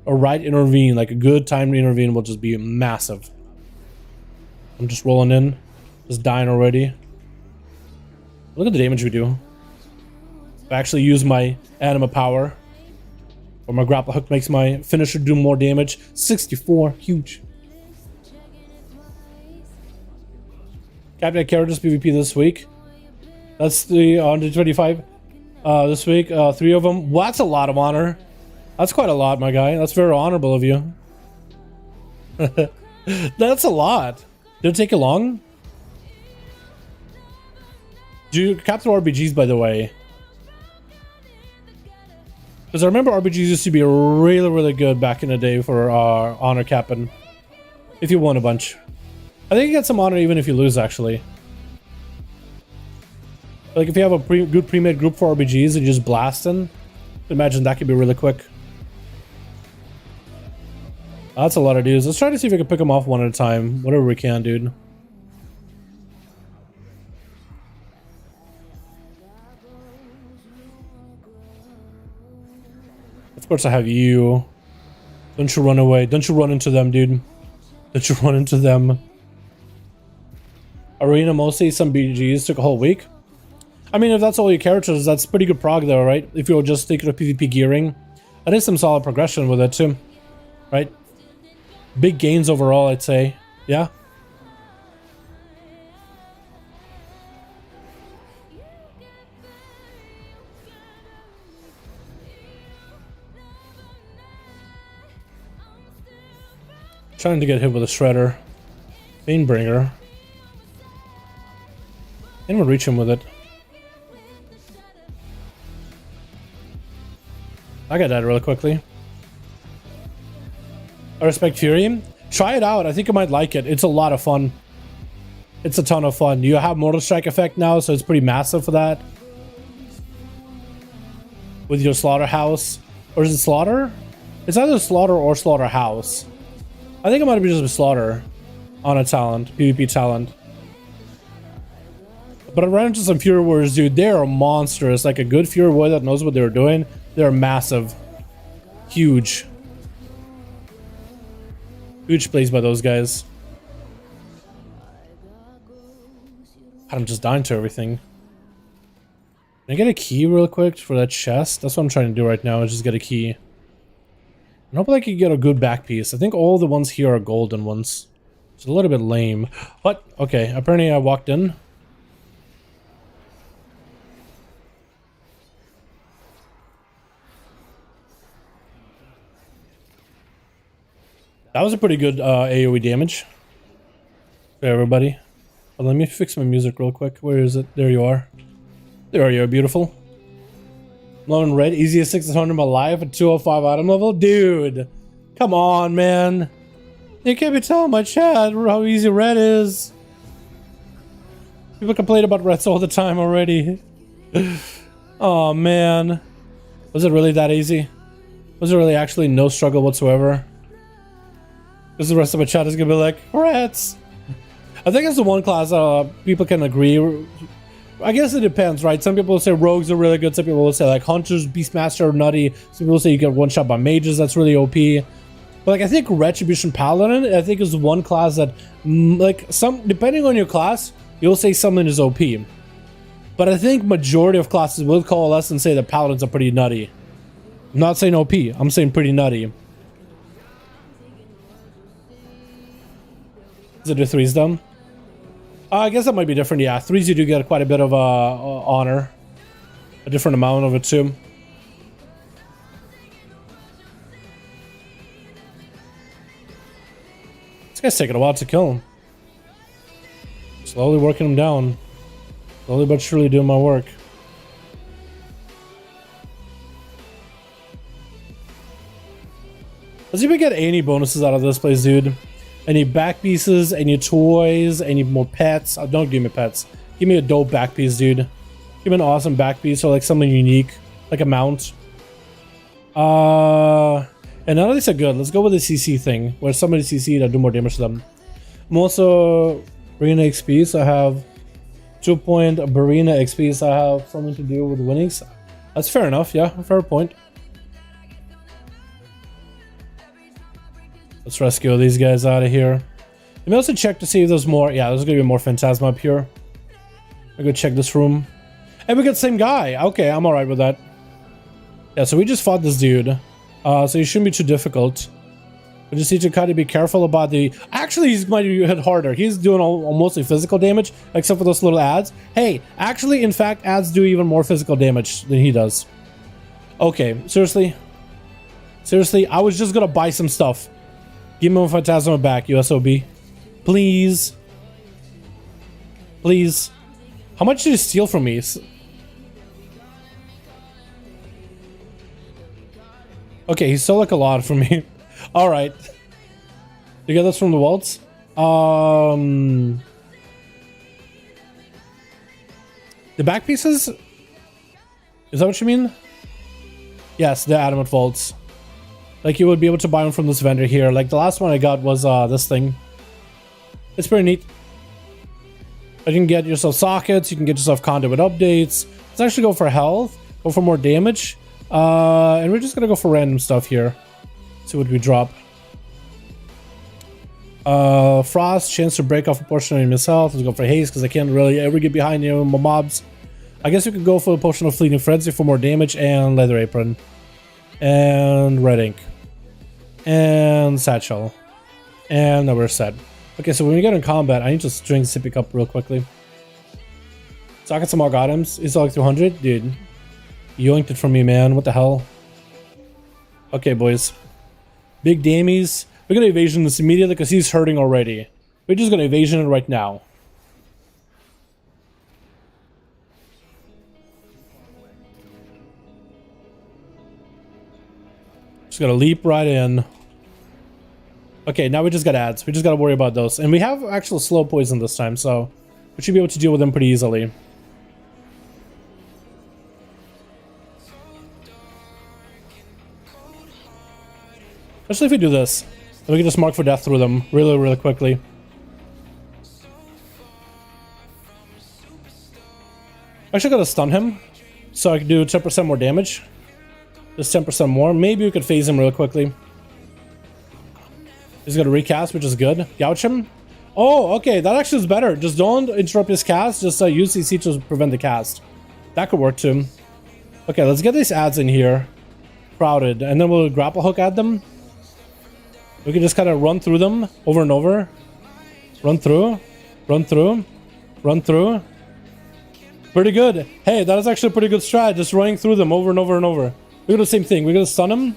or right intervene, like a good time to intervene will just be massive. I'm just rolling in, just dying already. Look at the damage we do. If I actually use my anima power, or my grapple hook makes my finisher do more damage. 64, huge. Captain characters PvP this week. That's the 125 this week. 3 of them. Well, that's a lot of honor. That's quite a lot, my guy. That's very honorable of you. That's a lot. Did it take you long? Do you capture RBGs, by the way? Because I remember RBGs used to be really, really good back in the day for honor capping. If you won a bunch. I think you get some honor even if you lose, actually. Like, if you have a good pre-made group for RBGs and you just blast them, imagine that could be really quick. That's a lot of dudes. Let's try to see if we can pick them off one at a time. Whatever we can, dude. Of course I have you. Don't you run away. Don't you run into them, dude. Don't you run into them. Arena mostly, some BGs took a whole week. I mean, if that's all your characters, that's pretty good prog though, right? If you're just thinking of PvP gearing. That is some solid progression with it too. Right? Big gains overall, I'd say. Yeah? Trying to get hit with a shredder. Banebringer. And we'll reach him with it. I got that really quickly. I respect Fury. Try it out. I think you might like it. It's a lot of fun. It's a ton of fun. You have Mortal Strike effect now, so it's pretty massive for that. With your Slaughterhouse. Or is it Slaughter? It's either Slaughter or Slaughterhouse. I think it might be just a Slaughter on a talent. PvP talent. But I ran into some Fury Warriors, dude. They are monstrous. Like a good Fury Warrior that knows what they're doing. They're massive. Huge. Huge plays by those guys. I'm just dying to everything. Can I get a key real quick for that chest? That's what I'm trying to do right now, is just get a key. I hope I can get a good back piece. I think all the ones here are golden ones. It's a little bit lame. But, okay, apparently I walked in. That was a pretty good AoE damage for everybody. But let me fix my music real quick. Where is it? There you are. There you are, beautiful. Lone Red, easiest 600 in my life at 205 item level? Dude, come on, man. You can't be telling my chat how easy red is. People complain about reds all the time already. Oh man. Was it really that easy? Was it really actually no struggle whatsoever? Because the rest of my chat is gonna be like, reds. I think it's the one class people can agree. I guess it depends, right? Some people will say rogues are really good. Some people will say like hunters, beastmaster are nutty. Some people say you get one shot by mages. That's really OP. But like I think retribution paladin, I think is one class that, like some depending on your class, you'll say something is OP. But I think majority of classes will coalesce and say that paladins are pretty nutty. I'm not saying OP. I'm saying pretty nutty. Is it a 3's done? I guess that might be different. Yeah, 3's you do get quite a bit of honor. A different amount of it too. This guy's taking a while to kill him. Slowly working him down. Slowly but surely doing my work. Let's see if we get any bonuses out of this place, dude. Any back pieces, any toys, any more pets. Oh, don't give me pets. Give me a dope back piece, dude. Give me an awesome back piece or like something unique. Like a mount. And none of these are good. Let's go with the CC thing. Where somebody CC'd, I'll do more damage to them. I'm also Barina XP, so I have 2-point Barina XP, so I have something to do with winnings. That's fair enough, yeah, fair point. Let's rescue these guys out of here. Let me also check to see if there's more. Yeah, there's gonna be more Phantasma up here. I'm gonna check this room. And we got the same guy. Okay, I'm alright with that. Yeah, so we just fought this dude. So he shouldn't be too difficult. We just need to kind of be careful about the... Actually, he's might be hit harder. He's doing all mostly physical damage, except for those little ads. Hey, actually, in fact, ads do even more physical damage than he does. Okay, seriously? Seriously, I was just gonna buy some stuff. Give me a Phantasma back, USOB. Please. Please. How much did you steal from me? Okay, he stole like a lot from me. Alright. You get this from the waltz? The back pieces? Is that what you mean? Yes, the adamant vaults. Like you would be able to buy them from this vendor here. Like the last one I got was this thing. It's pretty neat. You can get yourself sockets, you can get yourself conduit updates. Let's actually go for health, go for more damage. And we're just gonna go for random stuff here. See what we drop. Frost, chance to break off a portion of enemy's health. Let's go for haste because I can't really ever get behind any of my mobs. I guess we could go for a potion of fleeting frenzy for more damage and leather apron. And red ink. And satchel. And now we're set. Okay, so when we get in combat, I need to drink sippy cup real quickly. So I got some more items. Is it like 200? Dude. You yoinked it from me, man. What the hell? Okay, boys. Big damies. We're gonna evasion this immediately because he's hurting already. We're just gonna evasion it right now. Just gotta leap right in. Okay, now we just got ads. We just gotta worry about those. And we have actual slow poison this time, so we should be able to deal with them pretty easily. Especially if we do this. Then we can just mark for death through them really, really quickly. I actually gotta stun him so I can do 10% more damage. Just 10% more. Maybe we could phase him real quickly. He's gonna recast, which is good. Gouge him. Oh, okay, that actually is better. Just don't interrupt his cast. Just use CC to prevent the cast. That could work too. Okay, let's get these ads in here. Crowded. And then we'll grapple hook at them. We can just kind of run through them over and over. Run through. Run through. Run through. Pretty good. Hey, that is actually a pretty good strat. Just running through them over and over and over. We're gonna do the same thing. We're gonna stun him.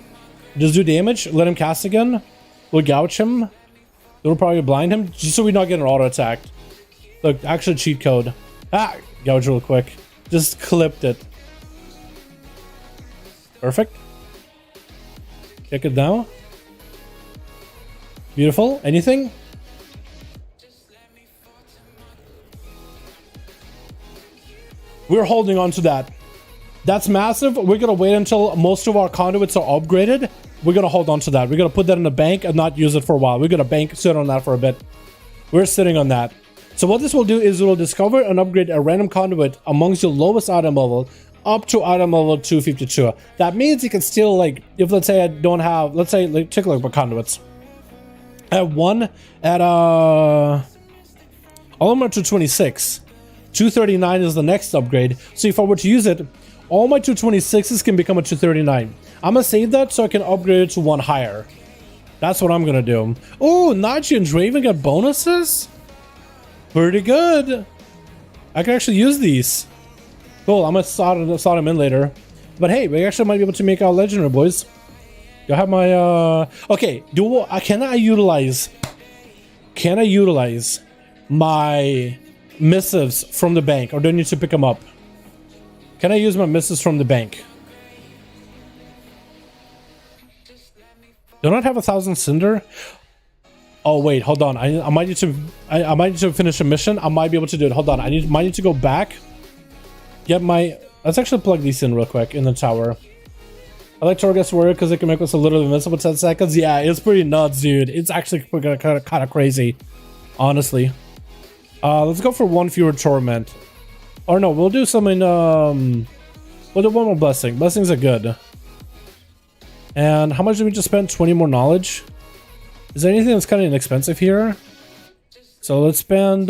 Just do damage. Let him cast again. We'll gouge him. Then we'll probably blind him. Just so we not get an auto attacked. Look, actually cheat code. Ah! Gouge real quick. Just clipped it. Perfect. Kick it down. Beautiful. Anything? We're holding on to that. That's massive. We're gonna wait until most of our conduits are upgraded. We're gonna hold on to that. We're gonna put that in the bank and not use it for a while. We're gonna sit on that for a bit. We're sitting on that. So what this will do is it will discover and upgrade a random conduit amongst your lowest item level up to item level 252. That means you can still, like, if let's say I don't have, let's say, like, take a look at conduits. At one, at all of them are 226. 239 is the next upgrade. So if I were to use it, all my 226s can become a 239. I'm gonna save that so I can upgrade it to one higher. That's what I'm gonna do. Oh, Nachi and Draven got bonuses? Pretty good. I can actually use these. Cool, I'm gonna slot them in later. But hey, we actually might be able to make our legendary, boys. You have my okay, can I utilize my missives from the bank, or do I need to pick them up? Can I use my missives from the bank? Do I not have 1,000 cinder? Oh wait, hold on. I might need to finish a mission. I might be able to do it. Hold on. Might need to go back. Get my. Let's actually plug these in real quick in the tower. I like Torghast Warrior because it can make us a little invincible 10 seconds. Yeah, it's pretty nuts, dude. It's actually kind of crazy, honestly. Let's go for one fewer torment. Or no, we'll do something. We'll do one more blessing. Blessings are good. And how much did we just spend? 20 more knowledge. Is there anything that's kind of inexpensive here? So let's spend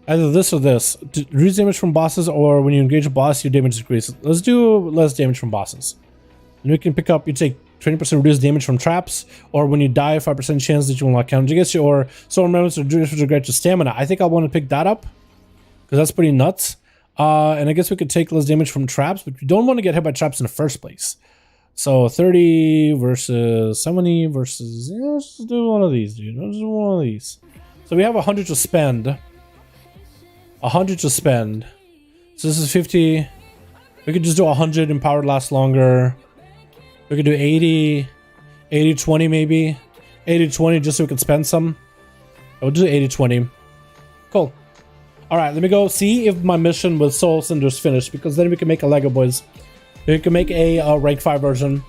either this or this. Reduce damage from bosses, or when you engage a boss, your damage decreases. Let's do less damage from bosses. And we can pick up, you take 20% reduced damage from traps, or when you die, 5% chance that you will not counter against you, or soul remembrance reduce regret to stamina. I think I want to pick that up, because that's pretty nuts. And I guess we could take less damage from traps, but we don't want to get hit by traps in the first place. So 30 versus 70 versus, yeah, let's just do one of these, dude. Let's do one of these. So we have 100 to spend. 100 to spend. So this is 50. We could just do 100 and power lasts longer. We could do 80, 80-20 maybe. 80-20 just so we could spend some. We'll do 80-20. Cool. Alright, let me go see if my mission with Soul Cinder's finished, because then we can make a Lego, boys. We can make a rank 5 version.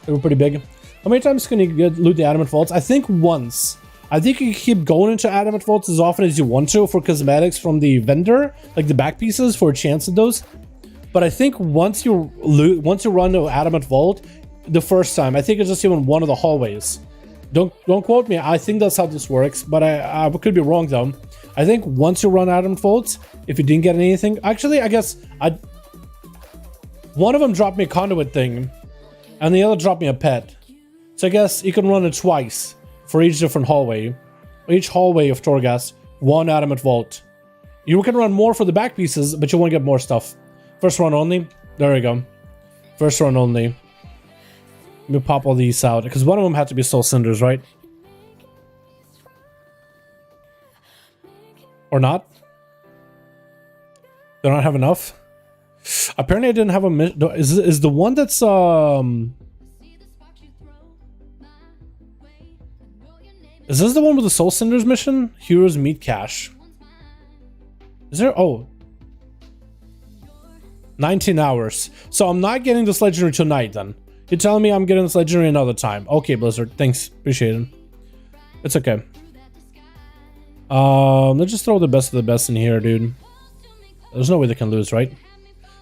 They were pretty big. How many times can you loot the adamant vaults? I think once. I think you can keep going into adamant vaults as often as you want to for cosmetics from the vendor, like the back pieces for a chance at those. But I think once you run to adamant vault, the first time, I think it's just even one of the hallways. Don't quote me. I think that's how this works, but I could be wrong though. I think once you run adamant vaults, if you didn't get anything, actually, I guess one of them dropped me a conduit thing, and the other dropped me a pet. So I guess you can run it twice for each different hallway. Each hallway of Torghast, one adamant vault. You can run more for the back pieces, but you won't get more stuff. First run only. There we go. First run only. Let me pop all these out, because one of them had to be Soul Cinders, right? Or not? Do I not have enough? Apparently I didn't have a is the one that's is this the one with the Soul Cinders mission? Heroes Meet Cache. Is there 19 hours. So I'm not getting this legendary tonight then. You're telling me I'm getting this legendary another time. Okay, Blizzard. Thanks. Appreciate it. It's okay. Let's just throw the best of the best in here, dude. There's no way they can lose, right?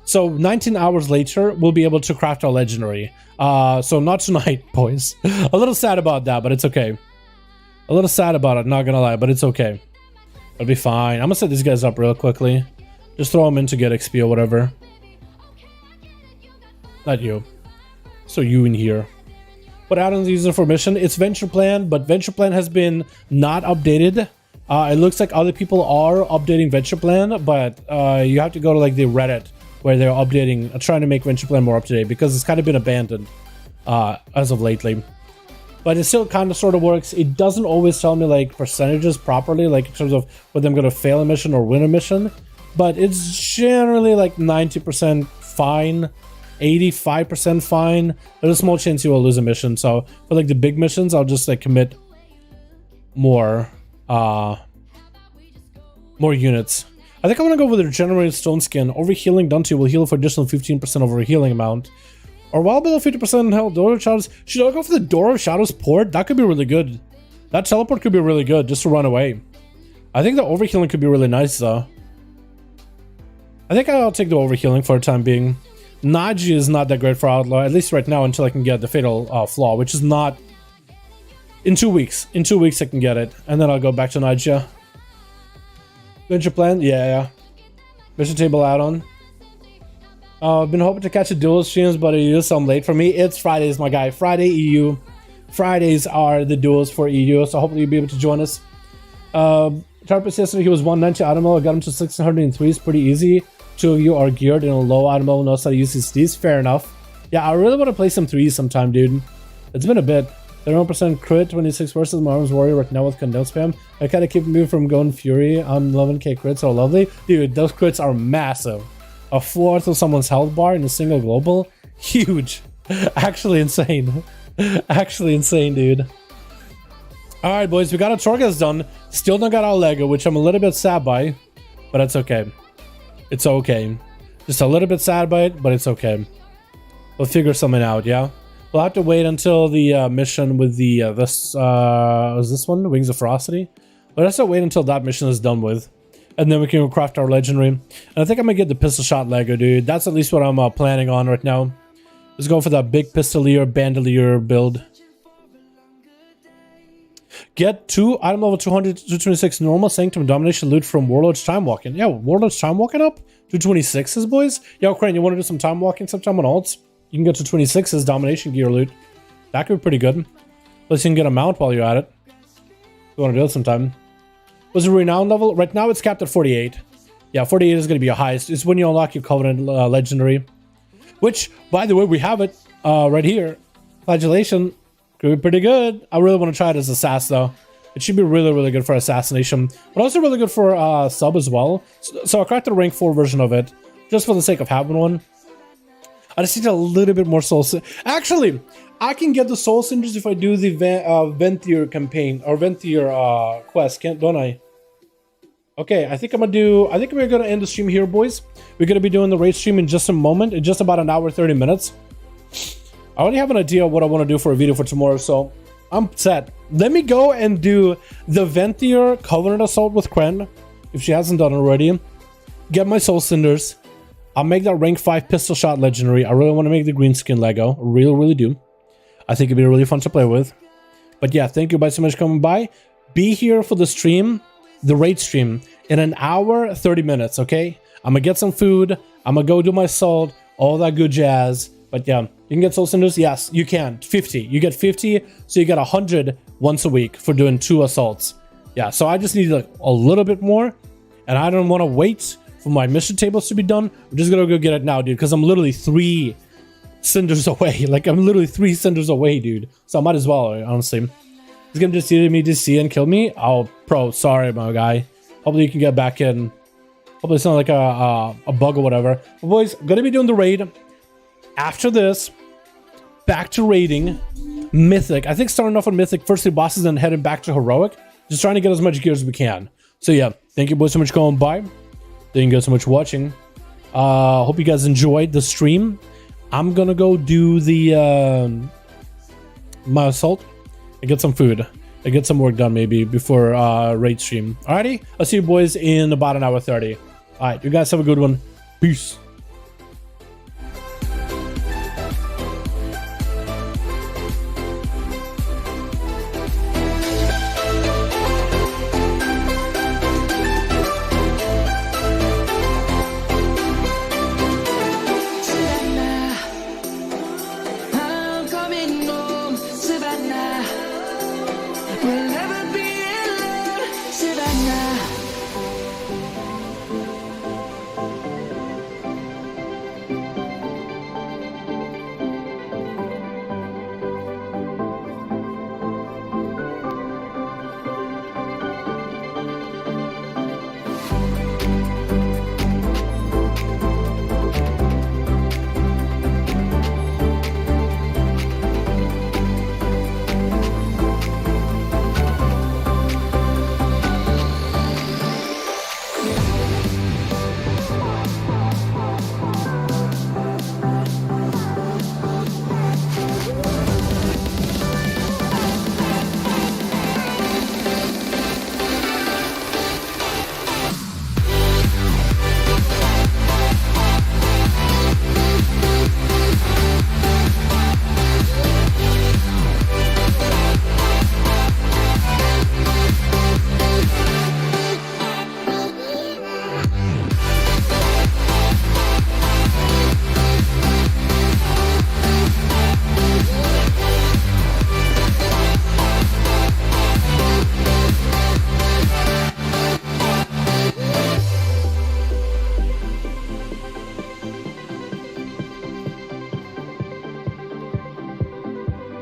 So 19 hours later, we'll be able to craft our legendary. So not tonight, boys. A little sad about that, but it's okay. A little sad about it, not gonna lie, but it's okay. It'll be fine. I'm gonna set these guys up real quickly. Just throw them in to get XP or whatever. Not you. So you in here. What addons using for mission? It's Venture Plan, but Venture Plan has been not updated. It looks like other people are updating Venture Plan, but you have to go to like the Reddit where they're updating, trying to make Venture Plan more up to date, because it's kind of been abandoned as of lately. But it still kind of sort of works. It doesn't always tell me like percentages properly, like in terms of whether I'm going to fail a mission or win a mission. But it's generally like 90% fine, 85% fine. There's a small chance you will lose a mission. So for like the big missions, I'll just like commit more units. I think I want to go with the regenerated stone skin. Overhealing done to you will heal for additional 15% overhealing amount. Or while below 50% health, Door of Shadows. Should I go for the Door of Shadows port? That could be really good. That teleport could be really good just to run away. I think the overhealing could be really nice though. I think I'll take the overhealing for the time being. Mage is not that great for Outlaw, at least right now until I can get the Fatal Flaw, which is not... In 2 weeks. In 2 weeks I can get it. And then I'll go back to ONYXIA. Venture plan? Yeah. Mission table add-on. I've been hoping to catch a duel streams, but it is some late for me. It's Fridays, my guy. Friday EU. Fridays are the duels for EU, so hopefully you'll be able to join us. Tarpus yesterday, he was 190 Automo. I got him to 603. It's pretty easy. 2 of you are geared in a low Automo, knows how to use his Ds. Fair enough. Yeah, I really want to play some 3s sometime, dude. It's been a bit. 31% crit, 26 versus my arms warrior right now with condensed spam. I kind of keep me from going fury on 11k crits. Oh, lovely. Dude, those crits are massive. A fourth of someone's health bar in a single global. Huge. Actually insane. Actually insane, dude. Alright, boys, we got our Torghast done. Still not got our Lego, which I'm a little bit sad by. But it's okay. It's okay. Just a little bit sad by it, but it's okay. We'll figure something out, yeah? We'll have to wait until the mission with the, is this one? Wings of Ferocity? We'll have to wait until that mission is done with. And then we can craft our legendary. And I think I'm gonna get the pistol shot Lego, dude. That's at least what I'm planning on right now. Let's go for that big pistolier, bandolier build. Get 2 item level 200 to 226 normal sanctum domination loot from Warlord's Time Walking. Yeah, Warlord's Time Walking up? 226s, boys? Yo, Crane, you want to do some time walking sometime on alts? You can get to 26's domination gear loot. That could be pretty good. Plus you can get a mount while you're at it. You want to do it sometime. Was it renown level? Right now it's capped at 48. Yeah, 48 is going to be your highest. It's when you unlock your Covenant legendary. Which, by the way, we have it right here. Flagellation. Could be pretty good. I really want to try it as a sass though. It should be really, really good for assassination. But also really good for sub as well. So I cracked the rank 4 version of it. Just for the sake of having one. I just need a little bit more soul. Actually, I can get the soul cinders if I do the Venthyr campaign or Venthyr quest, don't I? Okay, I think I'm gonna end the stream here, boys. We're gonna be doing the raid stream in just a moment, in just about an hour 30 minutes. I already have an idea of what I want to do for a video for tomorrow, so I'm set. Let me go and do the Venthyr Covenant Assault with Kren, if she hasn't done already. Get my soul cinders. I'll make that rank 5 pistol shot legendary. I really want to make the green skin Lego. I really, really do. I think it'd be really fun to play with. But yeah, thank you guys so much for coming by. Be here for the stream, the raid stream, in an hour, 30 minutes, okay? I'm going to get some food. I'm going to go do my salt, all that good jazz. But yeah, you can get soul cinders? Yes, you can. 50. You get 50, so you get 100 once a week for doing 2 assaults. Yeah, so I just need like a little bit more. And I don't want to wait for my mission tables to be done. I'm just gonna go get it now, dude, because I'm literally 3 cinders away. Like, I'm literally 3 cinders away, dude. So I might as well, honestly. He's gonna just see me to see and kill me. Oh, pro, sorry, my guy. Hopefully you can get back in. Hopefully it's not like a bug or whatever. But boys, I'm gonna be doing the raid. After this, back to raiding. Mythic. I think starting off on Mythic, first 3 bosses, then heading back to Heroic. Just trying to get as much gear as we can. So yeah, thank you boys so much for going by. Thank you guys so much for watching. Hope you guys enjoyed the stream. I'm gonna go do the my assault and get some food and get some work done maybe before raid stream. Alrighty, I'll see you boys in about an hour 30. Alright, you guys have a good one. Peace.